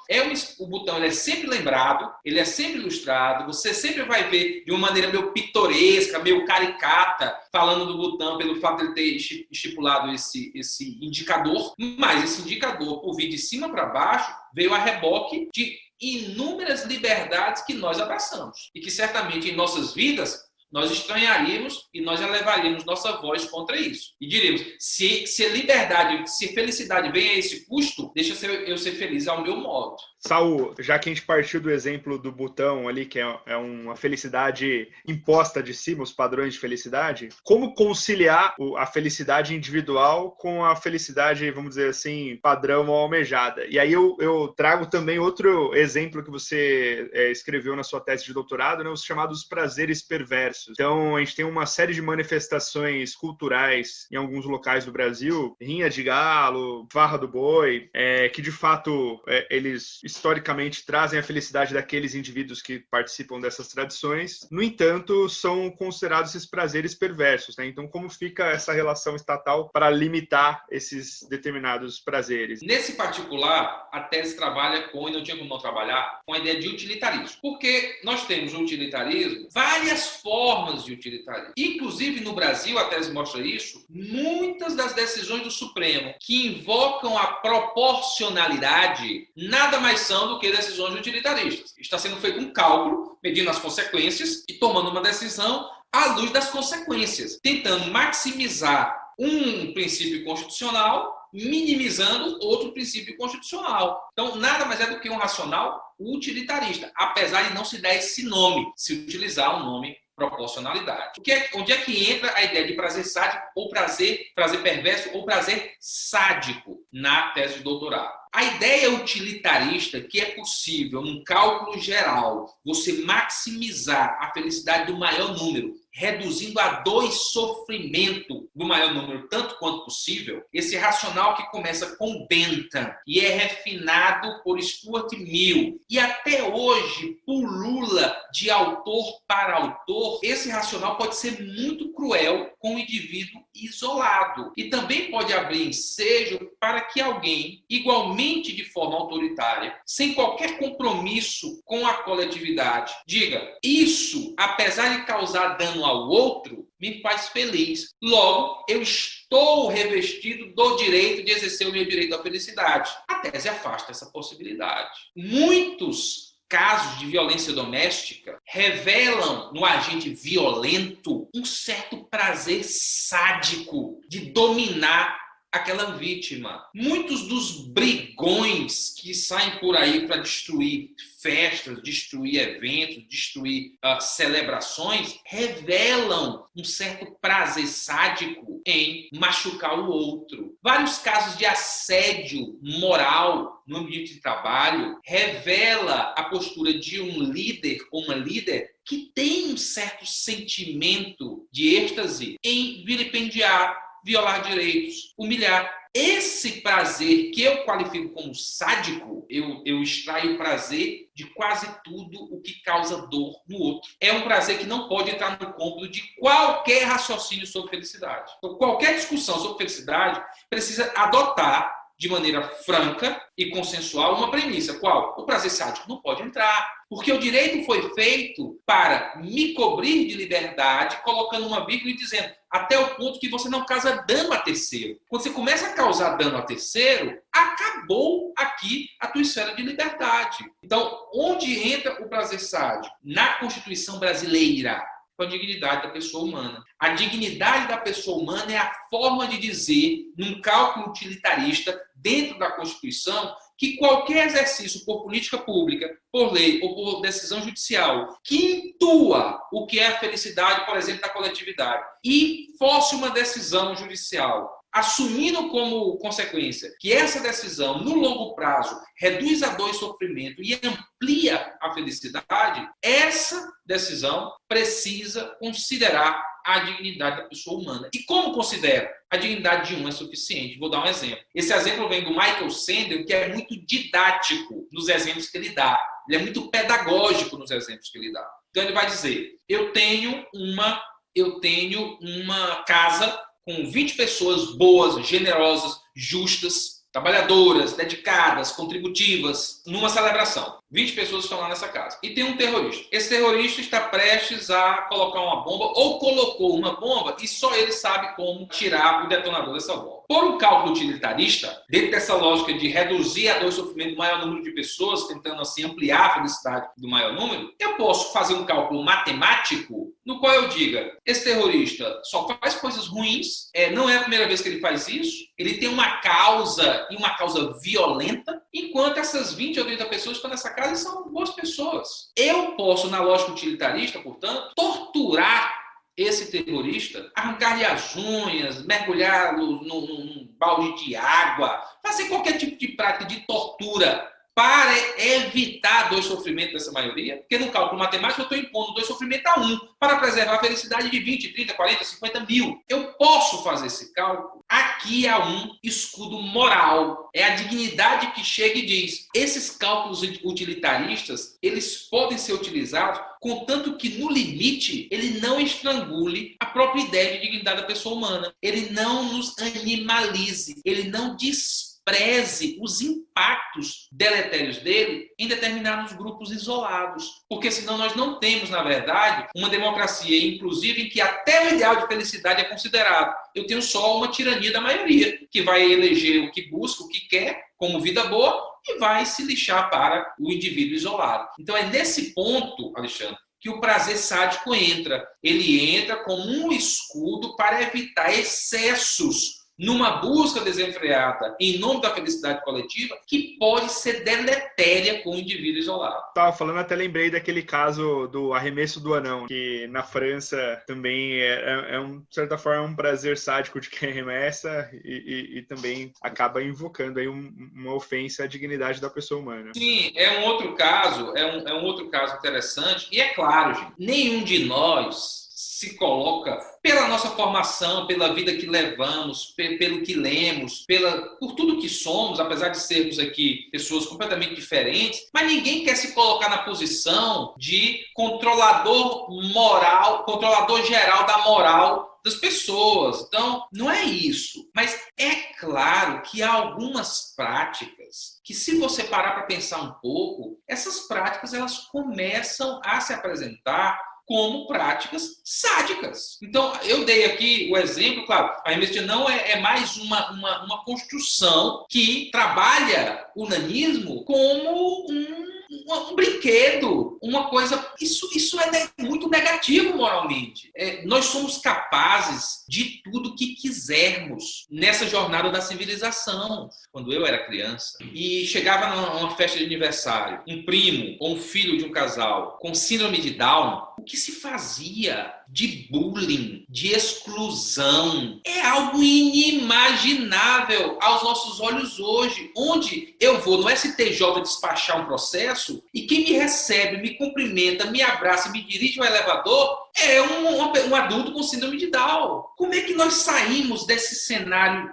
o Butão ele é sempre lembrado, ele é sempre ilustrado, você sempre vai ver de uma maneira meio pitoresca, meio caricata, falando do Butão pelo fato de ele ter estipulado esse indicador, mas esse indicador, por vir de cima para baixo, veio a reboque de inúmeras liberdades que nós abraçamos e que certamente em nossas vidas nós estranharíamos e nós elevaríamos nossa voz contra isso. E diríamos, se liberdade, se felicidade vem a esse custo, deixa eu ser feliz ao meu modo. Saul, já que a gente partiu do exemplo do Butão ali, que é uma felicidade imposta de cima, os padrões de felicidade, como conciliar a felicidade individual com a felicidade, vamos dizer assim, padrão ou almejada? E aí eu trago também outro exemplo que você escreveu na sua tese de doutorado, né, os chamados prazeres perversos. Então, a gente tem uma série de manifestações culturais em alguns locais do Brasil, rinha de galo, farra do boi, que de fato eles historicamente trazem a felicidade daqueles indivíduos que participam dessas tradições. No entanto, são considerados esses prazeres perversos, né? Então, como fica essa relação estatal para limitar esses determinados prazeres? Nesse particular, a tese trabalha com, e não tinha como não trabalhar, com a ideia de utilitarismo. Porque nós temos no utilitarismo várias formas de utilitarismo. Inclusive, no Brasil, a tese mostra isso, muitas das decisões do Supremo que invocam a proporcionalidade nada mais são do que decisões utilitaristas. Está sendo feito um cálculo, medindo as consequências e tomando uma decisão à luz das consequências, tentando maximizar um princípio constitucional, minimizando outro princípio constitucional. Então, nada mais é do que um racional utilitarista, apesar de não se dar esse nome, se utilizar o nome proporcionalidade. Onde é que entra a ideia de prazer sádico ou prazer perverso ou prazer sádico na tese de doutorado? A ideia utilitarista que é possível, num cálculo geral, você maximizar a felicidade do maior número, reduzindo a dor e sofrimento do maior número, tanto quanto possível, esse racional que começa com Bentham e é refinado por Stuart Mill e até hoje pulula de autor para autor, esse racional pode ser muito cruel com o indivíduo isolado e também pode abrir ensejo para que alguém, igualmente de forma autoritária, sem qualquer compromisso com a coletividade, diga: isso, apesar de causar dano ao outro, me faz feliz. Logo, eu estou revestido do direito de exercer o meu direito à felicidade. A tese afasta essa possibilidade. Muitos casos de violência doméstica revelam no agente violento um certo prazer sádico de dominar aquela vítima. Muitos dos brigões que saem por aí para destruir festas, destruir eventos, destruir celebrações, revelam um certo prazer sádico em machucar o outro. Vários casos de assédio moral no ambiente de trabalho revela a postura de um líder ou uma líder que tem um certo sentimento de êxtase em vilipendiar, violar direitos, humilhar. Esse prazer que eu qualifico como sádico, eu extraio prazer de quase tudo o que causa dor no outro. É um prazer que não pode entrar no cômputo de qualquer raciocínio sobre felicidade. Então, qualquer discussão sobre felicidade precisa adotar de maneira franca e consensual uma premissa. Qual? O prazer sádico não pode entrar. Porque o direito foi feito para me cobrir de liberdade, colocando uma vírgula e dizendo até o ponto que você não causa dano a terceiro. Quando você começa a causar dano a terceiro, acabou aqui a tua esfera de liberdade. Então, onde entra o prazer sádico? Na Constituição brasileira, com a dignidade da pessoa humana. A dignidade da pessoa humana é a forma de dizer, num cálculo utilitarista, dentro da Constituição, que qualquer exercício por política pública, por lei ou por decisão judicial que intua o que é a felicidade, por exemplo, da coletividade, e fosse uma decisão judicial, assumindo como consequência que essa decisão, no longo prazo, reduz a dor e sofrimento e amplia a felicidade, essa decisão precisa considerar a dignidade da pessoa humana. E como considera? A dignidade de um é suficiente. Vou dar um exemplo. Esse exemplo vem do Michael Sandel, que é muito didático nos exemplos que ele dá. Ele é muito pedagógico nos exemplos que ele dá. Então ele vai dizer, eu tenho uma casa com 20 pessoas boas, generosas, justas, trabalhadoras, dedicadas, contributivas, numa celebração. 20 pessoas estão lá nessa casa. E tem um terrorista. Esse terrorista está prestes a colocar uma bomba, ou colocou uma bomba, e só ele sabe como tirar o detonador dessa bomba. Por um cálculo utilitarista, dentro dessa lógica de reduzir a dor e sofrimento do maior número de pessoas, tentando assim ampliar a felicidade do maior número, eu posso fazer um cálculo matemático no qual eu diga, esse terrorista só faz coisas ruins, não é a primeira vez que ele faz isso, ele tem uma causa, e uma causa violenta, enquanto essas 20 ou 30 pessoas que estão nessa casa são boas pessoas. Eu posso, na lógica utilitarista, portanto, torturar esse terrorista, arrancar-lhe as unhas, mergulhá-lo num balde de água, fazer qualquer tipo de prática de tortura para evitar dor e sofrimento dessa maioria, porque no cálculo matemático eu estou impondo dor e sofrimento a 1 para preservar a felicidade de 20, 30, 40, 50 mil. Eu posso fazer esse cálculo. Aqui há um escudo moral. É a dignidade que chega e diz: esses cálculos utilitaristas, eles podem ser utilizados, contanto que, no limite, ele não estrangule a própria ideia de dignidade da pessoa humana. Ele não nos animalize, ele não despreze os impactos deletérios dele em determinados grupos isolados. Porque senão nós não temos, na verdade, uma democracia inclusive em que até o ideal de felicidade é considerado. Eu tenho só uma tirania da maioria, que vai eleger o que busca, o que quer, como vida boa, e vai se lixar para o indivíduo isolado. Então é nesse ponto, Alexandre, que o prazer sádico entra. Ele entra como um escudo para evitar excessos numa busca desenfreada em nome da felicidade coletiva, que pode ser deletéria com o indivíduo isolado. Estava falando, até lembrei daquele caso do arremesso do anão, que na França também de certa forma, um prazer sádico de quem arremessa e também acaba invocando aí uma ofensa à dignidade da pessoa humana. Sim, é um outro caso interessante, e é claro, gente, nenhum de nós se coloca pela nossa formação, pela vida que levamos, pelo que lemos, por tudo que somos, apesar de sermos aqui pessoas completamente diferentes, mas ninguém quer se colocar na posição de controlador moral, controlador geral da moral das pessoas. Então, não é isso. Mas é claro que há algumas práticas que, se você parar para pensar um pouco, essas práticas elas começam a se apresentar como práticas sádicas. Então, eu dei aqui o exemplo, claro, a arremesso de anão é mais uma construção que trabalha o nanismo como um brinquedo, uma coisa... Isso é muito negativo moralmente. Nós somos capazes de tudo que quisermos nessa jornada da civilização. Quando eu era criança e chegava numa festa de aniversário, um primo ou um filho de um casal com síndrome de Down, o que se fazia de bullying, de exclusão, é algo inimaginável aos nossos olhos hoje. Onde eu vou no STJ despachar um processo e quem me recebe, me cumprimenta, me abraça e me dirige ao elevador é um adulto com síndrome de Down. Como é que nós saímos desse cenário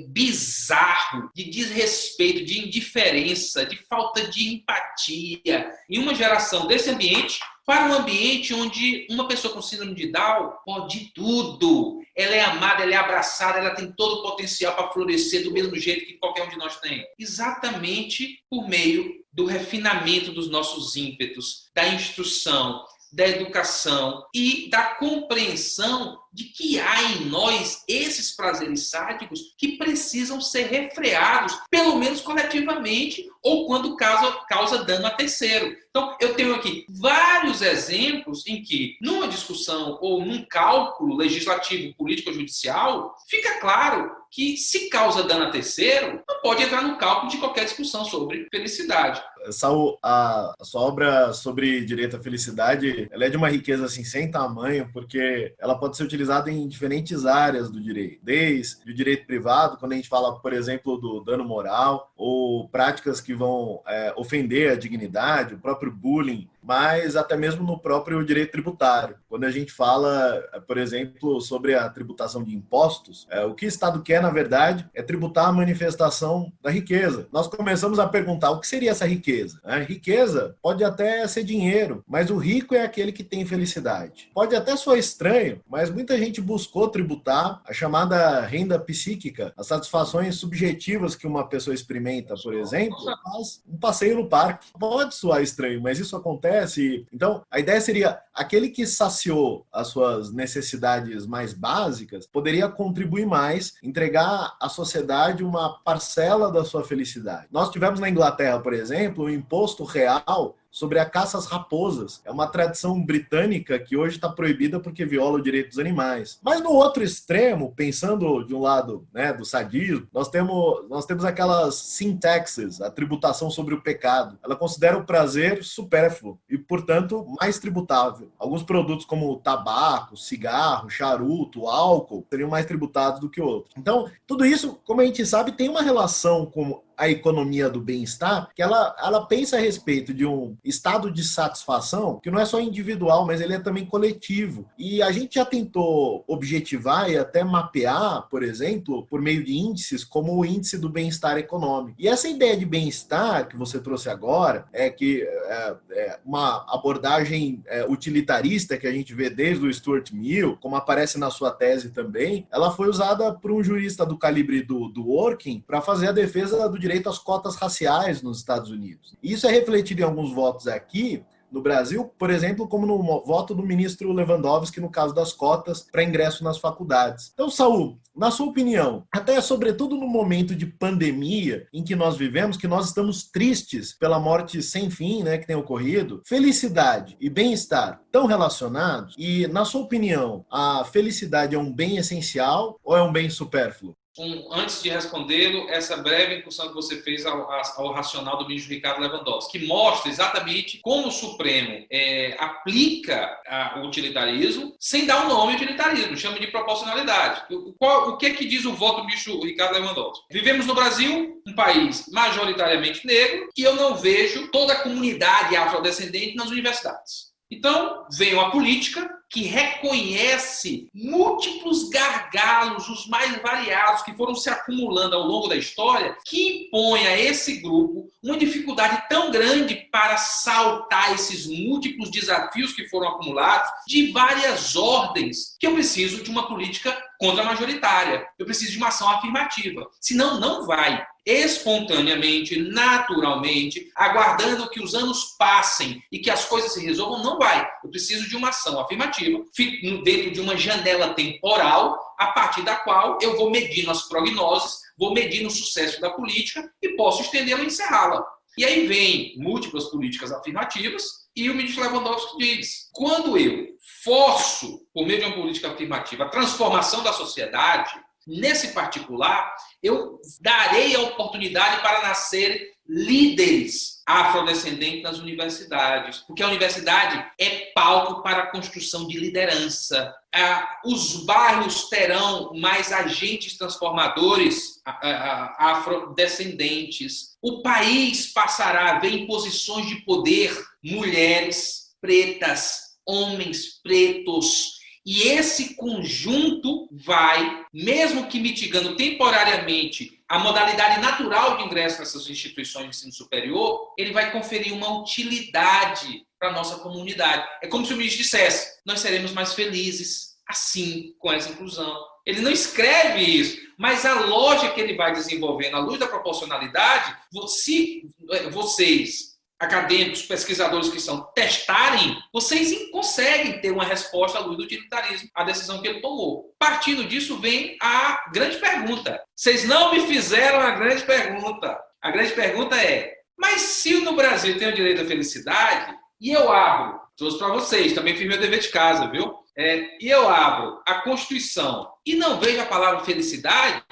bizarro de desrespeito, de indiferença, de falta de empatia em uma geração desse ambiente para um ambiente onde uma pessoa com síndrome de Down pode tudo? Ela é amada, ela é abraçada, ela tem todo o potencial para florescer do mesmo jeito que qualquer um de nós tem. Exatamente por meio do refinamento dos nossos ímpetos, da instrução, da educação e da compreensão de que há em nós esses prazeres sádicos que precisam ser refreados, pelo menos coletivamente, ou quando causa dano a terceiro. Então, eu tenho aqui vários exemplos em que, numa discussão ou num cálculo legislativo, político-judicial, fica claro que, se causa dano a terceiro, não pode entrar no cálculo de qualquer discussão sobre felicidade. Saul, a sua obra sobre direito à felicidade, ela é de uma riqueza assim, sem tamanho, porque ela pode ser utilizada em diferentes áreas do direito, desde o direito privado, quando a gente fala, por exemplo, do dano moral, ou práticas que vão ofender a dignidade, o próprio bullying, mas até mesmo no próprio direito tributário. Quando a gente fala, por exemplo, sobre a tributação de impostos, o que o Estado quer, na verdade, é tributar a manifestação da riqueza. Nós começamos a perguntar o que seria essa riqueza. A riqueza pode até ser dinheiro, mas o rico é aquele que tem felicidade. Pode até soar estranho, mas muita gente buscou tributar a chamada renda psíquica, as satisfações subjetivas que uma pessoa experimenta, por exemplo, faz um passeio no parque. Pode soar estranho, mas isso acontece. Então, a ideia seria aquele que saciou as suas necessidades mais básicas poderia contribuir mais, entregar à sociedade uma parcela da sua felicidade. Nós tivemos na Inglaterra, por exemplo, o imposto real sobre a caça às raposas. É uma tradição britânica que hoje está proibida porque viola o direito dos animais. Mas no outro extremo, pensando de um lado, né, do sadismo, nós temos aquelas sin taxes, a tributação sobre o pecado. Ela considera o prazer supérfluo e, portanto, mais tributável. Alguns produtos como tabaco, cigarro, charuto, álcool seriam mais tributados do que outros. Então, tudo isso, como a gente sabe, tem uma relação com a economia do bem-estar, que ela pensa a respeito de um estado de satisfação que não é só individual, mas ele é também coletivo. E a gente já tentou objetivar e até mapear, por exemplo, por meio de índices, como o índice do bem-estar econômico. E essa ideia de bem-estar que você trouxe agora, uma abordagem utilitarista que a gente vê desde o Stuart Mill, como aparece na sua tese também, ela foi usada por um jurista do calibre do Working para fazer a defesa do direito às cotas raciais nos Estados Unidos. E isso é refletido em alguns votos aqui, no Brasil, por exemplo, como no voto do ministro Lewandowski no caso das cotas para ingresso nas faculdades. Então, Saul, na sua opinião, até sobretudo no momento de pandemia em que nós vivemos, que nós estamos tristes pela morte sem fim, né, que tem ocorrido, felicidade e bem-estar estão relacionados? E, na sua opinião, a felicidade é um bem essencial ou é um bem supérfluo? Antes de respondê-lo, essa breve incursão que você fez ao racional do ministro Ricardo Lewandowski, que mostra exatamente como o Supremo aplica o utilitarismo sem dar o nome utilitarismo, chama de proporcionalidade. O que é que diz o voto do ministro Ricardo Lewandowski? Vivemos no Brasil, um país majoritariamente negro, e eu não vejo toda a comunidade afrodescendente nas universidades. Então, vem uma política que reconhece múltiplos gargalos, os mais variados, que foram se acumulando ao longo da história, que impõe a esse grupo uma dificuldade tão grande para saltar esses múltiplos desafios que foram acumulados de várias ordens, que eu preciso de uma política contra-majoritária, eu preciso de uma ação afirmativa, senão não vai. Espontaneamente, naturalmente, aguardando que os anos passem e que as coisas se resolvam, não vai. Eu preciso de uma ação afirmativa, dentro de uma janela temporal, a partir da qual eu vou medindo as prognoses, vou medindo o sucesso da política e posso estendê-la e encerrá-la. E aí vem múltiplas políticas afirmativas e o ministro Lewandowski diz: quando eu forço, por meio de uma política afirmativa, a transformação da sociedade, nesse particular, eu darei a oportunidade para nascer líderes afrodescendentes nas universidades, porque a universidade é palco para a construção de liderança. Os bairros terão mais agentes transformadores afrodescendentes. O país passará a ver em posições de poder mulheres pretas, homens pretos. E esse conjunto vai, mesmo que mitigando temporariamente a modalidade natural de ingresso nessas instituições de ensino superior, ele vai conferir uma utilidade para a nossa comunidade. É como se o ministro dissesse: nós seremos mais felizes assim, com essa inclusão. Ele não escreve isso, mas a lógica que ele vai desenvolvendo à luz da proporcionalidade, se vocês, acadêmicos, pesquisadores que são, testarem, vocês conseguem ter uma resposta à luz do utilitarismo, à decisão que ele tomou. Partindo disso vem a grande pergunta. Vocês não me fizeram a grande pergunta. A grande pergunta é: mas se no Brasil tem o direito à felicidade, e eu abro, trouxe para vocês, também fiz meu dever de casa, viu? E eu abro a Constituição e não vejo a palavra felicidade,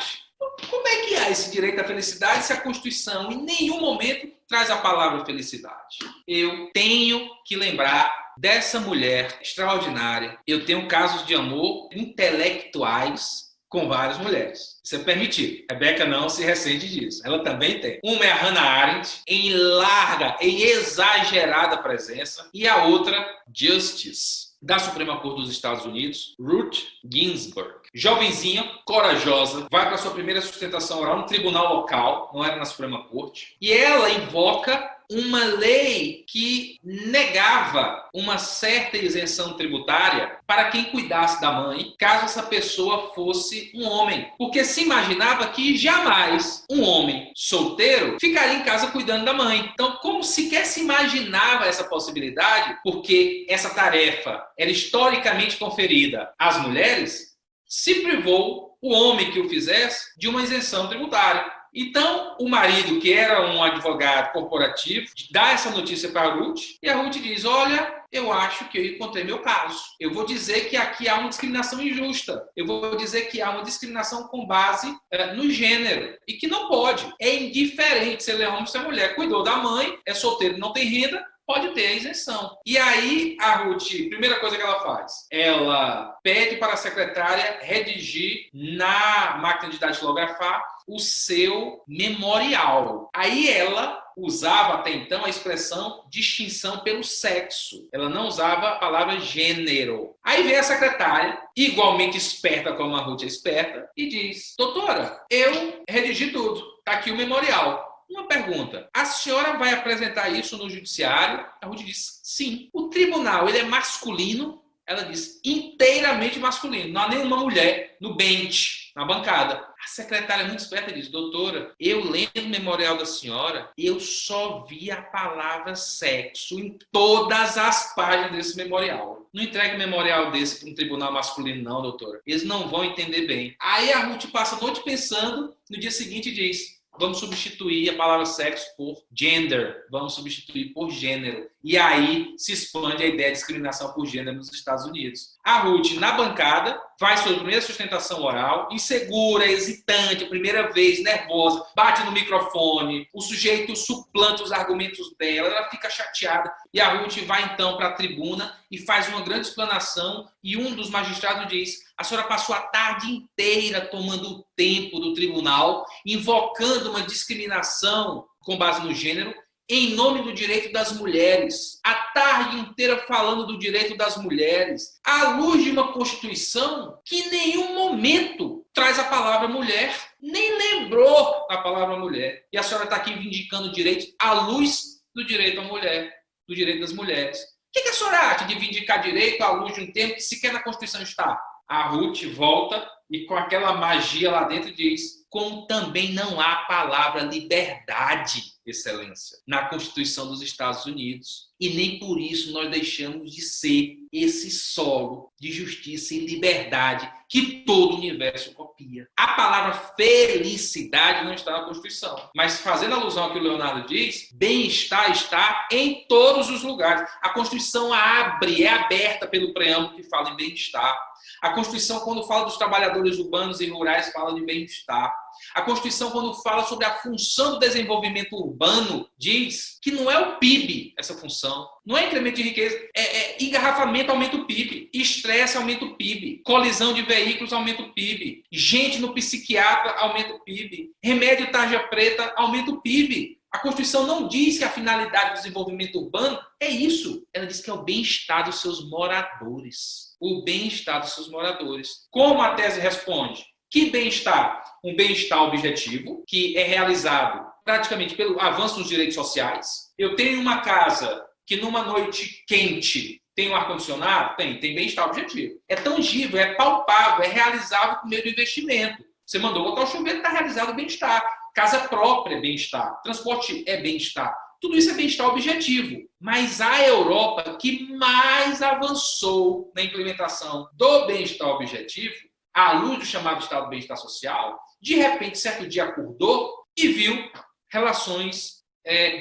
como é que há esse direito à felicidade se a Constituição em nenhum momento traz a palavra felicidade? Eu tenho que lembrar dessa mulher extraordinária. Eu tenho casos de amor intelectuais com várias mulheres. Isso é permitido. Rebeca não se ressente disso. Ela também tem. Uma é a Hannah Arendt, em larga, em exagerada presença, e a outra, Justice, da Suprema Corte dos Estados Unidos, Ruth Ginsburg. Jovenzinha, corajosa, vai para sua primeira sustentação oral no tribunal local, não era na Suprema Corte, e ela invoca uma lei que negava uma certa isenção tributária para quem cuidasse da mãe, caso essa pessoa fosse um homem. Porque se imaginava que jamais um homem solteiro ficaria em casa cuidando da mãe. Então, como sequer se imaginava essa possibilidade, porque essa tarefa era historicamente conferida às mulheres, se privou o homem que o fizesse de uma isenção tributária. Então, o marido, que era um advogado corporativo, dá essa notícia para a Ruth, e a Ruth diz: olha, eu acho que eu encontrei meu caso. Eu vou dizer que aqui há uma discriminação injusta. Eu vou dizer que há uma discriminação com base no gênero. E que não pode. É indiferente se ele é homem ou se é mulher. Cuidou da mãe, é solteiro, não tem renda, pode ter a isenção. E aí, a Ruth, primeira coisa que ela faz, ela pede para a secretária redigir na máquina de datilografar o seu memorial. Aí ela usava até então a expressão distinção pelo sexo. Ela não usava a palavra gênero. Aí vem a secretária, igualmente esperta como a Ruth é esperta, e diz: doutora, eu redigi tudo. Está aqui o memorial. Uma pergunta: a senhora vai apresentar isso no judiciário? A Ruth diz: sim. O tribunal, ele é masculino? Ela diz: inteiramente masculino. Não há nenhuma mulher no bench, na bancada. A secretária, muito esperta, diz: doutora, eu lendo o memorial da senhora, eu só vi a palavra sexo em todas as páginas desse memorial. Não entregue um memorial desse para um tribunal masculino, não, doutora. Eles não vão entender bem. Aí a Ruth passa a noite pensando, no dia seguinte diz: vamos substituir a palavra sexo por gender, vamos substituir por gênero. E aí se expande a ideia de discriminação por gênero nos Estados Unidos. A Ruth, na bancada, faz sua primeira sustentação oral, insegura, hesitante, primeira vez, nervosa, bate no microfone, o sujeito suplanta os argumentos dela, ela fica chateada, e a Ruth vai então para a tribuna e faz uma grande explanação, e um dos magistrados diz: a senhora passou a tarde inteira tomando o tempo do tribunal, invocando uma discriminação com base no gênero, em nome do direito das mulheres, a tarde inteira falando do direito das mulheres, à luz de uma Constituição que em nenhum momento traz a palavra mulher, nem lembrou a palavra mulher. E a senhora está aqui vindicando direitos à luz do direito à mulher, do direito das mulheres. O que a senhora acha de vindicar direito à luz de um termo que sequer na Constituição está? A Ruth volta e com aquela magia lá dentro diz: como também não há a palavra liberdade, excelência, na Constituição dos Estados Unidos. E nem por isso nós deixamos de ser esse solo de justiça e liberdade que todo o universo copia. A palavra felicidade não está na Constituição. Mas fazendo alusão ao que o Leonardo diz, bem-estar está em todos os lugares. A Constituição é aberta pelo preâmbulo que fala em bem-estar. A Constituição, quando fala dos trabalhadores urbanos e rurais, fala de bem-estar. A Constituição, quando fala sobre a função do desenvolvimento urbano, diz que não é o PIB essa função. Não é incremento de riqueza, engarrafamento aumenta o PIB, estresse aumenta o PIB, colisão de veículos aumenta o PIB, gente no psiquiatra aumenta o PIB, remédio tarja preta aumenta o PIB. A Constituição não diz que a finalidade do desenvolvimento urbano é isso. Ela diz que é o bem-estar dos seus moradores. O bem-estar dos seus moradores. Como a tese responde? Que bem-estar? Um bem-estar objetivo, que é realizado praticamente pelo avanço dos direitos sociais. Eu tenho uma casa que numa noite quente tem um ar-condicionado? Tem bem-estar objetivo. É tangível, é palpável, é realizável por meio do investimento. Você mandou botar o chuveiro, está realizado o bem-estar. Casa própria é bem-estar. Transporte é bem-estar. Tudo isso é bem-estar objetivo. Mas a Europa, que mais avançou na implementação do bem-estar objetivo, à luz do chamado estado de bem-estar social, de repente, certo dia acordou e viu relações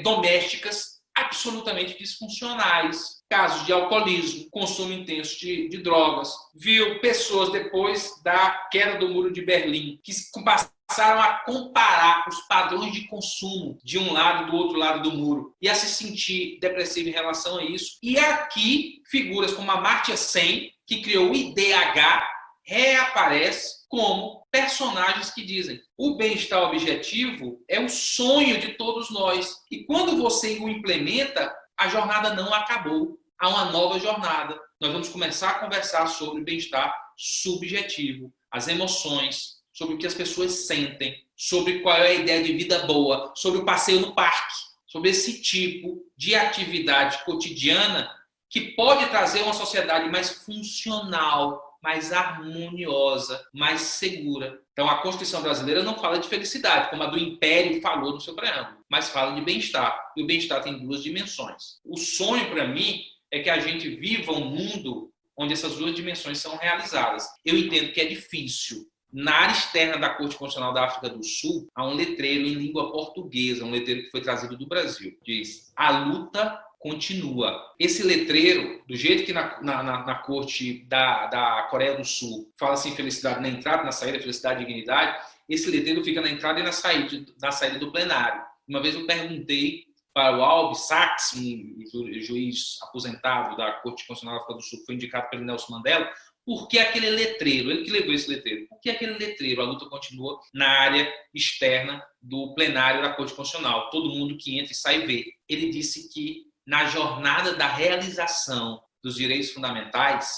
domésticas absolutamente disfuncionais, casos de alcoolismo, consumo intenso de drogas, viu pessoas depois da queda do Muro de Berlim, que passaram a comparar os padrões de consumo de um lado e do outro lado do muro e a se sentir depressivo em relação a isso. E aqui, figuras como a Amartya Sen, que criou o IDH, reaparece como personagens que dizem: o bem-estar objetivo é o sonho de todos nós. E quando você o implementa, a jornada não acabou. Há uma nova jornada. Nós vamos começar a conversar sobre o bem-estar subjetivo, as emoções, sobre o que as pessoas sentem, sobre qual é a ideia de vida boa, sobre o passeio no parque, sobre esse tipo de atividade cotidiana que pode trazer uma sociedade mais funcional, mais harmoniosa, mais segura. Então, a Constituição brasileira não fala de felicidade, como a do Império falou no seu preâmbulo, mas fala de bem-estar. E o bem-estar tem duas dimensões. O sonho, para mim, é que a gente viva um mundo onde essas duas dimensões são realizadas. Eu entendo que é difícil. Na área externa da Corte Constitucional da África do Sul, há um letreiro em língua portuguesa, um letreiro que foi trazido do Brasil. Diz: a luta continua. Esse letreiro, do jeito que na corte da Coreia do Sul fala assim: felicidade na entrada, na saída, felicidade e dignidade, esse letreiro fica na entrada e na saída do plenário. Uma vez eu perguntei para o Albi Sachs, um juiz aposentado da Corte Constitucional da África do Sul, foi indicado pelo Nelson Mandela. Por que aquele letreiro? Ele que levou esse letreiro. Por que aquele letreiro? A luta continua na área externa do plenário da Corte Constitucional. Todo mundo que entra e sai vê. Ele disse que na jornada da realização dos direitos fundamentais,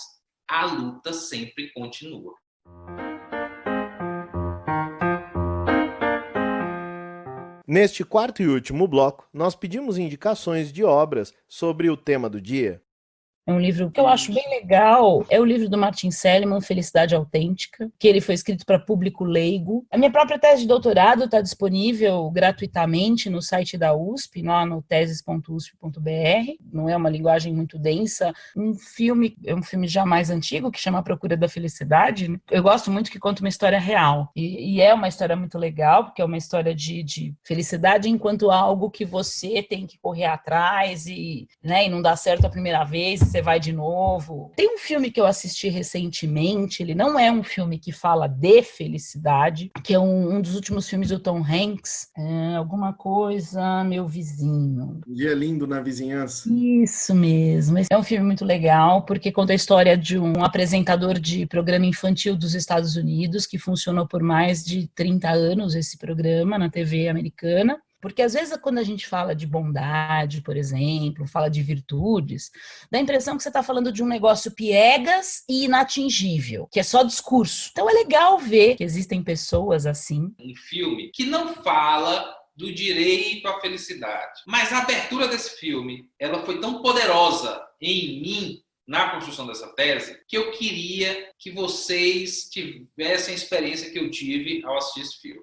a luta sempre continua. Neste quarto e último bloco, nós pedimos indicações de obras sobre o tema do dia. É um livro que eu acho bem legal, é o livro do Martin Seligman, Felicidade Autêntica, que ele foi escrito para público leigo. A minha própria tese de doutorado está disponível gratuitamente no site da USP, lá no teses.usp.br, não é uma linguagem muito densa. É um filme já mais antigo, que chama A Procura da Felicidade. Eu gosto muito que conta uma história real, e é uma história muito legal, porque é uma história de felicidade enquanto algo que você tem que correr atrás e não dá certo a primeira vez, você vai de novo. Tem um filme que eu assisti recentemente, ele não é um filme que fala de felicidade, que é um dos últimos filmes do Tom Hanks, alguma coisa, Meu Vizinho. Um Dia Lindo na Vizinhança. Isso mesmo. É um filme muito legal, porque conta a história de um apresentador de programa infantil dos Estados Unidos, que funcionou por mais de 30 anos, esse programa, na TV americana. Porque às vezes quando a gente fala de bondade, por exemplo, fala de virtudes, dá a impressão que você está falando de um negócio piegas e inatingível, que é só discurso. Então é legal ver que existem pessoas assim. Um filme que não fala do direito à felicidade, mas a abertura desse filme, ela foi tão poderosa em mim, na construção dessa tese, que eu queria que vocês tivessem a experiência que eu tive ao assistir esse filme.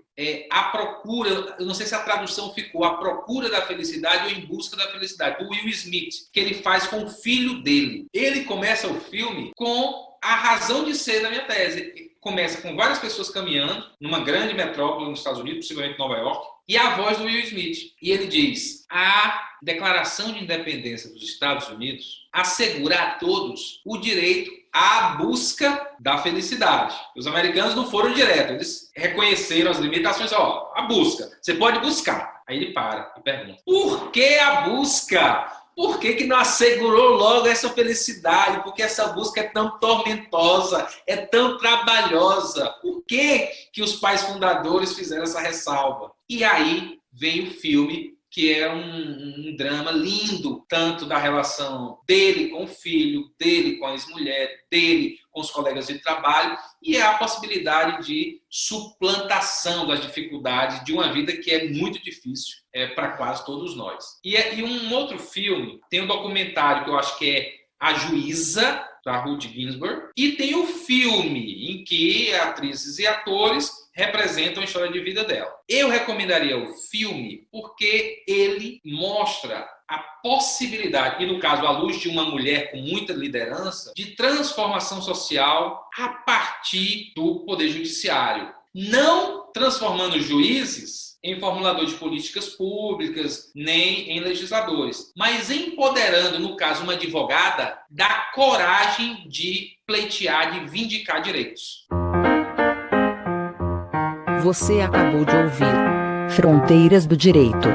A procura, eu não sei se a tradução ficou, A Procura da Felicidade ou Em Busca da Felicidade, do Will Smith, que ele faz com o filho dele. Ele começa o filme com a razão de ser da minha tese. Começa com várias pessoas caminhando numa grande metrópole nos Estados Unidos, possivelmente Nova York, e a voz do Will Smith. E ele diz: a Declaração de Independência dos Estados Unidos assegura a todos o direito à busca da felicidade. Os americanos não foram direto, eles reconheceram as limitações. A busca, você pode buscar. Aí ele para e pergunta: por que a busca? Por que não assegurou logo essa felicidade? Porque essa busca é tão tormentosa, é tão trabalhosa. Por que os pais fundadores fizeram essa ressalva? E aí vem o filme, que é um drama lindo, tanto da relação dele com o filho, dele com a ex-mulher, dele com os colegas de trabalho, e a possibilidade de suplantação das dificuldades de uma vida que é muito difícil para quase todos nós. E um outro filme, tem um documentário que eu acho que é A Juíza, da Ruth Ginsburg, e tem o filme em que atrizes e atores representam a história de vida dela. Eu recomendaria o filme porque ele mostra a possibilidade, e no caso à luz de uma mulher com muita liderança, de transformação social a partir do poder judiciário. Não transformando juízes em formulador de políticas públicas, nem em legisladores, mas empoderando, no caso, uma advogada da coragem de pleitear, de vindicar direitos. Você acabou de ouvir Fronteiras do Direito.